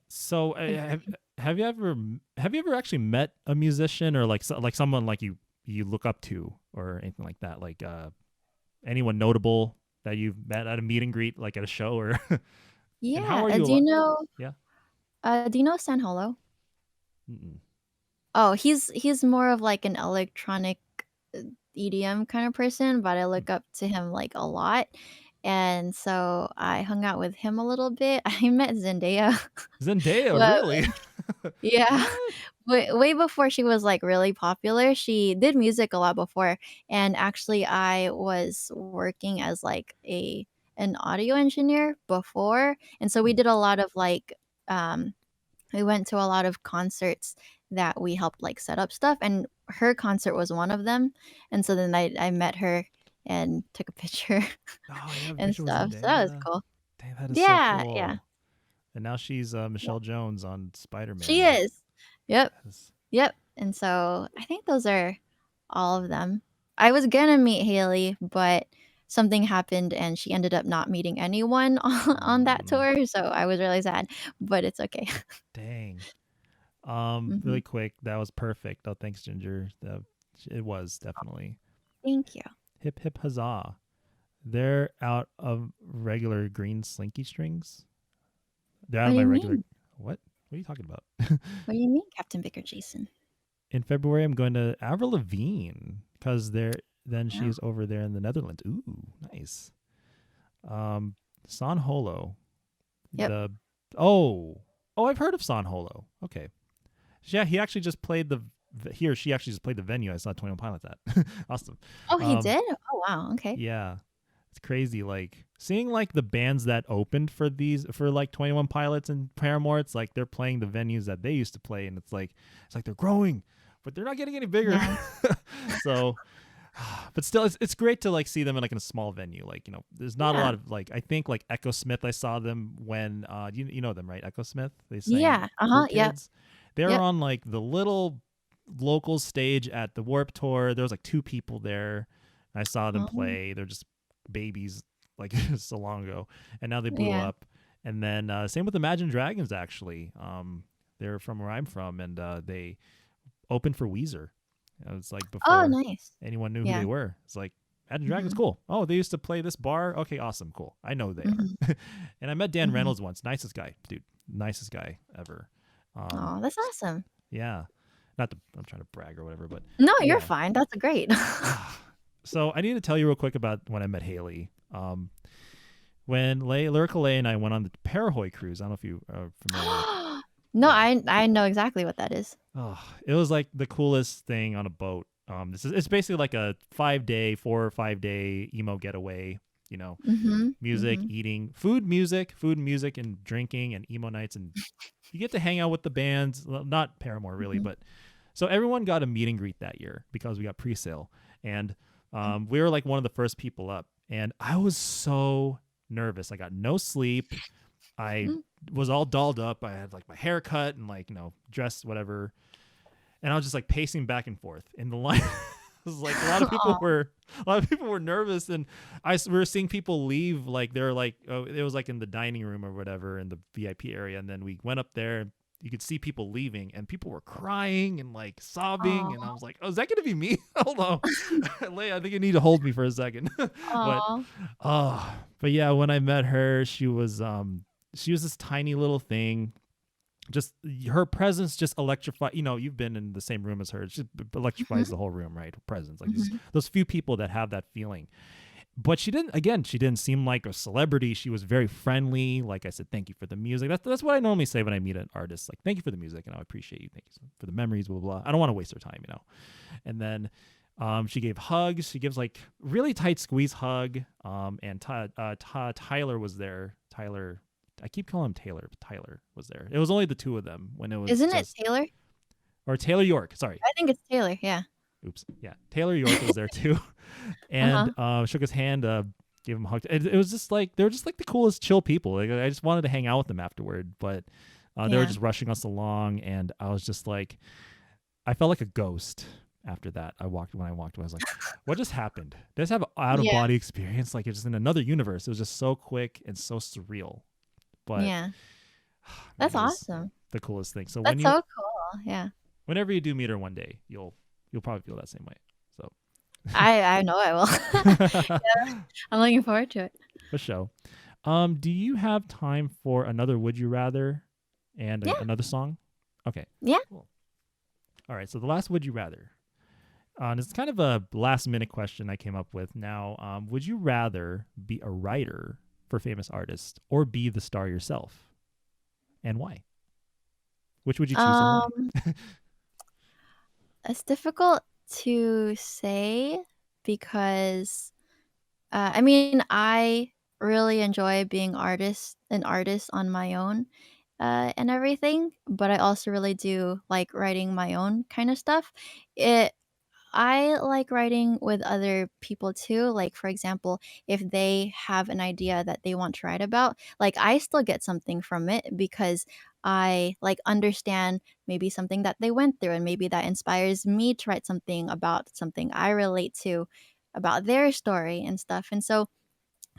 Speaker 1: So
Speaker 2: agree.
Speaker 1: have you ever actually met a musician or like like someone like you look up to or anything like that, like anyone notable that you've met at a meet and greet, like at a show or and how
Speaker 2: Yeah,
Speaker 1: are you yeah.
Speaker 2: do you know San Holo?
Speaker 1: Mm-mm.
Speaker 2: Oh, he's more of like an electronic, uh, EDM kind of person, but I
Speaker 1: Mm.
Speaker 2: look up to him, like, a lot, and so I hung out with him a little bit. I met Zendaya.
Speaker 1: Zendaya,
Speaker 2: Well,
Speaker 1: really?
Speaker 2: yeah.
Speaker 1: What?
Speaker 2: Way before she was, like, really popular, she did music a lot before, and actually I was working as, like, an audio engineer before, and so we
Speaker 1: Mm.
Speaker 2: did a lot of, like, um we went to a lot of concerts that we helped, like, set up stuff, and her concert was one of them, and so then I met her and took a picture
Speaker 1: Oh, you have a
Speaker 2: and
Speaker 1: picture with
Speaker 2: stuff, so that was
Speaker 1: Zendaya.
Speaker 2: cool.
Speaker 1: Dang, that is so
Speaker 2: Yeah, yeah.
Speaker 1: cool. And now she's
Speaker 2: Yeah.
Speaker 1: Michelle Jones on
Speaker 2: She
Speaker 1: Spider-Man.
Speaker 2: is. Yep.
Speaker 1: Yes.
Speaker 2: Yep. And so I think those are all of them. I was gonna meet Haley, but something happened and she ended up not meeting anyone on that
Speaker 1: Mm,
Speaker 2: tour, so I was really sad, but it's okay.
Speaker 1: dang.
Speaker 2: Mhm.
Speaker 1: Really quick, that was perfect. Oh, thanks, Ginger. It was definitely.
Speaker 2: Thank you.
Speaker 1: Hip hip huzzah. They're out of regular green slinky strings. They're out
Speaker 2: What
Speaker 1: of
Speaker 2: do
Speaker 1: my
Speaker 2: you
Speaker 1: regular.
Speaker 2: mean?
Speaker 1: What? What are you talking about?
Speaker 2: What do you mean, Captain Baker Jason?
Speaker 1: In February, I'm going to Avril Lavigne because then
Speaker 2: Oh,
Speaker 1: she's over there in the Netherlands. Ooh, nice. Um, San Holo.
Speaker 2: yep.
Speaker 1: The oh oh, I've heard of San Holo. Okay, yeah, he actually just played he or she actually just played the venue I saw 21 Pilots at. Awesome.
Speaker 2: Oh, he
Speaker 1: Um,
Speaker 2: did? Oh, wow, okay.
Speaker 1: yeah, it's crazy. Like seeing like the bands that opened for like 21 Pilots and Paramore. It's like they're playing the venues that they used to play, and it's like they're growing, but they're not getting any bigger.
Speaker 2: Yeah.
Speaker 1: So, but still, it's great to like see them in like in a small venue. Like there's not a
Speaker 2: Yeah.
Speaker 1: lot of like I think like Echo Smith. I saw them when you know them, right? Echo Smith. They sang
Speaker 2: Yeah.
Speaker 1: Cool
Speaker 2: Uh-huh, yep,
Speaker 1: Kids. They were
Speaker 2: yep.
Speaker 1: on like the little local stage at the Warp Tour. There was like two people there. I saw them
Speaker 2: Oh,
Speaker 1: play. They're just babies like so long ago, and now they blew
Speaker 2: yeah.
Speaker 1: up. And then same with Imagine Dragons actually. They're from where I'm from, and they opened for Weezer. It was like
Speaker 2: Oh,
Speaker 1: before
Speaker 2: nice.
Speaker 1: anyone knew who they
Speaker 2: Yeah.
Speaker 1: were. It's like Imagine Dragons,
Speaker 2: Mhm.
Speaker 1: cool. Oh, they used to play this bar. Okay, awesome, cool. I know who they are.
Speaker 2: Mhm.
Speaker 1: And I met Dan
Speaker 2: Mhm.
Speaker 1: Reynolds once. Nicest guy, dude. Nicest guy ever. Um,
Speaker 2: Aw, that's awesome.
Speaker 1: yeah. Not to, I'm trying to brag or whatever, but
Speaker 2: No, you're
Speaker 1: yeah.
Speaker 2: fine, that's great.
Speaker 1: So I need to tell you real quick about when I met Haley. When Lyrical Lay and I went on the Parahoy cruise. I don't know if you are familiar with.
Speaker 2: No,
Speaker 1: Yeah.
Speaker 2: I know exactly what that is.
Speaker 1: Oh, it was like the coolest thing on a boat. It's basically like a 4 or 5 day emo getaway. You know,
Speaker 2: Mhm.
Speaker 1: music,
Speaker 2: Mhm.
Speaker 1: eating, food, music, and drinking, and emo nights, and you get to hang out with the bands. Well, not Paramore really,
Speaker 2: Mhm.
Speaker 1: but so everyone got a meet and greet that year because we got pre-sale, and
Speaker 2: Mhm.
Speaker 1: we were like one of the first people up, and I was so nervous. I got no sleep. I
Speaker 2: Mm.
Speaker 1: was all dolled up. I had like my hair cut and like dressed whatever, and I was just like pacing back and forth in the line. It was like
Speaker 2: Aw.
Speaker 1: a lot of people were nervous, and we were seeing people leave. Like they're like, oh, it was like in the dining room or whatever in the VIP area, and then we went up there. And you could see people leaving, and people were crying and like sobbing, and I
Speaker 2: Aw.
Speaker 1: was like, "Oh, is that gonna be me?" Hold on, Leia, I think you need to hold me for a second. but
Speaker 2: Aw.
Speaker 1: oh, but yeah, when I met her, she was this tiny little thing. Just her presence just electrify. You've been in the same room as her. It just electrifies
Speaker 2: Mhm.
Speaker 1: the whole room, right? Her presence, like
Speaker 2: Mhm.
Speaker 1: those few people that have that feeling. But she didn't. Again, she didn't seem like a celebrity. She was very friendly. Like I said, thank you for the music. That's what I normally say when I meet an artist. Like, thank you for the music, and I appreciate you. Thank you for the memories. Blah blah. Blah. I don't want to waste her time. And then she gave hugs. She gives like really tight squeeze hug. And Tyler was there. Tyler, I keep calling him Taylor, but Tyler was there. It was only the two of them when it was
Speaker 2: Isn't it
Speaker 1: just
Speaker 2: Taylor?
Speaker 1: or Taylor York. Sorry,
Speaker 2: I think it's Taylor, yeah.
Speaker 1: oops, yeah, Taylor York was there too, and
Speaker 2: Uh-huh.
Speaker 1: shook his hand, gave him a hug. It was just like they were just like the coolest, chill people. Like I just wanted to hang out with them afterward, but they were
Speaker 2: Yeah.
Speaker 1: just rushing us along, and I was just like, I felt like a ghost after that. When I walked away, I was like, what just happened? Did I just have an out of
Speaker 2: Yeah.
Speaker 1: body experience? Like it's just in another universe. It was just so quick and so surreal. But
Speaker 2: Yeah.
Speaker 1: man,
Speaker 2: That's
Speaker 1: it was
Speaker 2: awesome.
Speaker 1: the coolest thing. So
Speaker 2: That's so cool, yeah.
Speaker 1: whenever you do meet her one day, you'll probably feel that same way. So
Speaker 2: I know I will. Yeah, I'm looking forward to it.
Speaker 1: for sure. Do you have time for another Would You Rather and
Speaker 2: Yeah,
Speaker 1: another song? Okay,
Speaker 2: yeah.
Speaker 1: cool. All right, so the last Would You Rather. It's kind of a last minute question I came up with. Now, would you rather be a writer for famous artists or be the star yourself? And why? Which would you choose and why?
Speaker 2: Um, it's difficult to say because, I mean, I really enjoy being an artist on my own, and everything, but I also really do like writing my own kind of stuff. It I like writing with other people too. Like, for example, if they have an idea that they want to write about, like, I still get something from it because I like understand maybe something that they went through, and maybe that inspires me to write something about something I relate to about their story and stuff. And so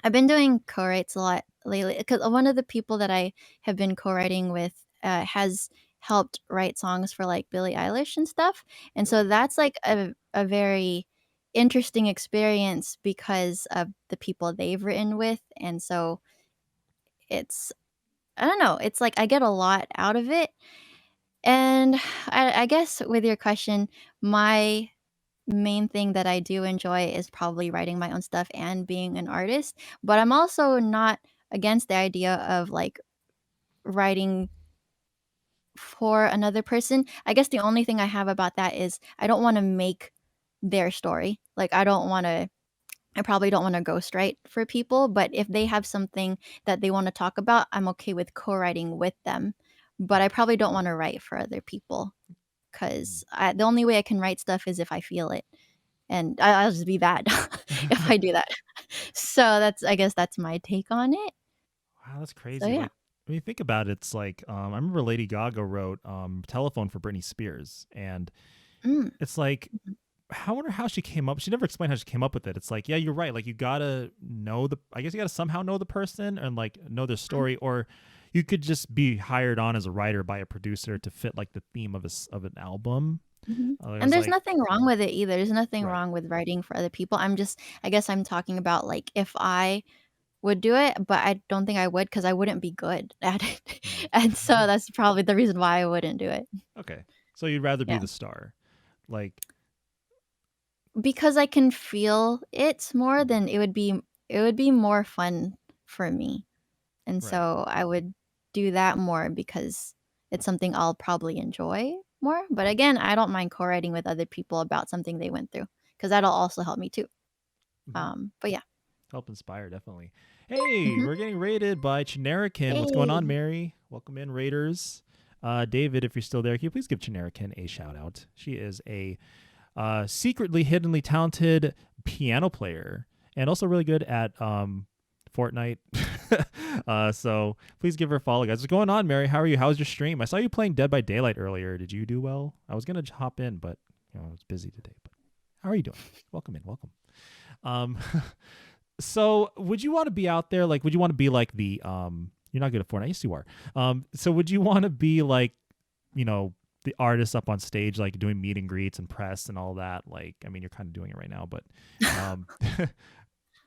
Speaker 2: I've been doing co-writes a lot lately because one of the people that I have been co-writing with has helped write songs for like Billie Eilish and stuff, and so
Speaker 1: Really?
Speaker 2: that's like a very interesting experience because of the people they've written with, and so it's I don't know, it's like I get a lot out of it, and I guess with your question, my main thing that I do enjoy is probably writing my own stuff and being an artist, but I'm also not against the idea of, like, writing for another person. I guess the only thing I have about that is I don't wanna make their story. Like, I probably don't wanna ghostwrite for people, but if they have something that they wanna talk about, I'm okay with co-writing with them, but I
Speaker 1: Mm,
Speaker 2: probably don't wanna write for other people
Speaker 1: mm.
Speaker 2: 'cause the only way I can write stuff is if I feel it. And I'll just be bad if I do that. So that's I guess that's my take on it.
Speaker 1: Wow, that's
Speaker 2: So
Speaker 1: crazy.
Speaker 2: yeah.
Speaker 1: Like when you think about it, it's like I remember Lady Gaga wrote "Telephone" for Britney Spears, and
Speaker 2: Mm,
Speaker 1: it's like
Speaker 2: mhm,
Speaker 1: I wonder how she came up. She never explained how she came up with it. It's like, yeah, you're right. Like you gotta know the. I guess you gotta somehow know the person and like know their
Speaker 2: mhm,
Speaker 1: story, or you could just be hired on as a writer by a producer to fit like the theme of of an album.
Speaker 2: mhm.
Speaker 1: It
Speaker 2: And
Speaker 1: was
Speaker 2: there's
Speaker 1: like,
Speaker 2: nothing wrong with it either. There's nothing
Speaker 1: right.
Speaker 2: wrong with writing for other people. I guess I'm talking about, like, if I would do it, but I don't think I would because I wouldn't be good at it. And so
Speaker 1: Mm.
Speaker 2: that's probably the reason why I wouldn't do it.
Speaker 1: Okay, so you'd rather be
Speaker 2: Yeah.
Speaker 1: the star, like.
Speaker 2: Because I can feel it more,
Speaker 1: Mm,
Speaker 2: then it would be more fun for me. And
Speaker 1: right.
Speaker 2: so I would do that more because it's something I'll probably enjoy more. But again, I don't mind co-writing with other people about something they went through because that'll also help me too.
Speaker 1: Hmm.
Speaker 2: But yeah.
Speaker 1: Help inspire, definitely. Hey,
Speaker 2: Mhm.
Speaker 1: we're getting rated by Chinerican. What's going on,
Speaker 2: Hey.
Speaker 1: Mary? Welcome in, Raiders. David, if you're still there, can you please give Chinerican a shout out? She is a secretly, hiddenly talented piano player and also really good at Fortnite. So please give her a follow, guys. What's going on, Mary? How are you? How was your stream? I saw you playing Dead by Daylight earlier. Did you do well? I was gonna hop in, but I was busy today. But how are you doing? Welcome in. Welcome. Um, so would you want to be out there? Like, would you want to be like the You're not good at Fortnite. Yes, you are. So would you want to be like, you know, the artist up on stage, like doing meet and greets and press and all that? Like, I mean, you're kind of doing it right now, but um,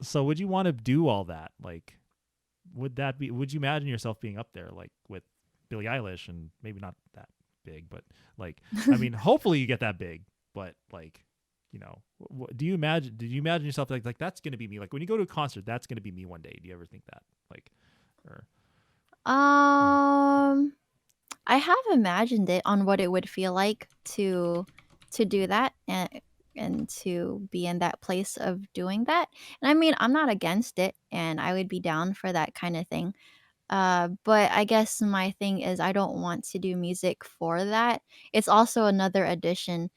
Speaker 1: so would you want to do all that? Like, would that be? Would you imagine yourself being up there, like with Billie Eilish, and maybe not that big, but like, I mean, hopefully you get that big, but like, do you imagine? Did you imagine yourself like that's gonna be me? Like when you go to a concert, that's gonna be me one day. Do you ever think that? Like, or hmm,
Speaker 2: um, I have imagined it on what it would feel like to do that and to be in that place of doing that. And I mean, I'm not against it, and I would be down for that kind of thing. But I guess my thing is I don't want to do music for that. It's also another addition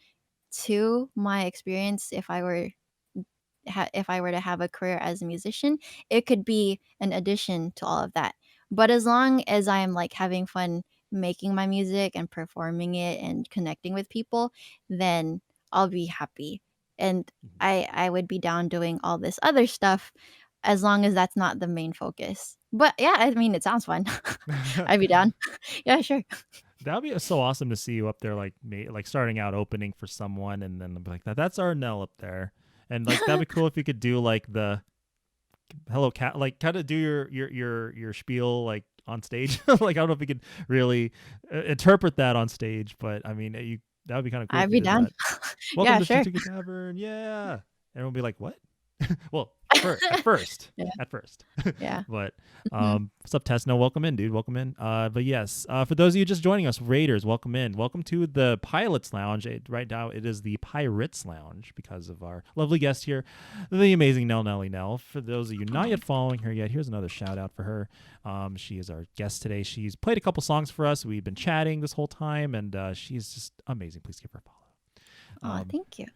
Speaker 2: to my experience if I were to have a career as a musician, it could be an addition to all of that. But as long as I'm like having fun making my music and performing it and connecting with people, then I'll be happy. And I would be down doing all this other stuff as long as that's not the main focus. But yeah, I mean it sounds fun.
Speaker 1: hmm.
Speaker 2: I'd be down. Yeah, sure.
Speaker 1: That'd be so awesome to see you up there, like like starting out opening for someone, and then be like that's our Nell up there, and like that'd be cool if you could do like the hello cat, like kind of do your spiel like on stage. Like I don't know if you could really interpret that on stage, but I mean that would be kind of cool if
Speaker 2: I'd
Speaker 1: you
Speaker 2: be
Speaker 1: did
Speaker 2: down.
Speaker 1: that. Welcome
Speaker 2: Yeah,
Speaker 1: to
Speaker 2: sure.
Speaker 1: Tortuga Tavern, yeah. Everyone will be like, what? Well, at first,
Speaker 2: Yeah,
Speaker 1: at first.
Speaker 2: yeah.
Speaker 1: But
Speaker 2: Mhm.
Speaker 1: what's up, Tesno? Welcome in, dude. Welcome in. But yes, for those of you just joining us, Raiders, welcome in. Welcome to the Pilots Lounge. Right now, it is the Pirates Lounge because of our lovely guest here, the amazing Nell Nelly Nell. For those of you not
Speaker 2: Aw.
Speaker 1: yet following her yet, here's another shout out for her. She is our guest today. She's played a couple songs for us. We've been chatting this whole time, and she's just amazing. Please give her a follow.
Speaker 2: Aw,
Speaker 1: Um,
Speaker 2: thank you.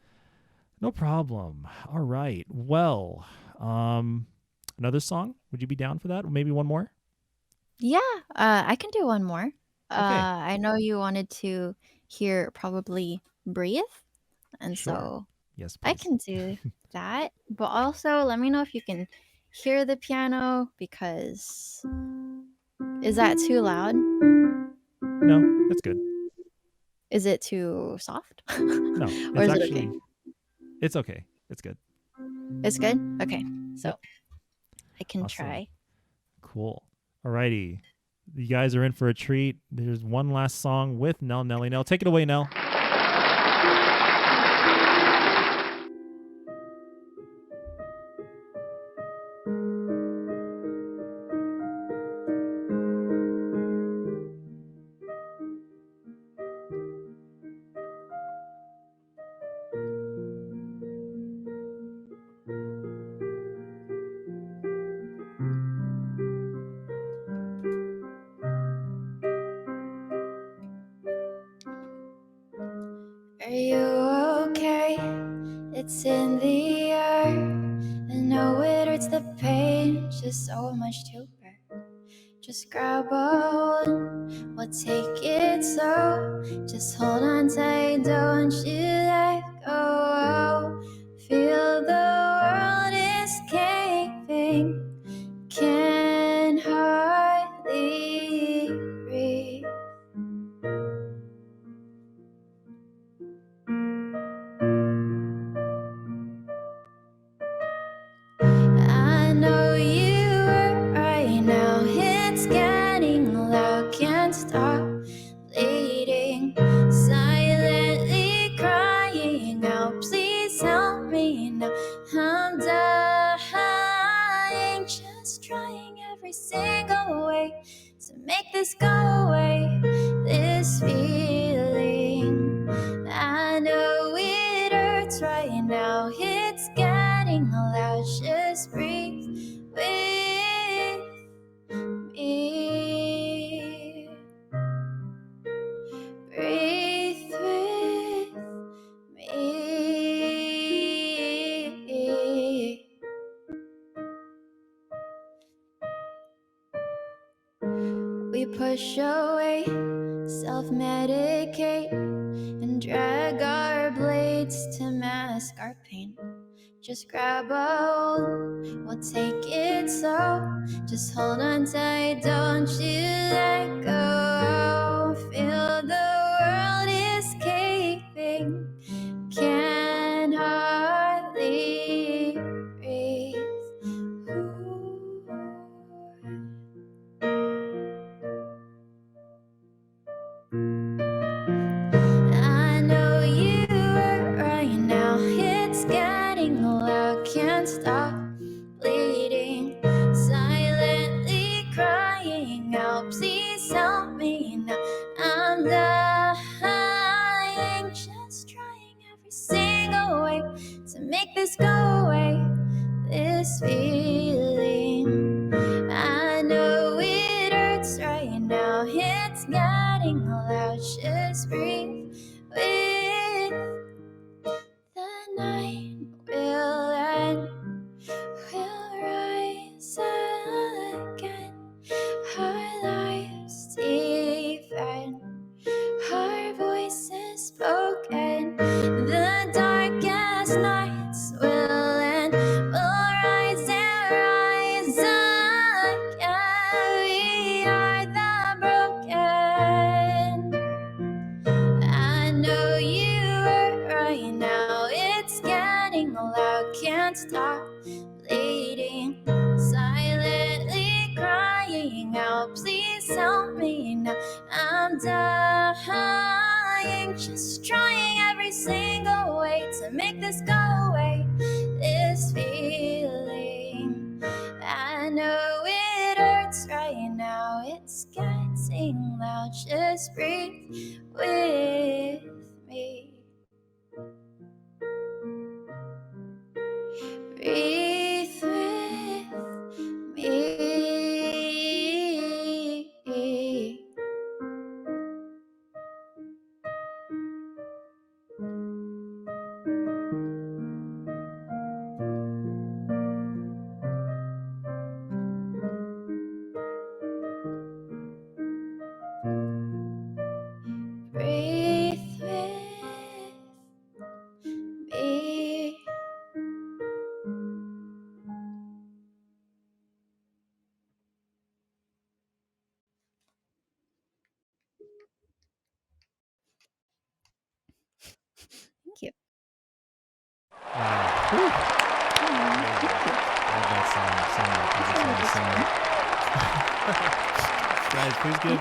Speaker 1: No problem. All right. Well, another song. Would you be down for that? Maybe one more?
Speaker 2: Yeah, I can do one more.
Speaker 1: Okay.
Speaker 2: I know you wanted to hear probably Breathe, and
Speaker 1: Sure.
Speaker 2: so
Speaker 1: Yes,
Speaker 2: I
Speaker 1: please.
Speaker 2: can do that. But also, let me know if you can hear the piano because is that too loud?
Speaker 1: No, it's good.
Speaker 2: Is it too soft?
Speaker 1: No,
Speaker 2: Or
Speaker 1: it's
Speaker 2: is it okay?
Speaker 1: actually it's okay. It's good.
Speaker 2: It's good? Okay.
Speaker 1: Yep.
Speaker 2: So I can
Speaker 1: Awesome.
Speaker 2: try.
Speaker 1: Cool. Alrighty. You guys are in for a treat. There's one last song with Nell Nelly. Nell, take it away, Nell.
Speaker 2: Are you okay? It's in the air. I know it hurts the pain, just so much to bear. Just grab a hold, we'll take it slow. Just hold on tight, don't you let go. Feel the world is caving, can hardly breathe. I know you are right now, it's getting loud, can't stop bleeding, silently crying out, please help me now, I'm dying, just trying every single way to make this go away, this feeling, I know it hurts right now, it's getting loud, just breathe with me. Breathe with me. We push away, self-medicate, and drag our blades to mask our pain. Just grab a hold, we'll take it slow. Just hold on tight, don't you let go. Feel the world is caving, can hardly breathe. Ooh. I know you are right now, it's getting loud, can't stop bleeding, silently crying out, please help me now, I'm dying, just trying every single way to make this go away, this feeling, I know it hurts right now, it's getting loud, just breathe with the night will end, we'll rise again, our lives defend, our voices spoken, the darkest nights will end, we'll rise and rise again, we are the broken. I know you are right now, it's getting loud, can't stop bleeding, silently crying out, please help me now, I'm dying, just trying every single way to make this go away, this feeling, I know it hurts right now, it's getting loud, just breathe with me. Breathe with me.
Speaker 1: please give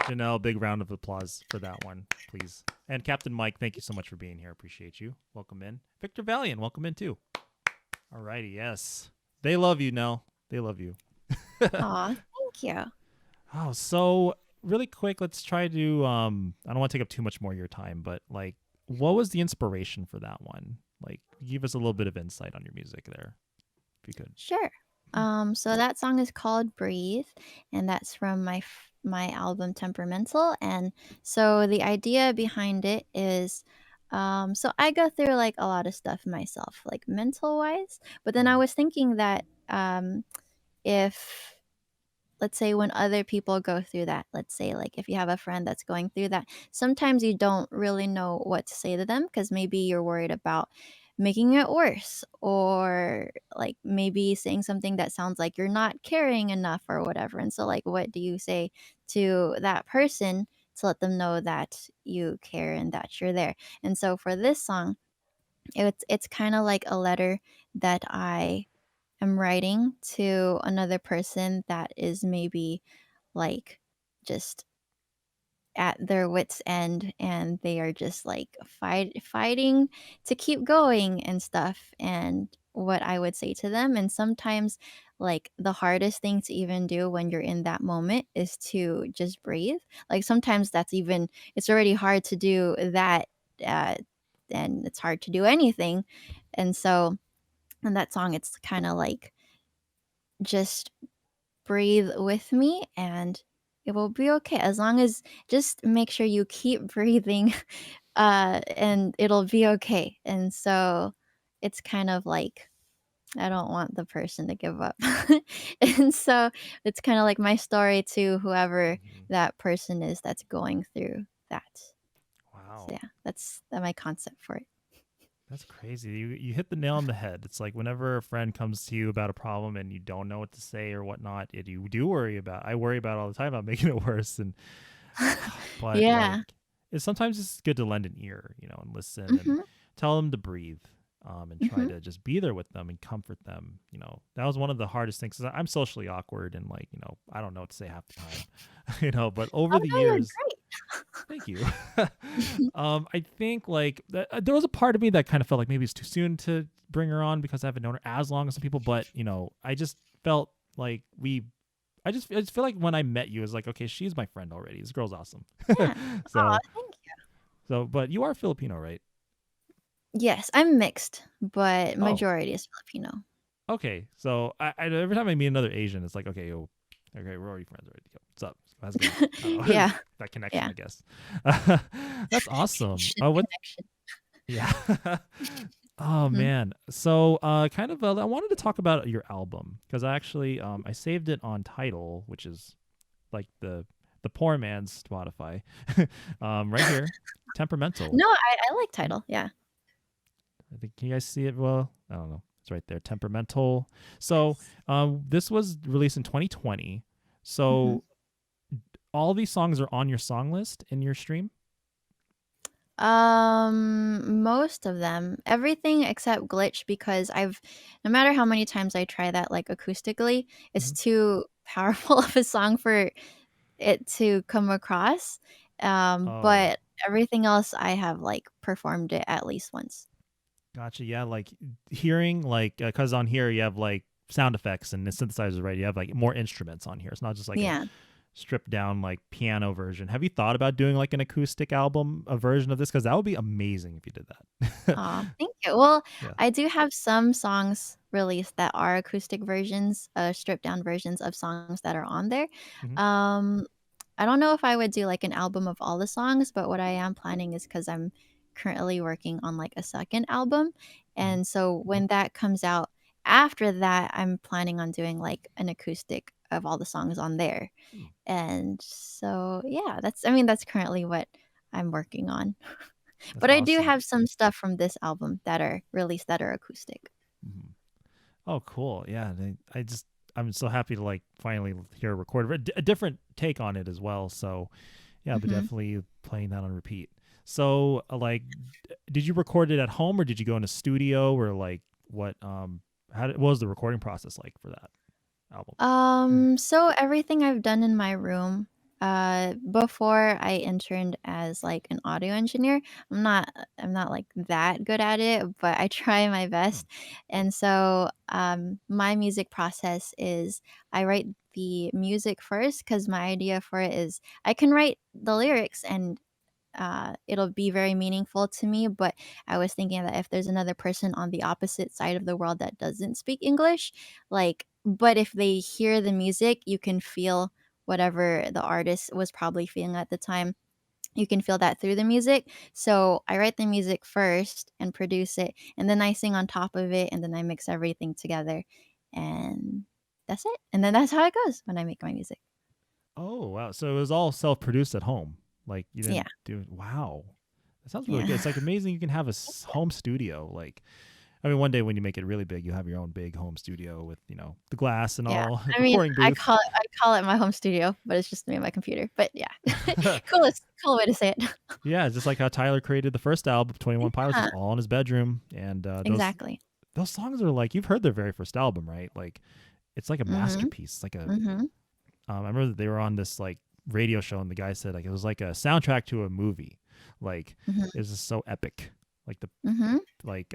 Speaker 1: Janelle a big round of applause for that one, please. And Captain Mike, thank you so much for being here. Appreciate you. Welcome in. Victor Valiant, welcome in too. Alrighty, yes. They love you, Nell. They love you.
Speaker 2: Aw, thank you.
Speaker 1: Oh, so really quick, let's try to I don't want to take up too much more of your time, but like what was the inspiration for that one? Like give us a little bit of insight on your music there, if you could.
Speaker 2: Sure. So that song is called "Breathe," and that's from my album Temperamental. And so the idea behind it is, so I go through like a lot of stuff myself, like mental wise. But then I
Speaker 1: Mm,
Speaker 2: was thinking that if, let's say, when other people go through that, let's say like if you have a friend that's going through that, sometimes you don't really know what to say to them because maybe you're worried about making it worse, or like maybe saying something that sounds like you're not caring enough or whatever. And so like what do you say to that person to let them know that you care and that you're there? And so for this song, it's kind of like a letter that I am writing to another person that is maybe like just at their wits end, and they are just like fighting to keep going and stuff, and what I would say to them. And sometimes like the hardest thing to even do when you're in that moment is to just breathe. Like sometimes that's even, it's already hard to do that, uh, and it's hard to do anything. And so in that song it's kind of like, just breathe with me and it will be okay, as long as just make sure you keep breathing, and it'll be okay. And so it's kind of like I don't want the person to give up. And so it's kind of like my story to whoever
Speaker 1: mhm.
Speaker 2: that person is that's going through that. So
Speaker 1: Wow.
Speaker 2: yeah, that's my concept for it.
Speaker 1: That's crazy. You hit the nail on the head. It's like whenever a friend comes to you about a problem and you don't know what to say or whatnot, you do worry about. I worry about it all the time about making it worse. And but like,
Speaker 2: Yeah.
Speaker 1: sometimes it's good to lend an ear, and listen and
Speaker 2: Mhm.
Speaker 1: tell them to breathe, and try
Speaker 2: Mhm.
Speaker 1: to just be there with them and comfort them. That was one of the hardest things. 'Cause I'm socially awkward and like, I don't know what to say half the time, But over
Speaker 2: Oh
Speaker 1: the
Speaker 2: no, you're
Speaker 1: years,
Speaker 2: great.
Speaker 1: thank you. I think like there was a part of me that kind of felt like maybe it's too soon to bring her on because I haven't known her as long as some people. But I just felt like I just feel like when I met you, it's like, okay, she's my friend already. This girl's awesome.
Speaker 2: Yeah. Aw,
Speaker 1: so
Speaker 2: thank you.
Speaker 1: but you are Filipino, right?
Speaker 2: Yes, I'm mixed, but
Speaker 1: Oh,
Speaker 2: majority is Filipino.
Speaker 1: okay. So I every time I meet another Asian, it's like, okay, yo, okay, we're already friends already. Yo, what's up? How's it going? I don't know.
Speaker 2: Yeah,
Speaker 1: That connection,
Speaker 2: yeah.
Speaker 1: I guess. That's awesome.
Speaker 2: Asian
Speaker 1: What?
Speaker 2: connection.
Speaker 1: Yeah. Oh
Speaker 2: Mhm.
Speaker 1: man. So kind of I wanted to talk about your album because I actually I saved it on Tidal, which is like the poor man's Spotify. Right here. Temperamental.
Speaker 2: No, I like
Speaker 1: Mhm.
Speaker 2: title, yeah.
Speaker 1: I think can you guys see it? Well, I don't know. It's right there. Temperamental. So
Speaker 2: Yes.
Speaker 1: this was released in 2020.
Speaker 2: Mhm.
Speaker 1: So all these songs are on your song list in your stream?
Speaker 2: Most of them. Everything except Glitch, because I've no matter how many times I try that, like, acoustically, it's
Speaker 1: Mhm.
Speaker 2: too powerful of a song for it to come across.
Speaker 1: Oh,
Speaker 2: But everything else I have, like, performed it at least once.
Speaker 1: gotcha. Yeah, like hearing like because on here you have like sound effects and the synthesizers, right? You have like more instruments on here. It's not just like a
Speaker 2: Yeah.
Speaker 1: stripped down like piano version. Have you thought about doing like an acoustic album, a version of this? Because that would be amazing if you did that.
Speaker 2: Aw, thank you. Well,
Speaker 1: Yeah.
Speaker 2: I do have some songs released that are acoustic versions, stripped down versions of songs that are on there.
Speaker 1: Hmm.
Speaker 2: Um, I don't know if I would do like an album of all the songs, but what I am planning is, because I'm currently working on like a second album.
Speaker 1: Hmm.
Speaker 2: And so when that comes out, after that, I'm planning on doing like an acoustic of all the songs on there. And so, yeah, I mean, that's currently what I'm working on.
Speaker 1: That's
Speaker 2: But I do
Speaker 1: awesome.
Speaker 2: have some stuff from this album that are released that are acoustic.
Speaker 1: Hmm. Oh, cool. Yeah. I'm so happy to like finally hear a recorded, a different take on it as well. So yeah, but
Speaker 2: Mhm.
Speaker 1: definitely playing that on repeat. So like, did you record it at home or did you go in a studio or like what was the recording process like for that album?
Speaker 2: So everything I've done in my room, Before I interned as like an audio engineer, I'm not like that good at it, but I try my
Speaker 1: Hmm.
Speaker 2: best. And so my music process is I write the music first because my idea for it is I can write the lyrics and it'll be very meaningful to me. But I was thinking that if there's another person on the opposite side of the world that doesn't speak English, like, but if they hear the music, you can feel whatever the artist was probably feeling at the time. You can feel that through the music. So I write the music first and produce it, and then I sing on top of it, and then I mix everything together. And that's it. And then that's how it goes when I make my music.
Speaker 1: Oh wow! So it was all self-produced at home. Like you
Speaker 2: Yeah.
Speaker 1: didn't do. Wow, that sounds really
Speaker 2: Yeah.
Speaker 1: good. It's like amazing. You can have a home studio. Like I mean, one day when you make it really big, you have your own big home studio with the glass and
Speaker 2: Yeah.
Speaker 1: all
Speaker 2: I mean,
Speaker 1: recording booth.
Speaker 2: I call it my home studio, but it's just me and my computer. But yeah. Cool way to say it.
Speaker 1: Yeah, just like how Tyler created the first album, 21 Pilots, was
Speaker 2: Yeah,
Speaker 1: all in his bedroom, and
Speaker 2: exactly.
Speaker 1: those songs are like you've heard their very first album, right? Like it's like a
Speaker 2: Mhm,
Speaker 1: masterpiece. It's like a
Speaker 2: mhm.
Speaker 1: I remember that they were on this like radio show, and the guy said like it was like a soundtrack to a movie. Like
Speaker 2: Mhm,
Speaker 1: it was just so epic. Like the
Speaker 2: mhm.
Speaker 1: like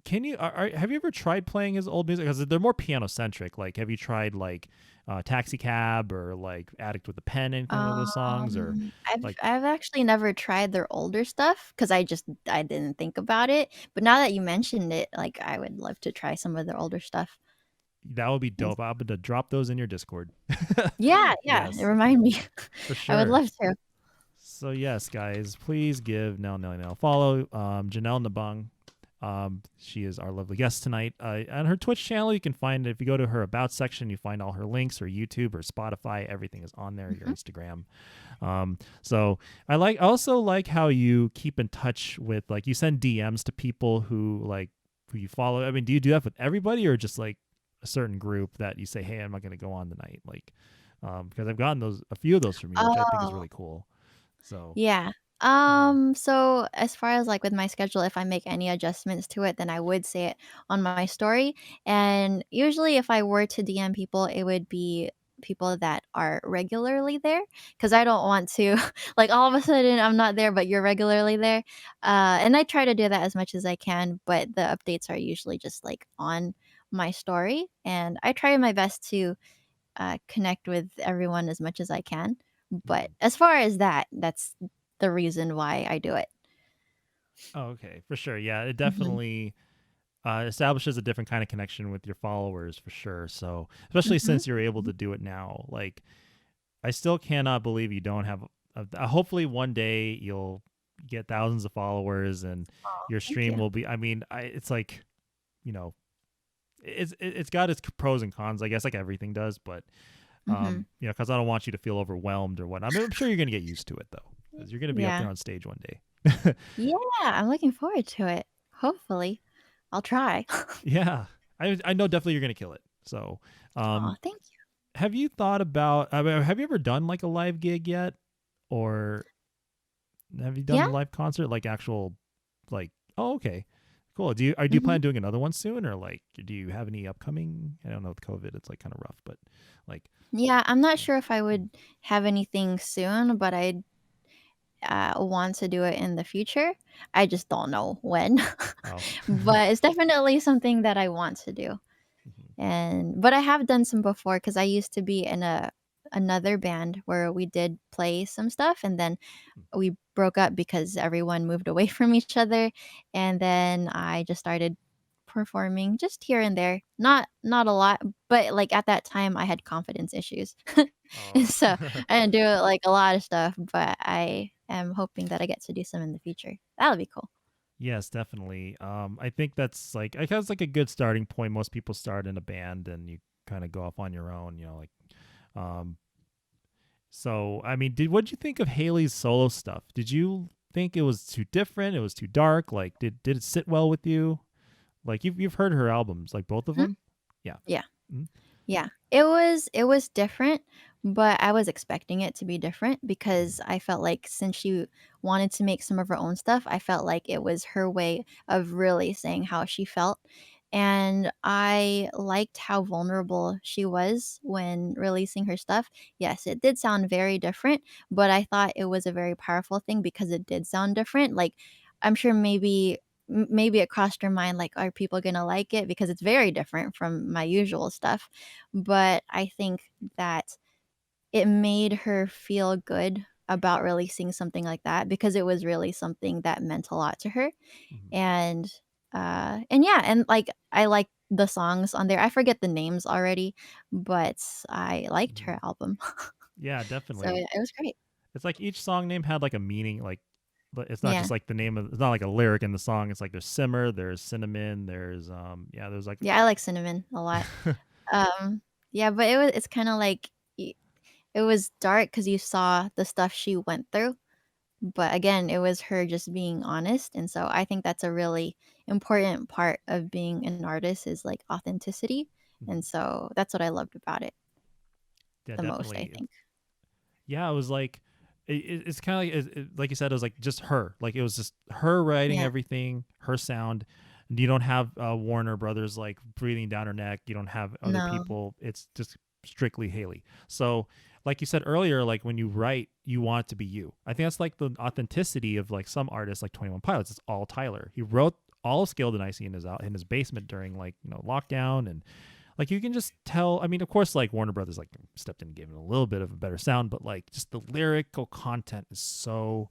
Speaker 1: can you have you ever tried playing his old music because they're more piano centric? Like have you tried like Taxi Cab or like Addict with a Pen, anything of those songs, or like
Speaker 2: I've actually never tried their older stuff because I didn't think about it, but now that you mentioned it, like, I would love to try some of their older stuff.
Speaker 1: that would be
Speaker 2: Yes.
Speaker 1: dope. I'm gonna drop those in your Discord.
Speaker 2: Yeah, yeah,
Speaker 1: Yes,
Speaker 2: remind me.
Speaker 1: for
Speaker 2: I would
Speaker 1: sure.
Speaker 2: love to.
Speaker 1: So yes, guys, please give Nell follow Janelle Nabong. She is our lovely guest tonight. On her Twitch channel, you can find if you go to her about section, you find all her links, her YouTube, her Spotify, everything is on there. Your
Speaker 2: Mhm.
Speaker 1: Instagram. So I also like how you keep in touch with like you send DMs to people who you follow. I mean, do you do that with everybody or just like a certain group that you say, hey, I'm not going to go on tonight, like because I've gotten a few of those from you, which I think is
Speaker 2: Oh.
Speaker 1: really cool. So.
Speaker 2: Yeah.
Speaker 1: Mhm.
Speaker 2: So as far as like with my schedule, if I make any adjustments to it, then I would say it on my story. And usually if I were to DM people, it would be people that are regularly there because I don't want to like all of a sudden I'm not there, but you're regularly there. And I try to do that as much as I can, but the updates are usually just like on my story. And I try my best to connect with everyone as much as I can. But
Speaker 1: Mhm.
Speaker 2: as far as that, that's the reason why I do it.
Speaker 1: Oh, okay, for sure. Yeah, it
Speaker 2: Mhm,
Speaker 1: definitely establishes a different kind of connection with your followers for sure. So, especially
Speaker 2: mhm,
Speaker 1: since you're able
Speaker 2: mhm.
Speaker 1: to do it now, like I still cannot believe you don't have. Hopefully, one day you'll get thousands of followers and
Speaker 2: Aw,
Speaker 1: your
Speaker 2: thank
Speaker 1: stream
Speaker 2: you.
Speaker 1: will be. I mean, it's like you know, it's got its pros and cons, I guess, like everything does. But
Speaker 2: Mhm.
Speaker 1: because I don't want you to feel overwhelmed or what. I mean, I'm sure you're gonna get used to it though,
Speaker 2: Y
Speaker 1: because you're gonna be up there
Speaker 2: yeah.
Speaker 1: on stage one day.
Speaker 2: Yeah, I'm looking forward to it. Hopefully. I'll try.
Speaker 1: Yeah, I know definitely you're gonna kill it. So,
Speaker 2: Aw,
Speaker 1: um,
Speaker 2: thank you.
Speaker 1: have you thought about? I mean, have you ever done like a live gig yet, or have you done
Speaker 2: Yeah?
Speaker 1: a live concert like actual, like? Oh, okay, cool. Do you plan
Speaker 2: Mhm.
Speaker 1: on doing another one soon, or like do you have any upcoming? I don't know with COVID, it's like kind of rough, but like,
Speaker 2: Yeah, I'm not
Speaker 1: yeah.
Speaker 2: sure if I would have anything soon, but I want to do it in the future. I just don't know when.
Speaker 1: Oh,
Speaker 2: But it's definitely something that I want to do.
Speaker 1: mhm.
Speaker 2: And but I have done some before because I used to be in another band where we did play some stuff, and then we broke up because everyone moved away from each other, and then I just started performing just here and there. Not a lot, but, like, at that time, I had confidence issues. And
Speaker 1: Oh.
Speaker 2: so, I didn't do, like, a lot of stuff, but I am hoping that I get to do some in the future. That'll be cool.
Speaker 1: Yes, definitely. I think that's like I guess like a good starting point. Most people start in a band and you kind of go off on your own, like um so I mean, did what'd you think of Haley's solo stuff? Did you think it was too different? It was too dark? Like did it sit well with you? Like you've heard her albums, like both of
Speaker 2: Mhm.
Speaker 1: them? Yeah.
Speaker 2: Yeah.
Speaker 1: Mhm.
Speaker 2: Yeah. It was different, but I was expecting it to be different
Speaker 1: Mhm.
Speaker 2: because I felt like since she wanted to make some of her own stuff, I felt like it was her way of really saying how she felt. and I liked how vulnerable she was when releasing her stuff. Yes, it did sound very different, but I thought it was a very powerful thing because it did sound different. Like, I'm sure maybe it crossed your mind, like, are people gonna like it? Because it's very different from my usual stuff. But I think that it made her feel good about releasing something like that because it was really something that meant a lot to her.
Speaker 1: Mhm.
Speaker 2: And, and yeah, and, like, I like the songs on there. I forget the names already, but I liked
Speaker 1: Mhm.
Speaker 2: her album.
Speaker 1: Yeah,
Speaker 2: So,
Speaker 1: definitely.
Speaker 2: yeah, it was great.
Speaker 1: It's like each song name had like a meaning, like, but it's not
Speaker 2: Yeah.
Speaker 1: just like the name of. It's not like a lyric in the song. It's like there's simmer, there's cinnamon, there's like.
Speaker 2: Yeah, I like Cinnamon a lot. Um, yeah, but it's kinda like y it was dark because you saw the stuff she went through, but again, it was her just being honest, and so I think that's a really important part of being an artist is, like, authenticity,
Speaker 1: Mhm.
Speaker 2: and so that's what I loved about it
Speaker 1: Yeah,
Speaker 2: the most, I
Speaker 1: definitely.
Speaker 2: think.
Speaker 1: Yeah, it was like it's kind of like you said, it was like just her. Like it was just her writing
Speaker 2: Yeah.
Speaker 1: everything, her sound. You don't have Warner Brothers like breathing down her neck. You don't have other
Speaker 2: No.
Speaker 1: people. It's just strictly Haley. So, like you said earlier, like when you write, you want it to be you. I think that's like the authenticity of like some artists, like 21 Pilots. It's all Tyler. He wrote all of Scaled and Icy in his basement during like lockdown, and like you can just tell. I mean, of course, like Warner Brothers like stepped in and gave it a little bit of a better sound, but like just the lyrical content is so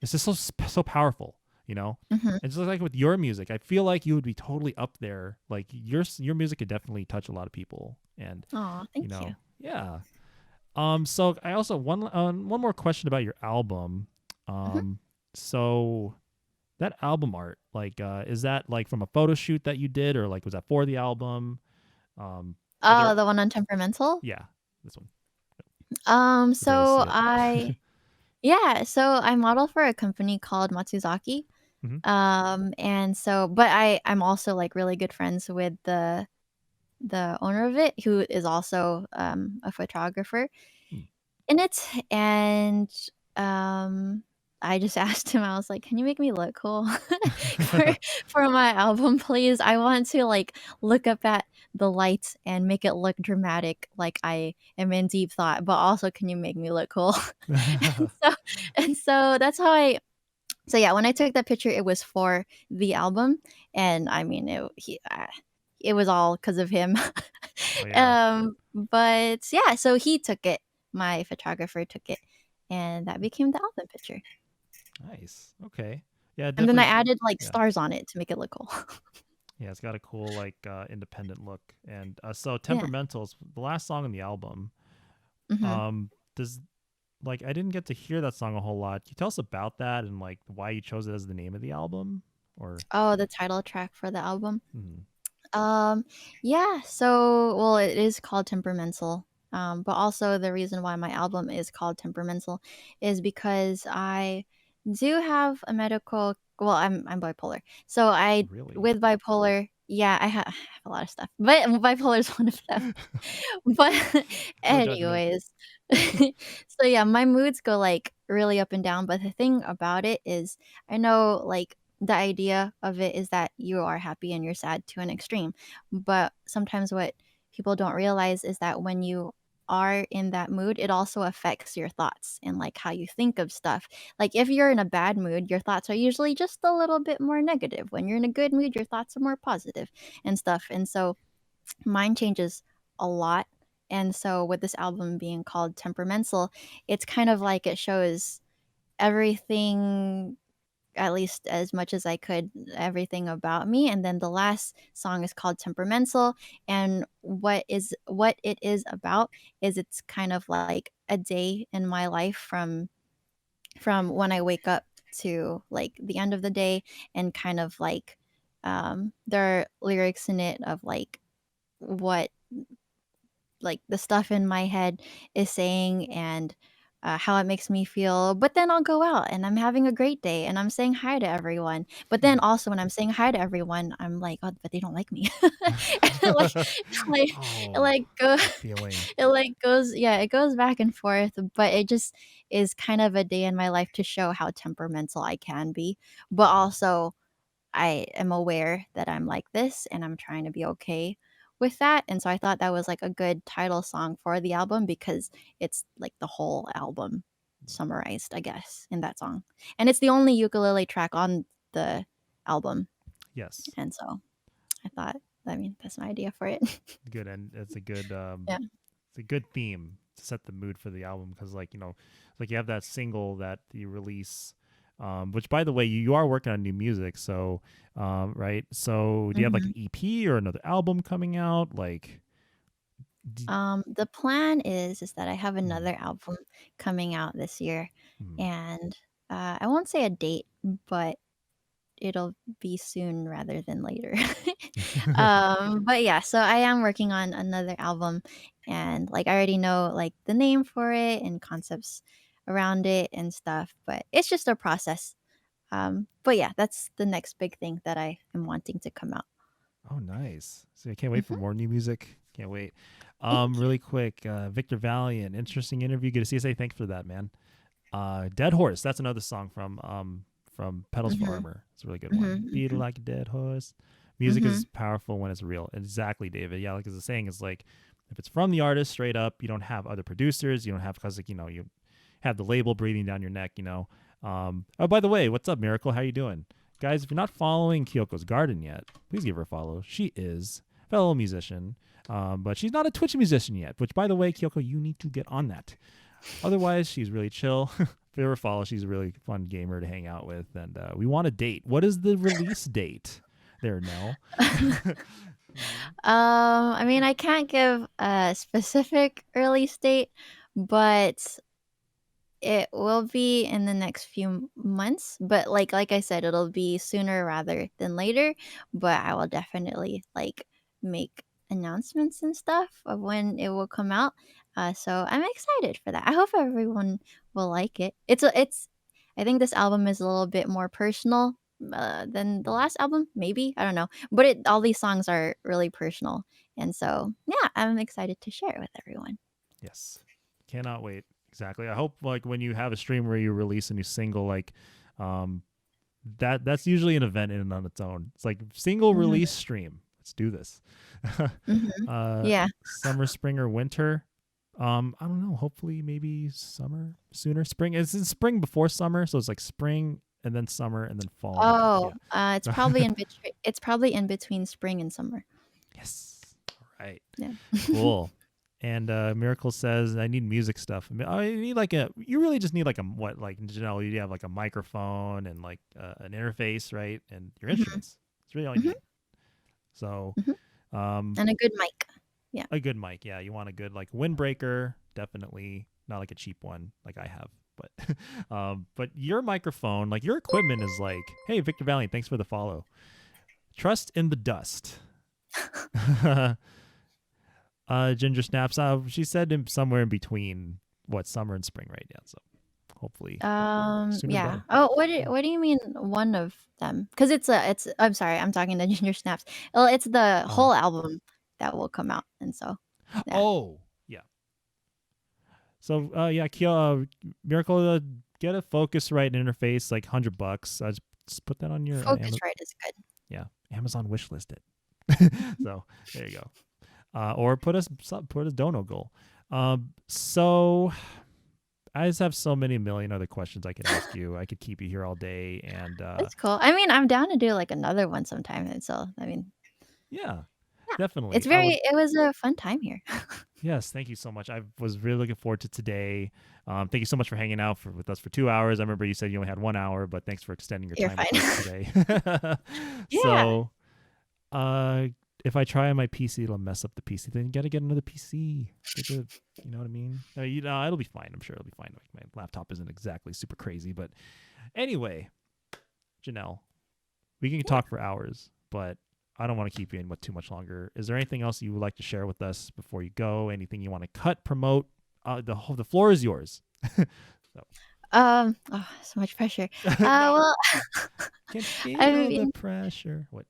Speaker 1: it's just so powerful, you know.
Speaker 2: Mhm.
Speaker 1: And just like with your music, I feel like you would be totally up there. Like your music could definitely touch a lot of people, and
Speaker 2: Aw, thank you.
Speaker 1: yeah. So I also one more question about your album.
Speaker 2: Mhm.
Speaker 1: Um, so that album art, like, is that like from a photo shoot that you did, or like was that for the album? Um, are there?
Speaker 2: Oh, the one on Temperamental?
Speaker 1: Yeah, this one. You barely
Speaker 2: So
Speaker 1: see it.
Speaker 2: I yeah, so I model for a company called Matsuzaki,
Speaker 1: Hmm.
Speaker 2: and so but I'm also, like, really good friends with the owner of it, who is also, a photographer in it, and, um, I just asked him, I was like, "Can you make me look cool for for my album, please? I want to, like, look up at the lights and make it look dramatic, like I am in deep thought, but also can you make me look cool?" And so and so that's how I so yeah, when I took that picture, it was for the album, and I mean, it was all because of him.
Speaker 1: Oh yeah,
Speaker 2: But yeah, so he took it. My photographer took it, and that became the album picture.
Speaker 1: nice. Okay. Yeah,
Speaker 2: And then I
Speaker 1: definitely.
Speaker 2: added, like,
Speaker 1: Yeah,
Speaker 2: stars on it to make it look cool.
Speaker 1: yeah. It's got a cool like independent look, and so
Speaker 2: Yeah.
Speaker 1: temperamentals. The last song on the album.
Speaker 2: Mhm.
Speaker 1: Does like I didn't get to hear that song a whole lot. Can you tell us about that and like why you chose it as the name of the album? Or
Speaker 2: Oh, the title track for the album?
Speaker 1: hmm.
Speaker 2: Um, yeah, so well, it is called Temperamental, but also the reason why my album is called Temperamental is because I do have a medical well, I'm bipolar. So I
Speaker 1: Really?
Speaker 2: with bipolar, yeah, I have a lot of stuff, but bipolar is one of them. But
Speaker 1: No judgment.
Speaker 2: anyways, so yeah, my moods go, like, really up and down, but the thing about it is I know, like, the idea of it is that you are happy and you're sad to an extreme, but sometimes what people don't realize is that when you are in that mood, it also affects your thoughts and, like, how you think of stuff. Like, if you're in a bad mood, your thoughts are usually just a little bit more negative. When you're in a good mood, your thoughts are more positive and stuff, and so mine changes a lot. And so with this album being called Temperamental, it's kind of like it shows everything, at least as much as I could, everything about me. And then the last song is called Temperamental. And what it is about is it's kind of like a day in my life from when I wake up to like the end of the day, and kind of like there are lyrics in it of what like the stuff in my head is saying, and how it makes me feel. But then I'll go out and I'm having a great day and I'm saying hi to everyone. But then also when I'm saying hi to everyone, I'm like, oh, but they don't like me. And like it
Speaker 1: Oh,
Speaker 2: like go
Speaker 1: that feeling.
Speaker 2: it like goes yeah, it goes back and forth, but it just is kind of a day in my life to show how temperamental I can be. But
Speaker 1: Mhm.
Speaker 2: also I am aware that I'm like this and I'm trying to be okay with that. And so I thought that was like a good title song for the album because it's like the whole album summarized, I guess, in that song. And it's the only ukulele track on the album.
Speaker 1: Yes.
Speaker 2: And so I thought, I mean, that's my idea for it.
Speaker 1: Good, and it's
Speaker 2: Yeah.
Speaker 1: a good theme to set the mood for the album because, like, like you have that single that you release, which, by the way, you are working on new music. So, right. So, do you have like
Speaker 2: Mhm.
Speaker 1: an EP or another album coming out? Like, d-
Speaker 2: The plan is that I have
Speaker 1: mm,
Speaker 2: another album coming out this year,
Speaker 1: mm.
Speaker 2: and I won't say a date, but it'll be soon rather than later. But yeah, so I am working on another album, and like I already know like the name for it and concepts around it and stuff, but it's just a process. But yeah, that's the next big thing that I am wanting to come out.
Speaker 1: Oh, nice. So I can't wait for
Speaker 2: Hmm.
Speaker 1: more new music. Can't wait.
Speaker 2: Thank you.
Speaker 1: Really quick, Victor Valiant, interesting interview. Good to see you. Say thanks for that, man. Dead Horse. That's another song from Pedals for
Speaker 2: Hmm.
Speaker 1: Armor. It's a really good one. Beat it
Speaker 2: Hmm.
Speaker 1: like a dead horse. Music
Speaker 2: Hmm.
Speaker 1: is powerful when it's real. Exactly, David. Yeah, like as the saying is like, if it's from the artist straight up, you don't have other producers. You don't have because like you have the label breathing down your neck. Oh, by the way, what's up, Miracle? How you doing, guys? If you're not following Kyoko's Garden yet, please give her a follow. She is a fellow musician, but she's not a Twitch musician yet. Which, by the way, Kyoko, you need to get on that. Otherwise, she's really chill. If you ever follow, she's a really fun gamer to hang out with, and we want a date. What is the release date? There, Nell.
Speaker 2: I mean, I can't give a specific release date, but it will be in the next few months, but like I said, it'll be sooner rather than later, but I will definitely like make announcements and stuff of when it will come out. So I'm excited for that. I hope everyone will like it. It's I think this album is a little bit more personal than the last album, maybe. I don't know. But all these songs are really personal. And so, yeah, I'm excited to share it with everyone.
Speaker 1: Yes, cannot wait. Exactly. I hope like when you have a stream where you release a new single, like um, that's usually an event in and on its own. It's like single
Speaker 2: Hmm.
Speaker 1: release stream. Let's do this.
Speaker 2: Hmm. Yeah.
Speaker 1: Summer, spring, or winter. I don't know. Hopefully, maybe summer sooner. Spring. It's spring before summer, so it's like spring and then summer and then fall and then
Speaker 2: Oh, it's probably
Speaker 1: yeah.
Speaker 2: in between. It's probably in between spring and summer.
Speaker 1: Yes. All right.
Speaker 2: Yeah.
Speaker 1: Cool. And Miracle says, "I need music stuff. I need like a. You really just need like a what? Like in general, you have like a microphone and like an interface, right? And your
Speaker 2: Hmm.
Speaker 1: instruments. That's really all you
Speaker 2: Hmm.
Speaker 1: need. So,
Speaker 2: Hmm.
Speaker 1: um,
Speaker 2: And a good mic. Yeah.
Speaker 1: a good mic. Yeah, you want a good like windbreaker, definitely not like a cheap one like I have. But but your microphone, like your equipment is like, hey, Victor Valiant, thanks for the follow. Trust in the dust. Ginger Snaps. She said somewhere in between what summer and spring right now. So hopefully sooner the
Speaker 2: Yeah.
Speaker 1: better.
Speaker 2: Oh,
Speaker 1: Yeah.
Speaker 2: what do you mean one of them? Because it's. I'm sorry. I'm talking to Ginger Snaps. Well, it's the
Speaker 1: Uh,
Speaker 2: whole album that will come out, and so yeah.
Speaker 1: oh yeah. So yeah, Miracle, get a Focusrite interface like $100. Just put that on your
Speaker 2: Focusrite is good.
Speaker 1: yeah, Amazon wish list it. So there you go. Or put a dono goal. So I just have so many million other questions I could ask you. I could keep you here all day, and
Speaker 2: It's cool. I mean, I'm down to do like another one sometime. And so I mean,
Speaker 1: yeah,
Speaker 2: yeah,
Speaker 1: definitely.
Speaker 2: it's
Speaker 1: I would.
Speaker 2: very. It was a fun time here.
Speaker 1: Yes, thank you so much. I was really looking forward to today. Thank you so much for hanging out with us for 2 hours. I remember you said you only had 1 hour, but thanks for extending your
Speaker 2: You're
Speaker 1: time with us
Speaker 2: fine.
Speaker 1: today.
Speaker 2: Yeah.
Speaker 1: So, uh, if I try on my PC, it'll mess up the PC. Then you got to get another PC. You know what I mean? It'll be fine. I'm sure it'll be fine. Like, my laptop isn't exactly super crazy, but anyway, Janelle, we can talk for hours, but I don't want to keep you in too much longer. Is there anything else you would like to share with us before you go? Anything you want to cut, promote? The floor is yours. So.
Speaker 2: Oh, so much pressure.
Speaker 1: No,
Speaker 2: Well,
Speaker 1: can
Speaker 2: I
Speaker 1: feel the
Speaker 2: mean,
Speaker 1: pressure. What?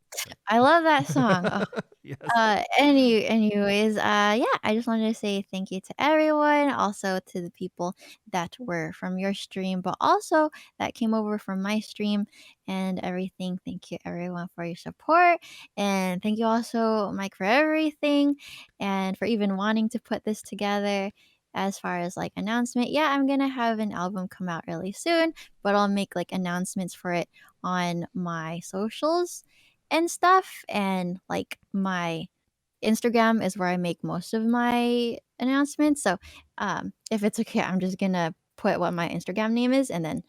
Speaker 2: I love that song. Oh,
Speaker 1: Yes.
Speaker 2: Anyways, yeah, I just wanted to say thank you to everyone, also to the people that were from your stream, but also that came over from my stream and everything. Thank you everyone for your support. And thank you also, Mike, for everything and for even wanting to put this together. As far as like announcement, yeah, I'm gonna have an album come out really soon, but I'll make like announcements for it on my socials and stuff, and like my Instagram is where I make most of my announcements. So, if it's okay, I'm just gonna put what my Instagram name is, and then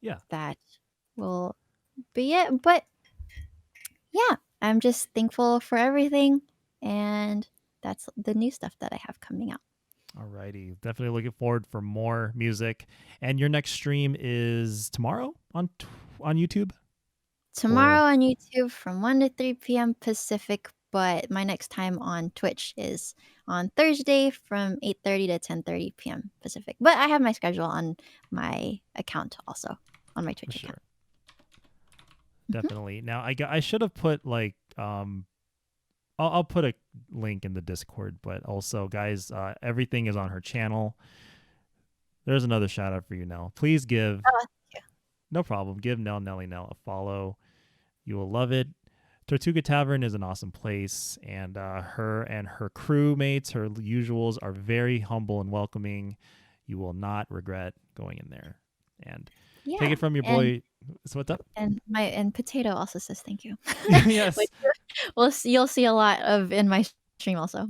Speaker 1: Yeah.
Speaker 2: that will be it. But yeah, I'm just thankful for everything, and that's the new stuff that I have coming out.
Speaker 1: Alrighty. Definitely looking forward for more music. And your next stream is tomorrow on YouTube?
Speaker 2: Tomorrow
Speaker 1: Or
Speaker 2: on YouTube from 1 to 3 p.m. Pacific, but my next time on Twitch is on Thursday from 8:30 to 10:30 p.m. Pacific. But I have my schedule on my account also, on my
Speaker 1: for
Speaker 2: Twitch account.
Speaker 1: sure.
Speaker 2: Mhm.
Speaker 1: Definitely. Now I should have put like I'll put a link in the Discord, but also guys, everything is on her channel. There's another shout out for you, Nell. Please give
Speaker 2: Oh, yeah.
Speaker 1: no problem. Give Nelly Nell a follow. You will love it. Tortuga Tavern is an awesome place, and her crewmates, her usuals, are very humble and welcoming. You will not regret going in there. And take
Speaker 2: Yeah.
Speaker 1: it from your
Speaker 2: And
Speaker 1: boy. So what's up?
Speaker 2: Potato also says thank you.
Speaker 1: Yes,
Speaker 2: Which you'll see a lot of in my stream also.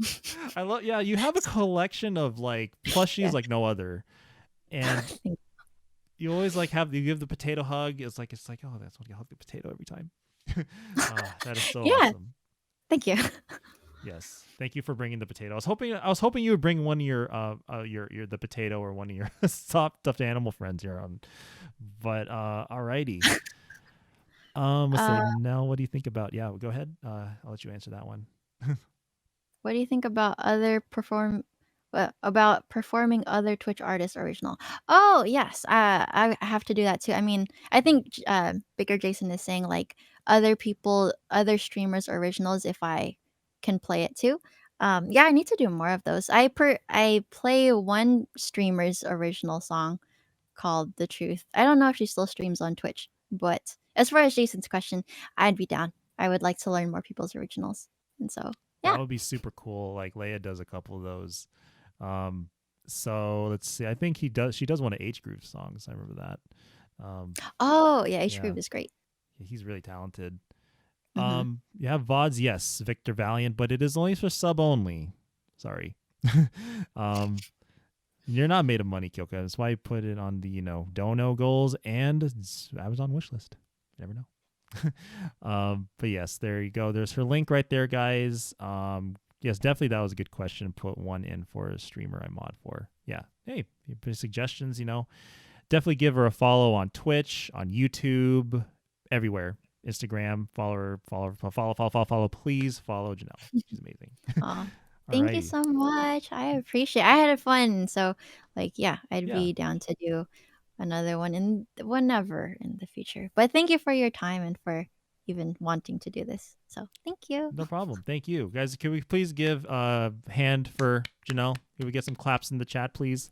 Speaker 1: I love. Yeah, you have a collection of like plushies
Speaker 2: Yeah.
Speaker 1: like no other, and
Speaker 2: Thank
Speaker 1: you always like you give the potato hug. It's like oh, that's what you hug the potato every time. That is so
Speaker 2: Yeah,
Speaker 1: awesome.
Speaker 2: thank you.
Speaker 1: Yes, thank you for bringing the potato. I was hoping you would bring one of your the potato or one of your stuffed animal friends here on, but alrighty. Let's
Speaker 2: Uh,
Speaker 1: see. Now, what do you think about? Yeah, go ahead. I'll let you answer that one.
Speaker 2: what do you think about about performing other Twitch artists original? Oh yes, I have to do that too. I mean, I think Bigger Jason is saying like other streamers originals if I can play it too. Yeah, I need to do more of those. I play one streamer's original song called The Truth. I don't know if she still streams on Twitch, but as far as Jason's question, I'd be down. I would like to learn more people's originals, and so
Speaker 1: That
Speaker 2: yeah.
Speaker 1: would be super cool. Like Leia does a couple of those. Um, so let's see. I think She does one of H Groove's songs. I remember that.
Speaker 2: Oh, yeah, H
Speaker 1: Yeah,
Speaker 2: Groove is great.
Speaker 1: he's really talented.
Speaker 2: Mhm.
Speaker 1: You have VODs, yes, Victor Valiant, but it is only for sub only. Sorry. um, you're not made of money, Kyoka. That's why I put it on the dono goals and Amazon wishlist. You never know. But yes, there you go. There's her link right there, guys. Yes, definitely that was a good question. Put one in for a streamer I mod for. Yeah. Hey, you put suggestions, definitely give her a follow on Twitch, on YouTube, everywhere. Instagram, follow her, follow. Please follow Janelle. She's amazing.
Speaker 2: Aw. Thank you
Speaker 1: Alrighty.
Speaker 2: so much. I appreciate I had fun, so, like, yeah, I'd
Speaker 1: Yeah,
Speaker 2: be down to do another one in whenever in the future. But thank you for your time and for even wanting to do this. So, thank you.
Speaker 1: no problem. Thank you. Guys, can we please give a hand for Janelle? Can we get some claps in the chat, please?